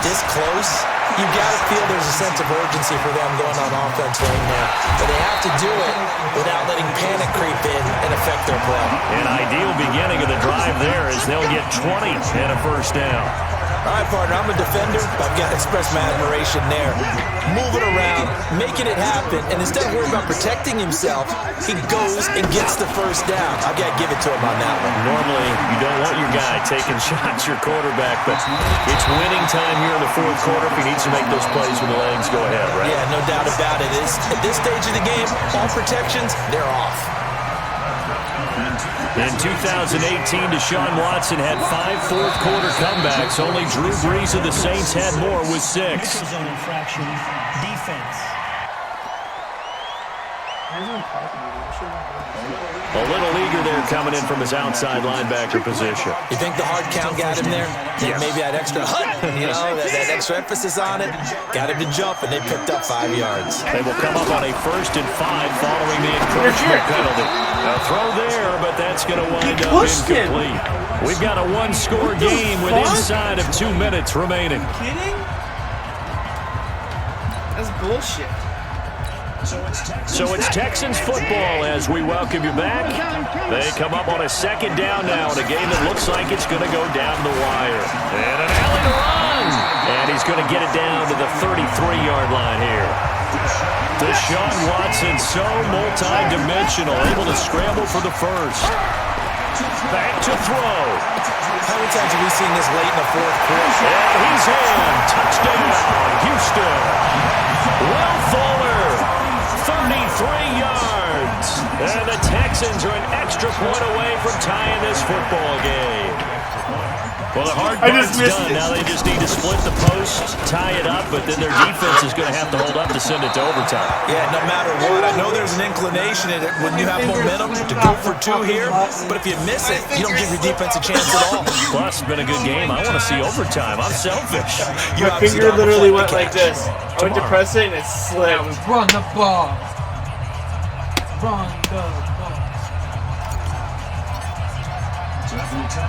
D: this close, you got to feel there's a sense of urgency for them going on offense right now. But they have to do it without letting panic creep in and affect their play.
C: An ideal beginning of the drive there as they'll get 20 and a first down.
D: All right, partner, I'm a defender. I've got to express my admiration there. Moving around, making it happen, and instead of worrying about protecting himself, he goes and gets the first down. I've got to give it to him on that one.
C: Normally, you don't want your guy taking shots, your quarterback, but it's winning time here in the 4th quarter. If he needs to make those plays with the legs, go ahead, right?
D: Yeah, no doubt about it. At this stage of the game, all protections, they're off.
C: In 2018, Deshaun Watson had 5 fourth-quarter comebacks. Only Drew Brees of the Saints had more with 6.
H: Neutral zone infraction. Defense.
C: A little eager there coming in from his outside linebacker position.
D: You think the hard count got him there?
C: Yes.
D: Maybe that extra that extra emphasis on it got him to jump, and they picked up 5 yards.
C: They will come up on a 1st and 5 following the encouragement penalty. A throw there, but that's going to wind up incomplete. We've got a 1-score game with inside of 2 minutes remaining.
G: Kidding?
B: That's bullshit.
C: So it's Texans football as we welcome you back. They come up on a 2nd down now in a game that looks like it's going to go down the wire. And an alley to run. And he's going to get it down to the 33-yard line here. Deshaun Watson, so multi-dimensional, able to scramble for the first. Back to throw.
D: How many times have we seen this late in the 4th quarter?
C: And he's in. Touchdown, Houston. Will Fuller, 33 yards. points. And the Texans are an extra point away from tying this football game. Well, the hard part's done. Now they just need to split the post, tie it up, but then their defense is going to have to hold up to send it to overtime.
D: Yeah, no matter what. I know there's an inclination in it when you have momentum to go for 2 here, but if you miss it, you don't give your defense a chance at all.
C: Plus, it's been a good game. I want to see overtime. I'm selfish.
B: My finger literally went like this. I went to press it and it slipped.
A: Run the ball. Run the ball.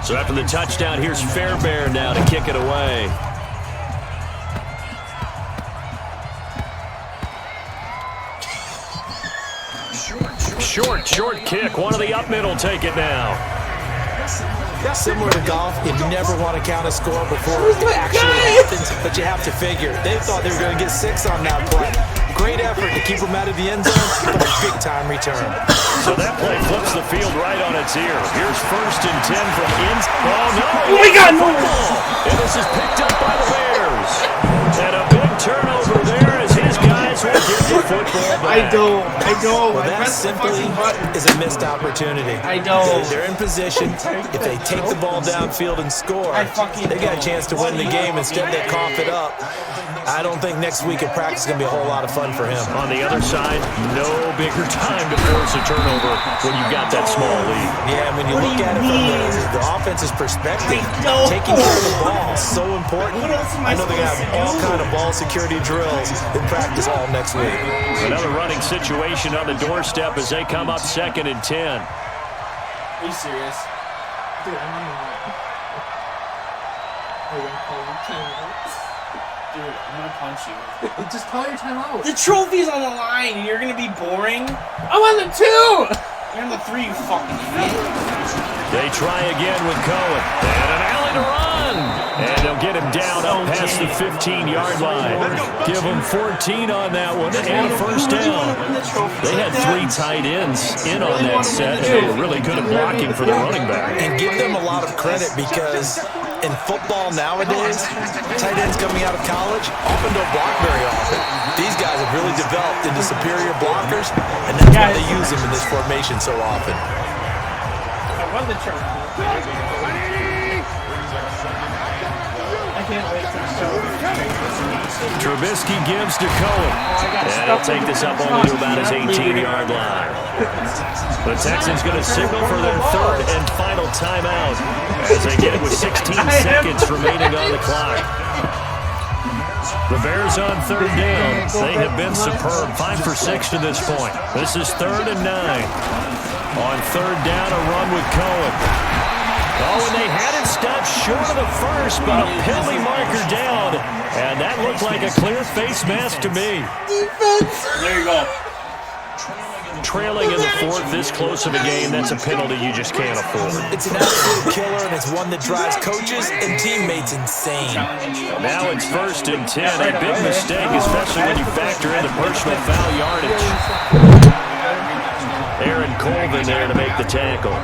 C: So after the touchdown, here's Fairbairn now to kick it away. Short kick. One of the up middle take it now.
D: Similar to golf, you never want to count a score before it actually happens, but you have to figure. They thought they were going to get 6 on that play. Great effort to keep them out of the end zone, but a big-time return.
C: So that play flips the field right on its ear. Here's 1st and 10 from inside. Oh, no!
B: We got no
C: ball! And this is picked up by the Bears. And a big turnover there as his guys will get the football back.
B: I know.
D: Well, that simply is a missed opportunity.
B: I know.
D: They're in position. If they take the ball downfield and score, they got a chance to win the game. Instead, they cough it up. I don't think next week at practice is going to be a whole lot of fun for him.
C: On the other side, no bigger time to force a turnover when you've got that small lead.
D: Yeah, and when you look at it from the offense's perspective, taking care of the ball is so important. I know they're going to have all kind of ball security drills in practice all next week.
C: Another running situation on the doorstep as they come up 2nd and 10.
B: Are you serious?
G: Dude, I don't know. Are you gonna call your timeout?
B: Dude, I'm gonna punch you.
G: Just call your timeout.
B: The trophy's on the line and you're gonna be boring?
G: I'm on the 2!
B: You're on the 3, you fucking idiot.
C: They try again with Cohen. And an alley to run. And they'll get him down up past the 15-yard line. Give him 14 on that one and a 1st down. They had 3 tight ends in on that set, and they were really good at blocking for the running back.
D: And give them a lot of credit because in football nowadays, tight ends coming out of college often don't block very often. These guys have really developed into superior blockers, and that's why they use them in this formation so often.
A: I won the trophy. I can't wait to show
C: Trubisky gives to Cohen. And he'll take this up only to about his 18-yard line. The Texans going to signal for their 3rd and final timeout as they get it with 16 seconds remaining on the clock. The Bears on 3rd down. They have been superb. 5 for 6 to this point. This is 3rd and 9. On 3rd down, a run with Cohen. Oh, and they had it stopped short of the 1st, but a penalty marker down. And that looked like a clear face mask to me.
G: Defense!
B: There you go.
C: Trailing in the 4th, this close of a game, that's a penalty you just can't afford.
D: It's an absolute killer, and it's one that drives coaches and teammates insane.
C: Now it's 1st and 10. A big mistake, especially when you factor in the personal foul yardage. Aaron Colvin there to make the tackle.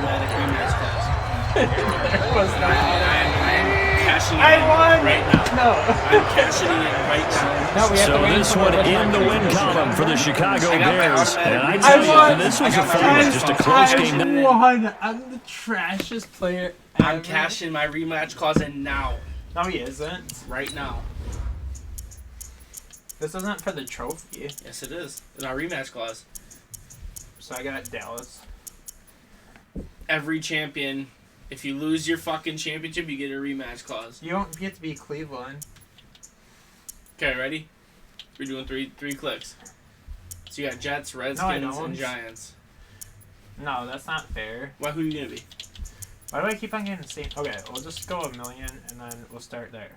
B: I won! Right now. No. I'm cashing it right now.
A: No, we have
C: So
A: to win
C: this
A: for
C: one
A: the
C: in the win column for the Chicago Bears. And I
A: I
C: tell
A: won.
C: you, this was a fun one, just a close game.
G: I won. I'm the trashiest player ever.
B: I'm cashing my rematch clause in now.
A: No, he isn't.
B: Right now.
A: This isn't for the trophy.
B: Yes, it is. In our rematch clause.
A: So I got Dallas.
B: Every champion, if you lose your fucking championship, you get a rematch clause.
A: You don't get to be Cleveland.
B: Okay, ready? We're doing three clicks. So you got Jets, Redskins, and Giants.
A: No, that's not fair.
B: Who are you going to be?
A: Why do I keep on getting the same? Okay, we'll just go a million and then we'll start there.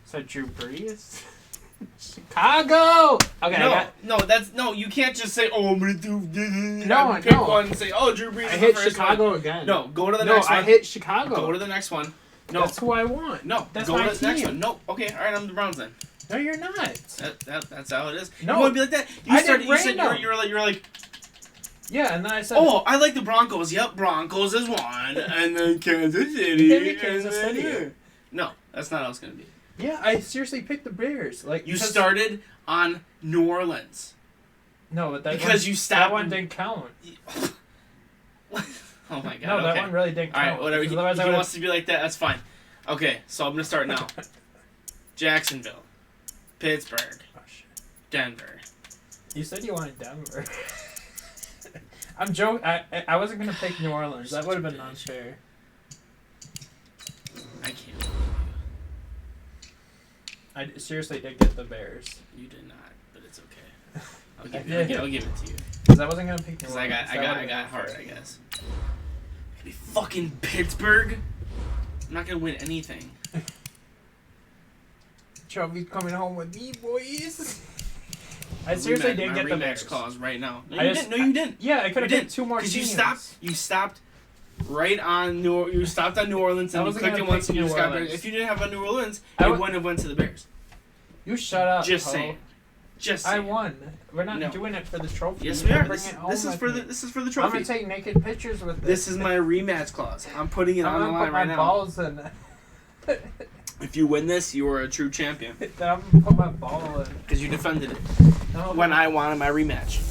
A: So Drew Brees? Chicago! Okay,
B: No, you can't just say, oh, I'm going to do this.
A: No,
B: Pick
A: no.
B: one and say, oh, Drew Brees
A: I
B: is
A: hit
B: the first
A: Chicago
B: one.
A: again.
B: No, go to the next one.
A: I hit Chicago.
B: Go to the next one. No.
A: That's who I want.
B: No,
A: that's
B: go
A: my
B: to the next
A: team.
B: one. No, okay, all right, I'm the Browns then.
A: No, you're not.
B: That's how it is.
A: No.
B: You want to be like that?
A: I did random.
B: You're like,
A: Yeah, and then I said,
B: oh, I like the Broncos. Yep, Broncos is one, and then Kansas City.
A: You gave me Kansas City.
B: No, that's not how it's gonna be.
A: Yeah, I seriously picked the Bears.
B: You started on New Orleans.
A: No, but
B: because you stopped.
A: That one didn't count.
B: Oh my god.
A: No, that one really didn't count.
B: Alright, whatever. He wants to be like that, that's fine. Okay, so I'm going to start now. Jacksonville. Pittsburgh.
A: Oh, shit.
B: Denver.
A: You said you wanted Denver. I'm joking. I wasn't going to pick New Orleans. That would have been unfair.
B: I can't.
A: I seriously did get the Bears.
B: You did not, but it's okay. I'll give it to you.
A: Because I wasn't going to pick New
B: Because
A: Orleans.
B: I got heart, I guess. Be fucking Pittsburgh. I'm not gonna win anything.
A: Chubby's coming home with me, boys. I seriously didn't get the Bears
B: clause right now. No,
A: you
B: didn't.
A: Yeah, I could have picked two more teams.
B: You stopped right on New Orleans and you clicked it once and you just got Bears. If you didn't have a New Orleans, it wouldn't have went to the Bears.
A: You shut up.
B: Just saying.
A: I won. We're not doing it for the trophy.
B: Yes, we are. This is for the trophy.
A: I'm gonna take naked pictures with this.
B: This is my rematch clause. I'm putting it on the line right now.
A: Balls in.
B: If you win this, you are a true champion.
A: I'm gonna put my ball in.
B: Because you defended it when I wanted my rematch.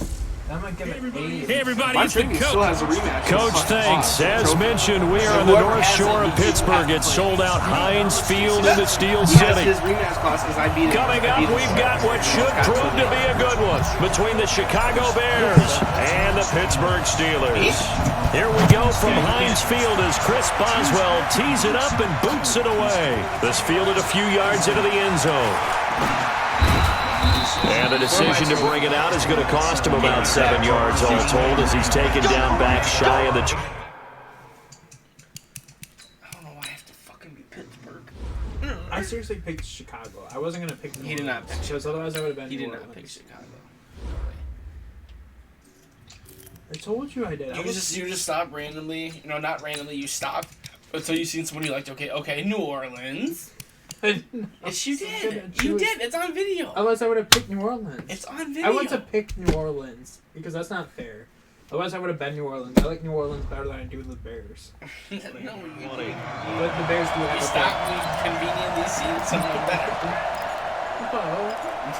A: I'm gonna give it 8.
E: Hey, everybody,
B: my
E: it's the
B: coach. Still has a rematch.
C: Coach, thanks. As mentioned, we are on the North Shore of Pittsburgh. It's sold out Heinz Field in the Steel City. Coming up, we've got what should prove to be a good one between the Chicago Bears and the Pittsburgh Steelers. Here we go from Heinz Field as Chris Boswell tees it up and boots it away. This fielded a few yards into the end zone. And the decision to bring it out is going to cost him about 7 yards all told as he's taken down back shy of the...
B: I don't know why I have to fucking be Pittsburgh.
A: I seriously picked Chicago. I wasn't going to pick New Orleans.
B: He did not pick
A: Because otherwise I would have been
B: He
A: New
B: did not
A: Orleans.
B: pick Chicago.
A: I told you I did.
B: You just stopped randomly. Not randomly. You stopped until you seen somebody like, okay, New Orleans. Yes, you did. You did. It's on video.
A: Otherwise, I would have picked New Orleans.
B: It's on video.
A: I want to pick New Orleans because that's not fair. Otherwise, I would have been New Orleans. I like New Orleans better than I do the Bears.
B: No, you didn't.
A: But the Bears do have
B: You stopped me conveniently seeing someone better.
A: Oh.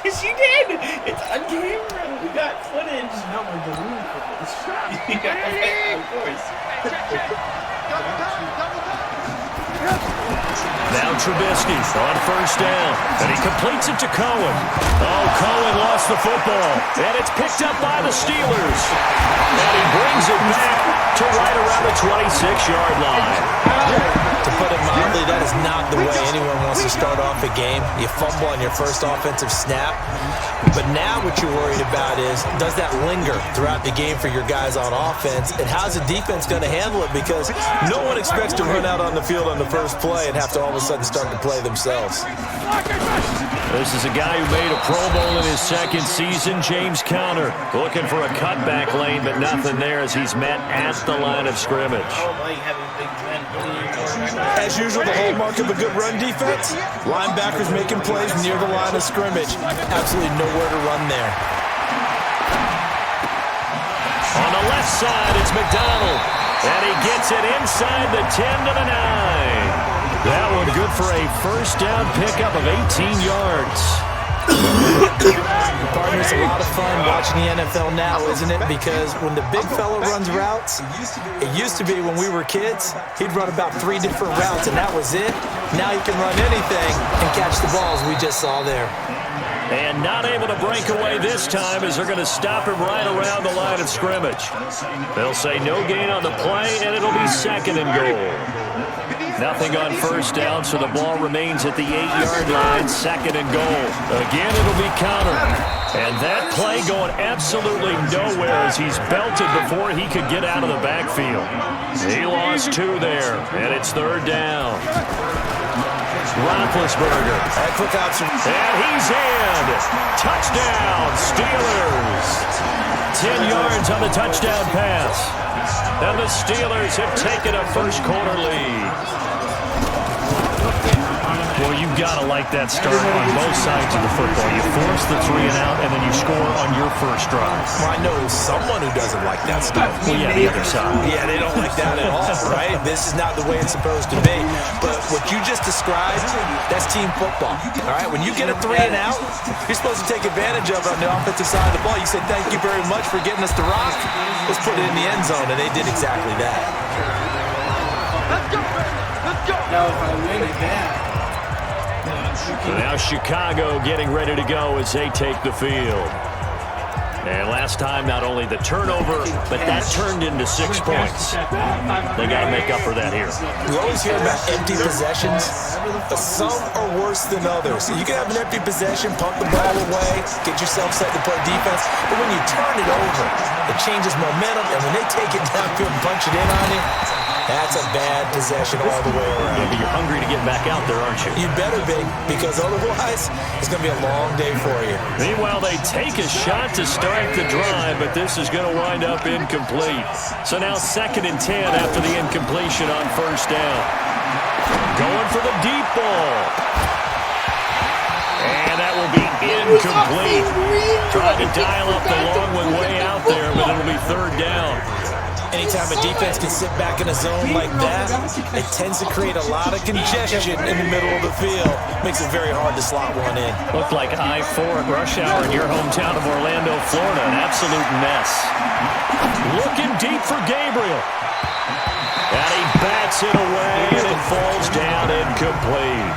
B: Yes, you did. It's on camera. We got footage.
A: Now we're deleting footage.
B: Yeah, of course.
C: Now Trubisky on first down, and he completes it to Cohen. Oh, Cohen lost the football, and it's picked up by the Steelers. And he brings it back to right around the 26-yard line.
D: To put it mildly, that is not the way anyone wants to start off a game. You fumble on your first offensive snap. But now what you're worried about is, does that linger throughout the game for your guys on offense? And how's the defense going to handle it? Because no one expects to run out on the field on the first play and have to all of a sudden start to play themselves.
C: This is a guy who made a Pro Bowl in his second season, James Conner. Looking for a cutback lane, but nothing there as he's met at the line of scrimmage.
D: As usual, the hallmark of a good run defense, linebackers making plays near the line of scrimmage. Absolutely nowhere to run there.
C: On the left side, it's McDonald. And he gets it inside the 10 to the 9. That one good for a first down pickup of 18 yards.
D: Partner, it's a lot of fun watching the NFL now, isn't it? Because when the big fella runs routes, it used to be when we were kids, he'd run about 3 different routes, and that was it. Now he can run anything and catch the balls we just saw there.
C: And not able to break away this time as they're going to stop him right around the line of scrimmage. They'll say no gain on the play, and it'll be second and goal. Nothing on first down, so the ball remains at the 8-yard line, second and goal. Again, it'll be Conner. And that play going absolutely nowhere as he's belted before he could get out of the backfield. He lost 2 there, and it's third down. Roethlisberger.
D: Quick observation.
C: And he's in. Touchdown, Steelers. 10 yards on the touchdown pass. And the Steelers have taken a first quarter lead. Well, you've got to like that start on both sides of the football. You force the 3 and out, and then you score on your first drive.
D: Well, I know someone who doesn't like that stuff.
C: Well, yeah, the other side.
D: Yeah, they don't like that at all, right? This is not the way it's supposed to be. But what you just described, that's team football, all right? When you get a 3 and out, you're supposed to take advantage of it on the offensive side of the ball. You say, thank you very much for getting us the rock. Let's put it in the end zone, and they did exactly that.
F: Let's go, baby. Let's go.
B: Now, if I win again.
C: So now Chicago getting ready to go as they take the field. And last time, not only the turnover, but that turned into 6 points. They got to make up for that here.
D: We always hear about empty possessions, but some are worse than others. You can have an empty possession, pump the ball away, get yourself set to play defense, but when you turn it over, it changes momentum, and when they take it downfield and punch it in on you, that's a bad possession all the way around.
C: Yeah, but you're hungry to get back out there, aren't you?
D: You better be, because otherwise, it's going to be a long day for you.
C: Meanwhile, they take a shot to start the drive, but this is going to wind up incomplete. So now 2nd and 10 after the incompletion on first down. Going for the deep ball. And that will be incomplete. Trying to dial up the long one way out there, but it'll be 3rd down.
D: Anytime a defense can sit back in a zone like that, it tends to create a lot of congestion in the middle of the field. Makes it very hard to slot one in.
C: Looked like I-4 at rush hour in your hometown of Orlando, Florida. An absolute mess. Looking deep for Gabriel. And he bats it away, and it falls down incomplete.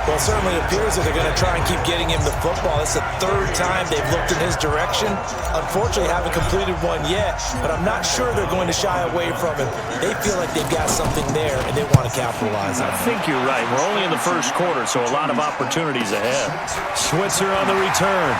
D: Well, it certainly appears that they're going to try and keep getting him the football. It's the 3rd time they've looked in his direction. Unfortunately, haven't completed one yet, but I'm not sure they're going to shy away from him. They feel like they've got something there, and they want to capitalize on it.
C: I think you're right. We're only in the first quarter, so a lot of opportunities ahead. Switzer on the return.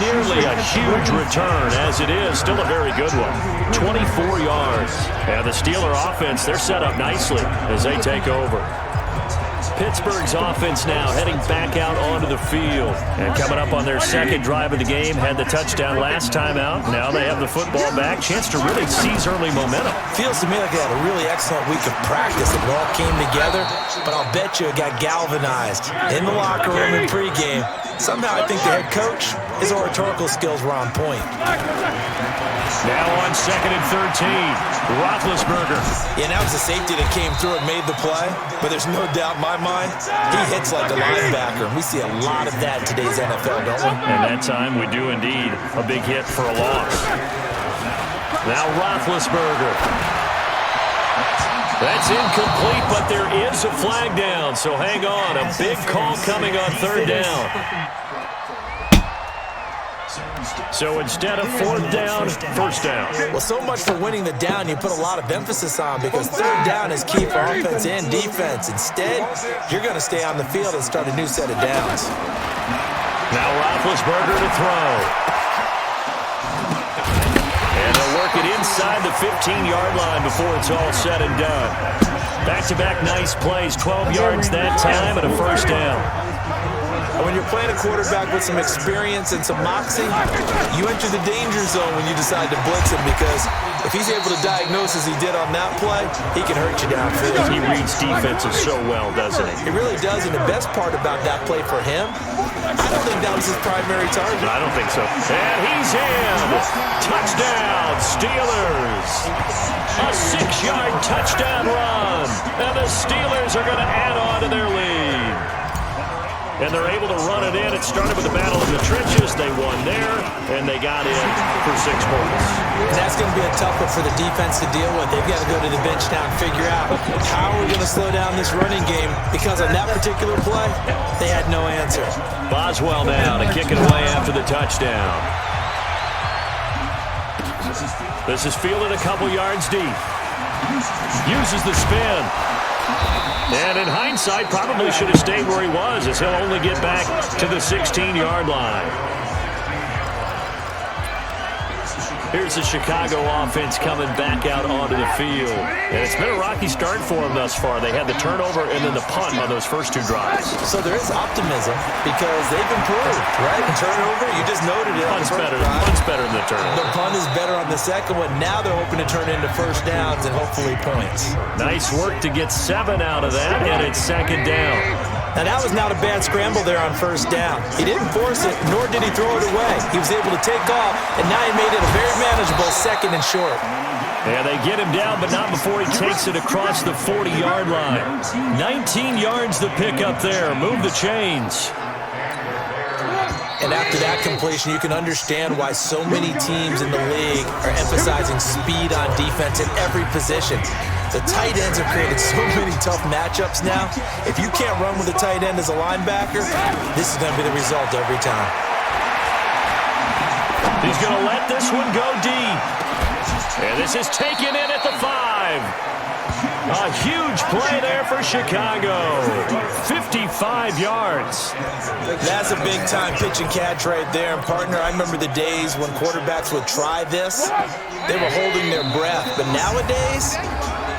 C: Nearly a huge return, as it is. Still a very good one. 24 yards. And the Steeler offense, they're set up nicely as they take over. Pittsburgh's offense now heading back out onto the field. And coming up on their 2nd drive of the game, had the touchdown last time out. Now they have the football back. Chance to really seize early momentum.
D: Feels to me like they had a really excellent week of practice. It all came together, but I'll bet you it got galvanized in the locker room in pregame. Somehow I think the head coach, his oratorical skills were on point.
C: Now on 2nd and 13, Roethlisberger.
D: Yeah, that was the safety that came through and made the play, but there's no doubt in my mind, he hits like a linebacker. We see a lot of that in today's NFL, don't we?
C: And that time we do indeed. A big hit for a loss. Now Roethlisberger. That's incomplete, but there is a flag down, so hang on. A big call coming on 3rd down. So instead of 4th down, 1st down.
D: Well, so much for winning the down you put a lot of emphasis on, because 3rd down is key for offense and defense. Instead, you're going to stay on the field and start a new set of downs.
C: Now Roethlisberger to throw. And they'll work it inside the 15-yard line before it's all said and done. Back-to-back nice plays, 12 yards that time and a 1st down.
D: And when you're playing a quarterback with some experience and some moxie, you enter the danger zone when you decide to blitz him, because if he's able to diagnose as he did on that play, he can hurt you downfield.
C: He reads defenses so well, doesn't he?
D: He really does, and the best part about that play for him, I don't think that was his primary target.
C: I don't think so. And he's in. Touchdown, Steelers. A 6-yard touchdown run. And the Steelers are going to add on to their lead. And they're able to run it in. It started with the battle in the trenches. They won there, and they got in for 6 points.
D: And that's going to be a tough one for the defense to deal with. They've got to go to the bench now and figure out how we're going to slow down this running game, because on that particular play, they had no answer.
C: Boswell now to kick it away after the touchdown. This is fielded a couple yards deep. Uses the spin. And in hindsight, probably should have stayed where he was, as he'll only get back to the 16-yard line. Here's the Chicago offense coming back out onto the field. And it's been a rocky start for them thus far. They had the turnover and then the punt on those first two drives.
D: So there is optimism because they've improved, right? The turnover, you just noted it.
C: Punt's better than the turnover.
D: The punt is better on the second one. Now they're hoping to turn into first downs and hopefully points.
C: Nice work to get 7 out of that, and it's second down.
D: Now, that was not a bad scramble there on first down. He didn't force it, nor did he throw it away. He was able to take off, and now he made it a very manageable second and short.
C: Yeah, they get him down, but not before he takes it across the 40-yard line. 19 yards to pick up there. Move the chains.
D: And after that completion, you can understand why so many teams in the league are emphasizing speed on defense in every position. The tight ends have created so many tough matchups now. If you can't run with a tight end as a linebacker, this is going to be the result every time.
C: He's going to let this one go deep. And this is taken in at the 5. A huge play there for Chicago. 55 yards.
D: That's a big-time pitch and catch right there. And, partner, I remember the days when quarterbacks would try this. They were holding their breath. But nowadays,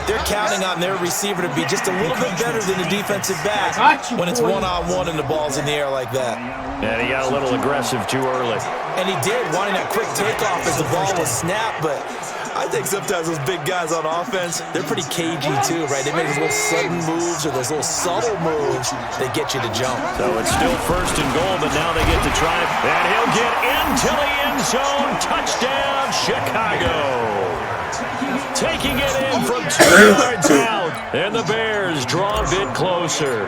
D: they're counting on their receiver to be just a little bit better than the defensive back when it's one-on-one and the ball's in the air like that.
C: And he got a little aggressive too early.
D: And he did, wanting that quick takeoff as the ball was snapped, but I think sometimes those big guys on offense, they're pretty cagey too, right? They make those little sudden moves or those little subtle moves that get you to jump.
C: So it's still first and goal, but now they get to try. And he'll get into the end zone. Touchdown, Chicago. Taking it in from 2 yards out. And the Bears draw a bit closer.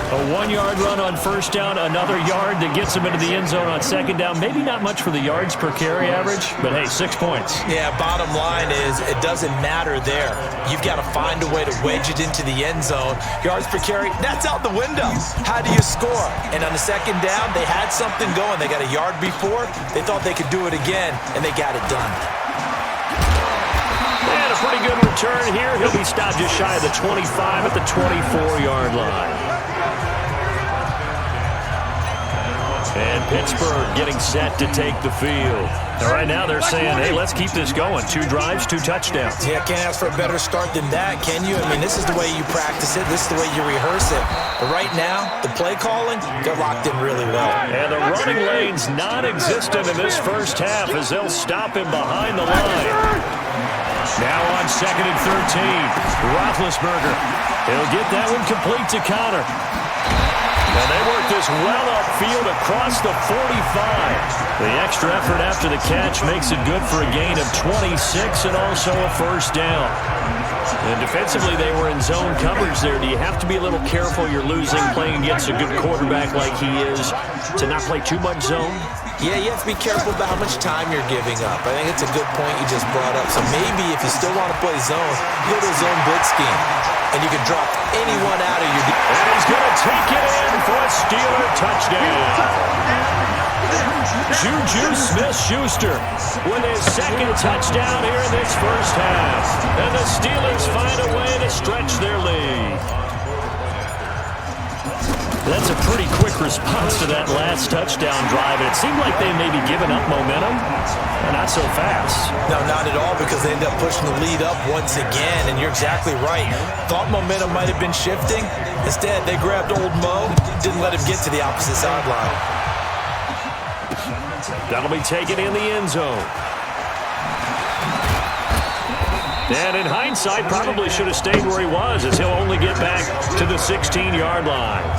C: A 1-yard run on first down, another yard that gets him into the end zone on second down. Maybe not much for the yards per carry average, but hey, 6 points.
D: Yeah, bottom line is it doesn't matter there. You've got to find a way to wedge it into the end zone. Yards per carry, that's out the window. How do you score? And on the second down, they had something going. They got a yard before. They thought they could do it again, and they got it done.
C: And a pretty good return here. He'll be stopped just shy of the 25 at the 24-yard line. And Pittsburgh getting set to take the field. And right now they're saying, hey, let's keep this going. 2 drives, 2 touchdowns.
D: Yeah, can't ask for a better start than that, can you? I mean, this is the way you practice it. This is the way you rehearse it. But right now, the play calling, they're locked in really well.
C: And the running lane's non-existent in this first half as they'll stop him behind the line. Now on 2nd and 13, Roethlisberger. He'll get that one complete to Connor. And they work this well upfield across the 45. The extra effort after the catch makes it good for a gain of 26 and also a first down. And defensively, they were in zone coverage there. Do you have to be a little careful you're losing playing against a good quarterback like he is to not play too much zone?
D: Yeah, you have to be careful about how much time you're giving up. I think it's a good point you just brought up. So maybe if you still want to play zone, go to a zone blitz scheme. And you can drop anyone out of your defense.
C: And he's going to take it in for a Steeler touchdown. Juju Smith-Schuster with his 2nd touchdown here in this first half. And the Steelers find a way to stretch their lead. That's a pretty quick response to that last touchdown drive. It seemed like they may be giving up momentum. Not so fast.
D: No, not at all, because they end up pushing the lead up once again, and you're exactly right. Thought momentum might have been shifting. Instead, they grabbed old Mo, didn't let him get to the opposite sideline.
C: That'll be taken in the end zone. And in hindsight, probably should have stayed where he was, as he'll only get back to the 16-yard line.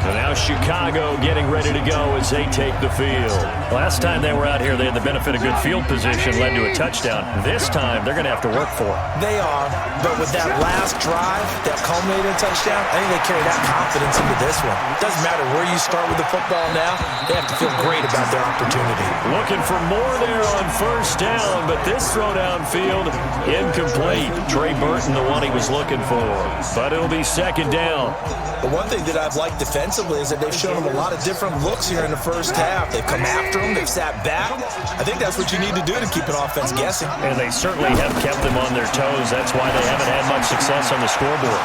C: And now Chicago getting ready to go as they take the field. Last time they were out here, they had the benefit of good field position, led to a touchdown. This time, they're going to have to work for it.
D: They are, but with that last drive, that culminated in a touchdown, I think they carry that confidence into this one. It doesn't matter where you start with the football now, they have to feel great about their opportunity.
C: Looking for more there on first down, but this throw downfield, incomplete. Trey Burton, the one he was looking for. But it'll be second down.
D: The one thing that I've liked defensively offensively is that they've shown them a lot of different looks here in the first half. They've come after them. They've sat back. I think that's what you need to do to keep an offense guessing.
C: And they certainly have kept them on their toes. That's why they haven't had much success on the scoreboard.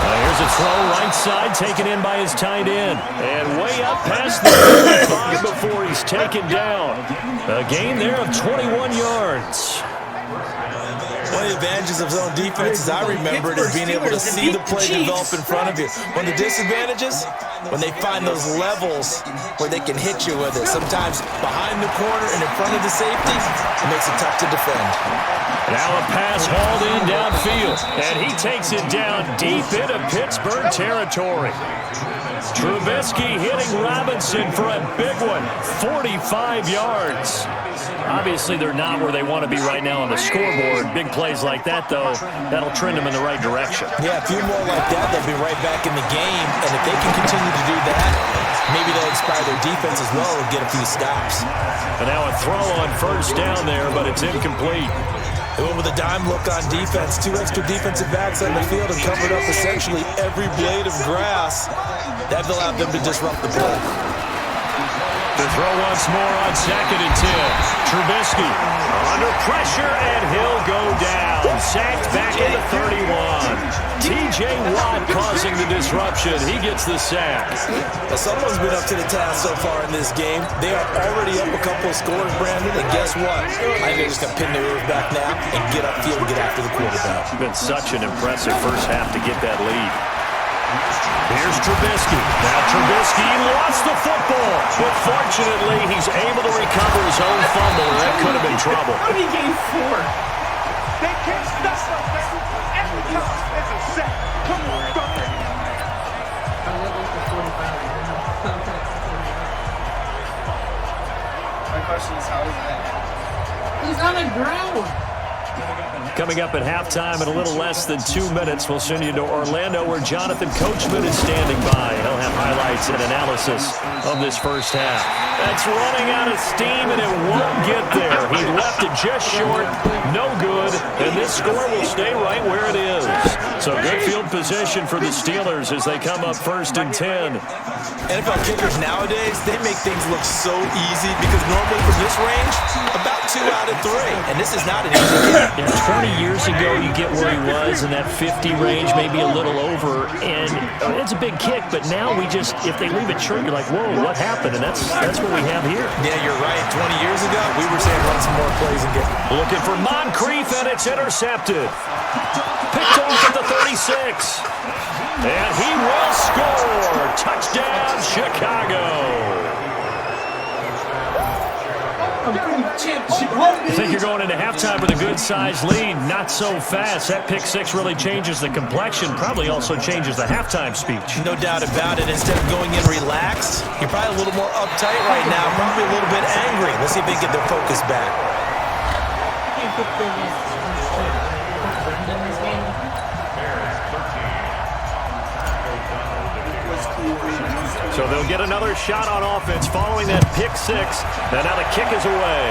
C: Here's a throw right side, taken in by his tight end. And way up past the 35 before he's taken down. A gain there of 21 yards.
D: One of the advantages of zone defense, as I remember it, is being able to see the play develop in front of you. One of the disadvantages, when they find those levels where they can hit you with it. Sometimes behind the corner and in front of the safety, it makes it tough to defend.
C: Now a pass hauled in downfield, and he takes it down deep into Pittsburgh territory. Trubisky hitting Robinson for a big one, 45 yards. Obviously, they're not where they want to be right now on the scoreboard. Big plays like that, though, that'll trend them in the right direction.
D: Yeah, a few more like that, they'll be right back in the game. And if they can continue to do that, maybe they'll inspire their defense as well and get a few stops.
C: And now a throw on first down there, but it's incomplete.
D: They went with a dime look on defense. 2 extra defensive backs on the field and covered up essentially every blade of grass. That allowed them to disrupt the play.
C: The throw once more on 2nd and 10. Trubisky under pressure, and he'll go down. Sacked back at the 31. T.J. Watt causing the disruption. He gets the sack.
D: Well, someone's been up to the task so far in this game. They are already up a couple of scores, Brandon, and guess what? I think they're just going to pin their ears back now and get upfield and get after the quarterback.
C: It's been such an impressive first half to get that lead. Here's Trubisky. Now Trubisky lost the football, but fortunately he's able to recover his own fumble, and that could have been trouble.
F: How did he gain 4? They can't stop us. Every time it's a sack. Come on, go.
B: My question is, how is that?
G: He's on the ground.
C: Coming up at halftime in a little less than 2 minutes, we'll send you to Orlando where Jonathan Coachman is standing by. He'll have highlights and analysis of this first half. That's running out of steam, and it won't get there. He left it just short, no good, and this score will stay right where it is. So good field position for the Steelers as they come up 1st and 10.
D: NFL kickers nowadays, they make things look so easy because normally from this range, about 2 out of 3. And this is not an easy kick.
C: Yeah, 20 years ago, you get where he was in that 50 range, maybe a little over, and it's a big kick. But now we just, if they leave it short, you're like, whoa, what happened? And that's what we have here.
D: Yeah, you're right. 20 years ago, we were saying run some more plays and get.
C: Looking for Moncrief, and it's intercepted. Picked off at the 36. And he will score. Touchdown, Chicago. You think you're going into halftime with a good-sized lead? Not so fast. That pick 6 really changes the complexion, probably also changes the halftime speech.
D: No doubt about it. Instead of going in relaxed, you're probably a little more uptight right now, probably a little bit angry. Let's see if they can get their focus back.
C: So they'll get another shot on offense following that pick 6. And now the kick is away.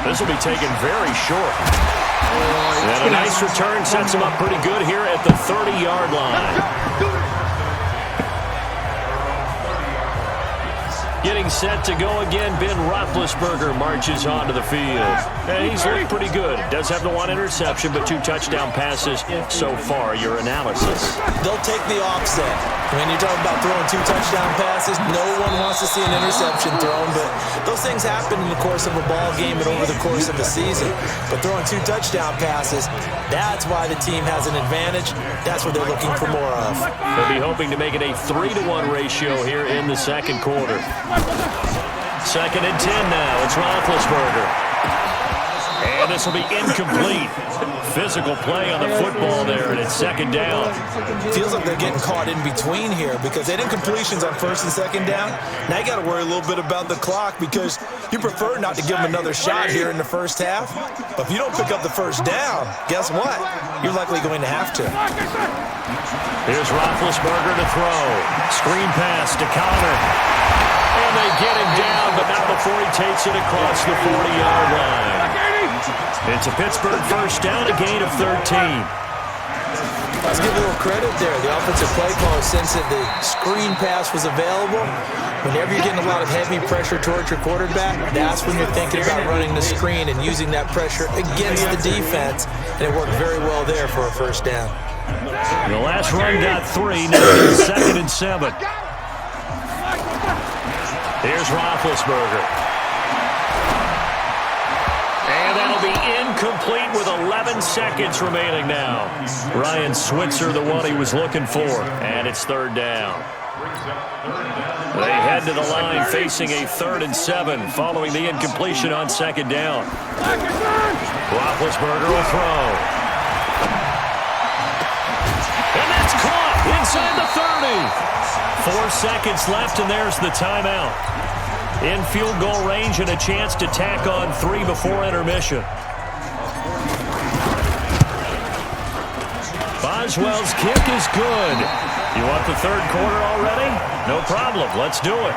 C: This will be taken very short. And a nice return sets him up pretty good here at the 30-yard line. Getting set to go again, Ben Roethlisberger marches onto the field. And he's looked pretty good. Does have the 1 interception, but 2 touchdown passes so far. Your analysis.
D: They'll take the offset. When you're talking about throwing 2 touchdown passes, no one wants to see an interception thrown, but those things happen in the course of a ball game and over the course of the season. But throwing 2 touchdown passes, that's why the team has an advantage. That's what they're looking for more of.
C: They'll be hoping to make it a 3-to-1 ratio here in the second quarter. 2nd and 10 now. It's Roethlisberger. And this will be incomplete. Physical play on the football there, and it's 2nd down.
D: Feels like they're getting caught in between here because they did incompletions on 1st and 2nd down. Now you got to worry a little bit about the clock because you prefer not to give them another shot here in the first half. But if you don't pick up the 1st down, guess what? You're likely going to have to.
C: Here's Roethlisberger to throw. Screen pass to Connor. And they get him down, but not before he takes it across the 40-yard line. It's a Pittsburgh 1st down, a gain of 13.
D: Let's give a little credit there. The offensive play caller, since the screen pass was available, whenever you're getting a lot of heavy pressure towards your quarterback, that's when you're thinking about running the screen and using that pressure against the defense, and it worked very well there for a first down.
C: The last run got 3, now it's 2nd and 7. Here's Roethlisberger. And that'll be incomplete with 11 seconds remaining now. Ryan Switzer, the one he was looking for, and it's 3rd down. They head to the line facing a 3rd and 7 following the incompletion on 2nd down. Roethlisberger will throw. And that's caught inside the 30. 4 seconds left, and there's the timeout. In field goal range and a chance to tack on 3 before intermission. Boswell's kick is good. You want the 3rd quarter already? No problem. Let's do it.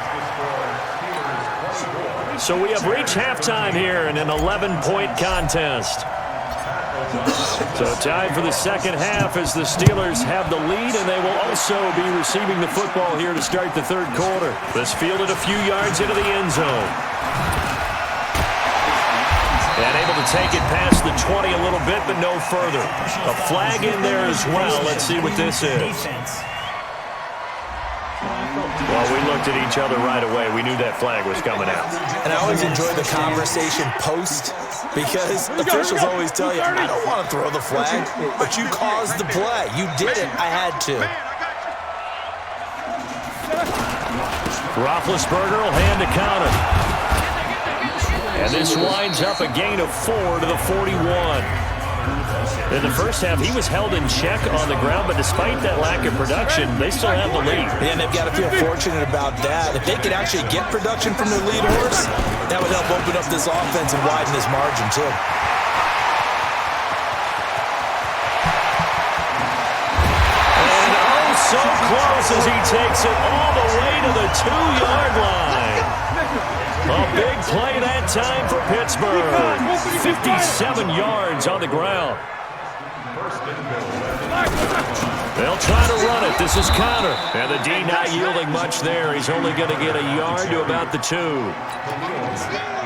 C: So we have reached halftime here in an 11-point contest. So time for the 2nd half as the Steelers have the lead, and they will also be receiving the football here to start the 3rd quarter. This fielded a few yards into the end zone. And able to take it past the 20 a little bit, but no further. A flag in there as well. Let's see what this is. Well, we looked at each other right away. We knew that flag was coming out.
D: And I always enjoy the conversation post, because officials always tell you, I don't want to throw the flag, but you caused the play. You did it. I had to.
C: Roethlisberger will hand the counter. And this winds up a gain of 4 to the 41. In the first half, he was held in check on the ground, but despite that lack of production, they still have the lead.
D: And they've got to feel fortunate about that. If they could actually get production from their lead horse, that would help open up this offense and widen this margin, too.
C: And oh, so close as he takes it all the way to the 2-yard line. A big play that time for Pittsburgh. 57 yards on the ground. They'll try to run it. This is Connor. And the D not yielding much there. He's only going to get a yard to about the 2.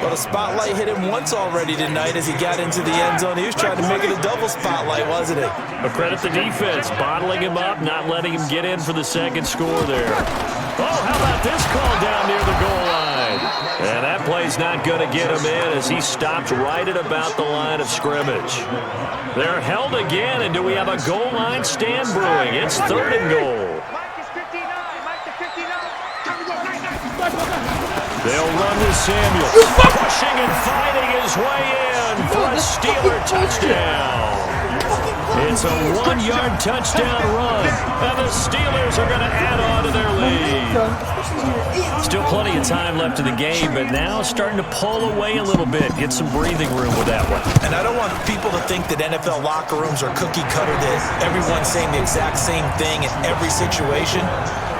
D: Well, the spotlight hit him once already tonight as he got into the end zone. He was trying to make it a double spotlight, wasn't it?
C: But credit the defense, bottling him up, not letting him get in for the 2nd score there. Oh, how about this call down near the goal line? And that play's not going to get him in as he stopped right at about the line of scrimmage. They're held again, and do we have a goal line stand brewing? It's 3rd and goal. They'll run with Samuels, pushing and fighting his way in for a Steeler touchdown. It's a 1-yard touchdown run, and the Steelers are going to add on to their lead. Still plenty of time left in the game, but now starting to pull away a little bit, get some breathing room with that one.
D: And I don't want people to think that NFL locker rooms are cookie cutter, that everyone's saying the exact same thing in every situation.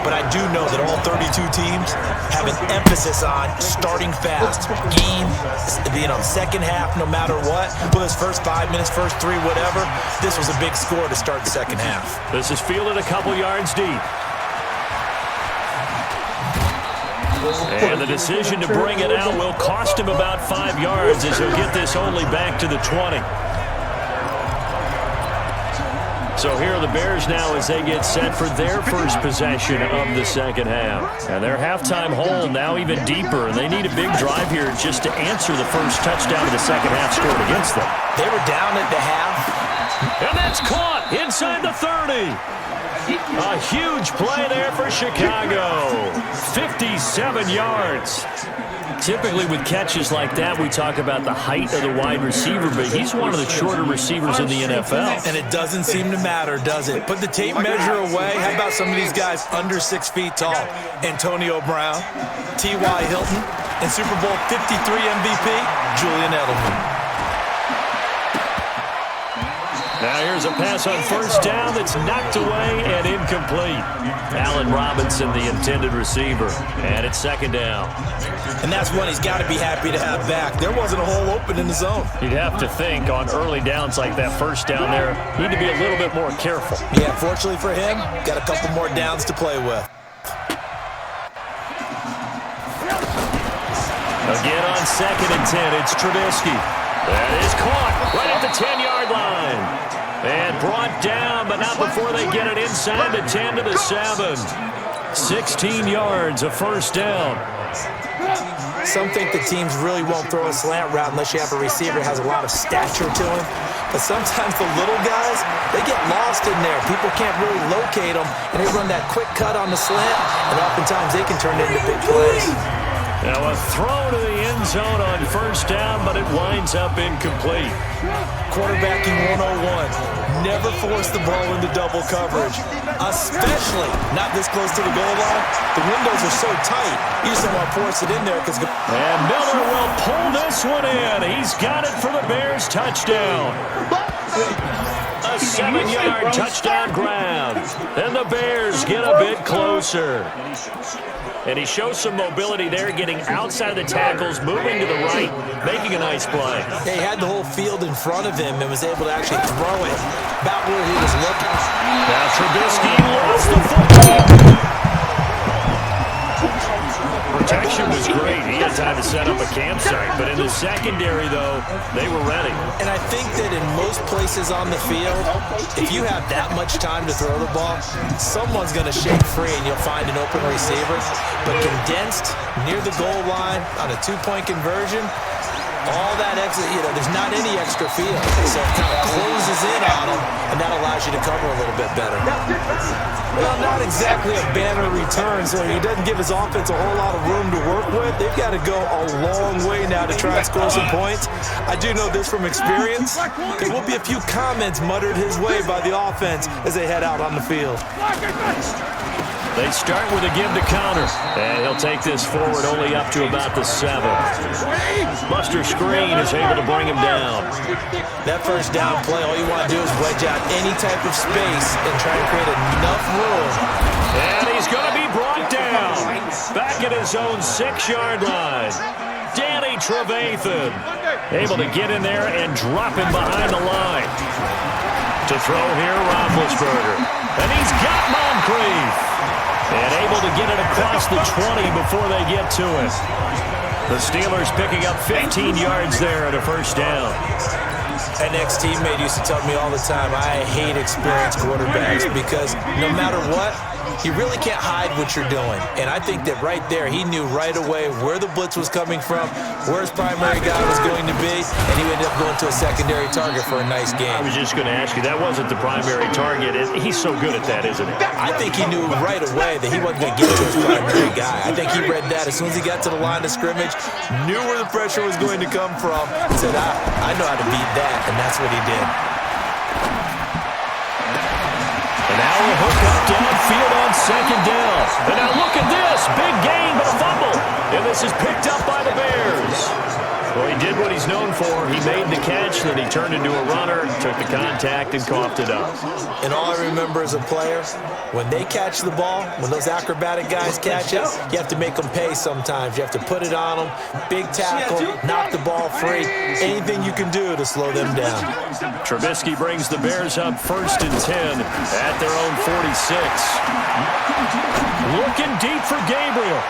D: But I do know that all 32 teams have an emphasis on starting fast. Game, second half, no matter what. Whether it's first 5 minutes, first 3, whatever. This was a big score to start the second half.
C: This is fielded a couple yards deep. And the decision to bring it out will cost him about 5 yards as he'll get this only back to the 20. So here are the Bears now as they get set for their first possession of the second half. And their halftime hole now even deeper. And they need a big drive here just to answer the first touchdown of the second half scored against them.
D: They were down at the half.
C: And that's caught inside the 30. A huge play there for Chicago. 57 yards. Typically with catches like that, we talk about the height of the wide receiver, but he's one of the shorter receivers in the NFL.
D: And it doesn't seem to matter, does it? Put the tape measure away. How about some of these guys under 6 feet tall? Antonio Brown, T.Y. Hilton, and Super Bowl 53 MVP, Julian Edelman.
C: Now here's a pass on first down that's knocked away and incomplete. incomplete. Allen Robinson, the intended receiver, and it's second down.
D: And that's one he's got to be happy to have back. There wasn't a hole open in the zone.
C: You'd have to think on early downs like that first down there, need to be a little bit more careful.
D: Yeah, fortunately for him, got a couple more downs to play with.
C: Again on 2nd and 10, it's Trubisky. That is caught right at the 10-yard line. And brought down, but not before they get it inside the 10 to the 7. 16 yards, a first down.
D: Some think the teams really won't throw a slant route unless you have a receiver who has a lot of stature to him. But sometimes the little guys, they get lost in there. People can't really locate them, and they run that quick cut on the slant, and oftentimes they can turn into big plays.
C: Now a throw to the end zone on first down, but it winds up incomplete.
D: Quarterbacking 101. Never force the ball into double coverage, especially not this close to the goal line. The windows are so tight, you just don't want to force it in there.
C: And Miller will pull this one in. He's got it for the Bears touchdown. A 7-yard touchdown grab. And the Bears get a bit closer. And he shows some mobility there, getting outside of the tackles, moving to the right, making a nice play.
D: He had the whole field in front of him and was able to actually throw it about where he was looking.
C: Now Trubisky lost the football. Protection was great. He had time to set up a campsite. But in the secondary, though, they were ready.
D: And I think that in most places on the field, if you have that much time to throw the ball, someone's going to shake free and you'll find an open receiver. But condensed near the goal line on a two-point conversion, all that extra, there's not any extra field. So it kind of closes in on them, and that allows you to cover a little bit better. Well, not exactly a banner return, so he doesn't give his offense a whole lot of room to work with. They've got to go a long way now to try and score some points. I do know this from experience. There will be a few comments muttered his way by the offense as they head out on the field.
C: They start with a give to counter, and he'll take this forward only up to about the 7. Buster Screen is able to bring him down.
D: That first down play, all you want to do is wedge out any type of space and try and create enough room.
C: And he's going to be brought down back at his own 6-yard line. Danny Trevathan able to get in there and drop him behind the line. To throw here, Roethlisberger. And he's got Moncrief. And able to get it across the 20 before they get to it. The Steelers picking up 15 yards there at a first down.
D: An ex-teammate used to tell me all the time, I hate experienced quarterbacks because no matter what, you really can't hide what you're doing. And I think that right there, he knew right away where the blitz was coming from, where his primary guy was going to be, and he ended up going to a secondary target for a nice game.
C: I was just going to ask you, that wasn't the primary target. He's so good at that, isn't he?
D: I think he knew right away that he wasn't going to get to his primary guy. I think he read that as soon as he got to the line of scrimmage, knew where the pressure was going to come from, and said, I know how to beat that, and that's what he did.
C: And now a hook up downfield on second down. And now look at this. Big gain, but a fumble. And this is picked up by the Bears. Well, he did what he's known for. He made the catch, then he turned into a runner, took the contact, and coughed it up.
D: And all I remember as a player, when they catch the ball, when those acrobatic guys catch it, you have to make them pay sometimes. You have to put it on them, big tackle, knock the ball free, anything you can do to slow them down.
C: Trubisky brings the Bears up 1st and 10 at their own 46. Looking deep for Gabriel.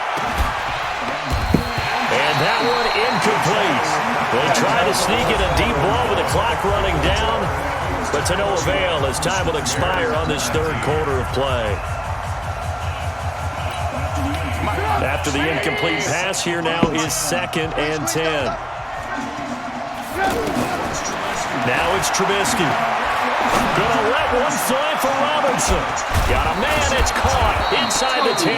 C: And that one incomplete. They try to sneak in a deep ball with the clock running down, but to no avail as time will expire on this third quarter of play. After the incomplete pass, here now is 2nd and 10. Now it's Trubisky. Gonna let one fly for Robinson. Got a man, it's caught inside the 10.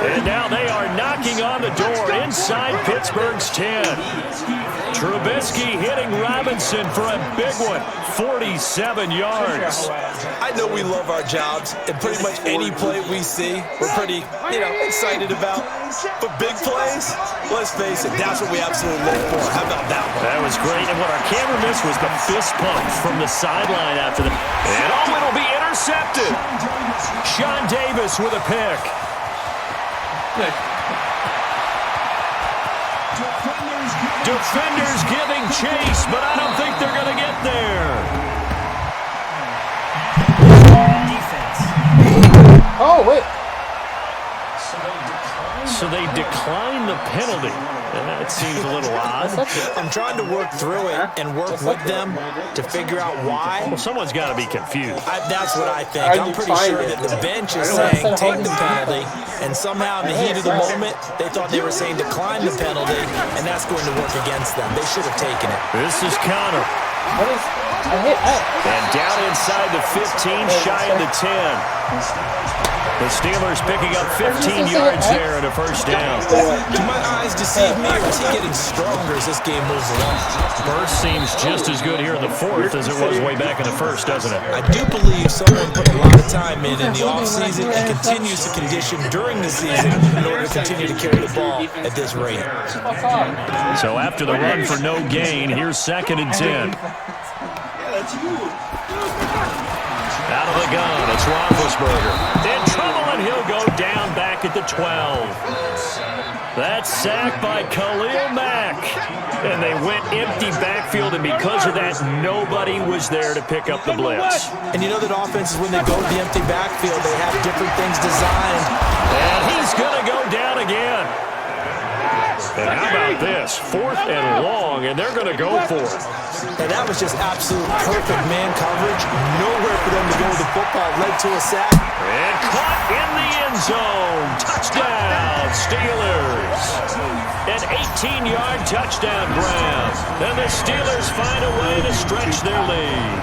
C: And now they are knocking on the door inside Pittsburgh's 10. Trubisky hitting Robinson for a big one, 47 yards.
D: I know we love our jobs, and pretty much any play we see, we're pretty, excited about. But big plays, let's face it, that's what we absolutely live for. How about that one?
C: That was great, and what our camera missed was the fist pump from the sideline after the... And it'll be intercepted. Sean Davis with a pick.
B: Good.
C: Defenders giving chase, but I don't think they're going to get there.
H: Defense.
G: Oh, wait.
C: So they decline the penalty. That seems a little odd.
D: I'm trying to work through it and work with them to figure out why.
C: Well, someone's got to be confused.
D: That's what I think. I'm pretty sure that the bench is saying take the penalty, and somehow in the heat of the moment, they thought they were saying decline the penalty, and that's going to work against them. They should have taken it.
C: This is Connor. And down inside the 15, shy of the 10. The Steelers picking up 15 yards there and a first down.
D: Do my eyes deceive me, or is he getting stronger as this game moves along?
C: First seems just as good here in the fourth as it was way back in the first, doesn't it?
D: I do believe someone put a lot of time in the offseason and continues to condition during the season in order to continue to carry the ball at this rate.
C: So after the run for no gain, here's 2nd and 10. Out of the gun, it's Roethlisberger. In trouble, and he'll go down back at the 12. That's sacked by Khalil Mack. And they went empty backfield, and because of that, nobody was there to pick up the blitz.
D: And you know that offenses, when they go to the empty backfield, they have different things designed.
C: And he's going to go down again. And how about this? 4th and long, and they're going to go for it.
D: And that was just absolute perfect man coverage. Nowhere for them to go with the football. Led to a sack.
C: And caught in the end zone. Touchdown, Steelers. An 18-yard touchdown grab. And the Steelers find a way to stretch their lead.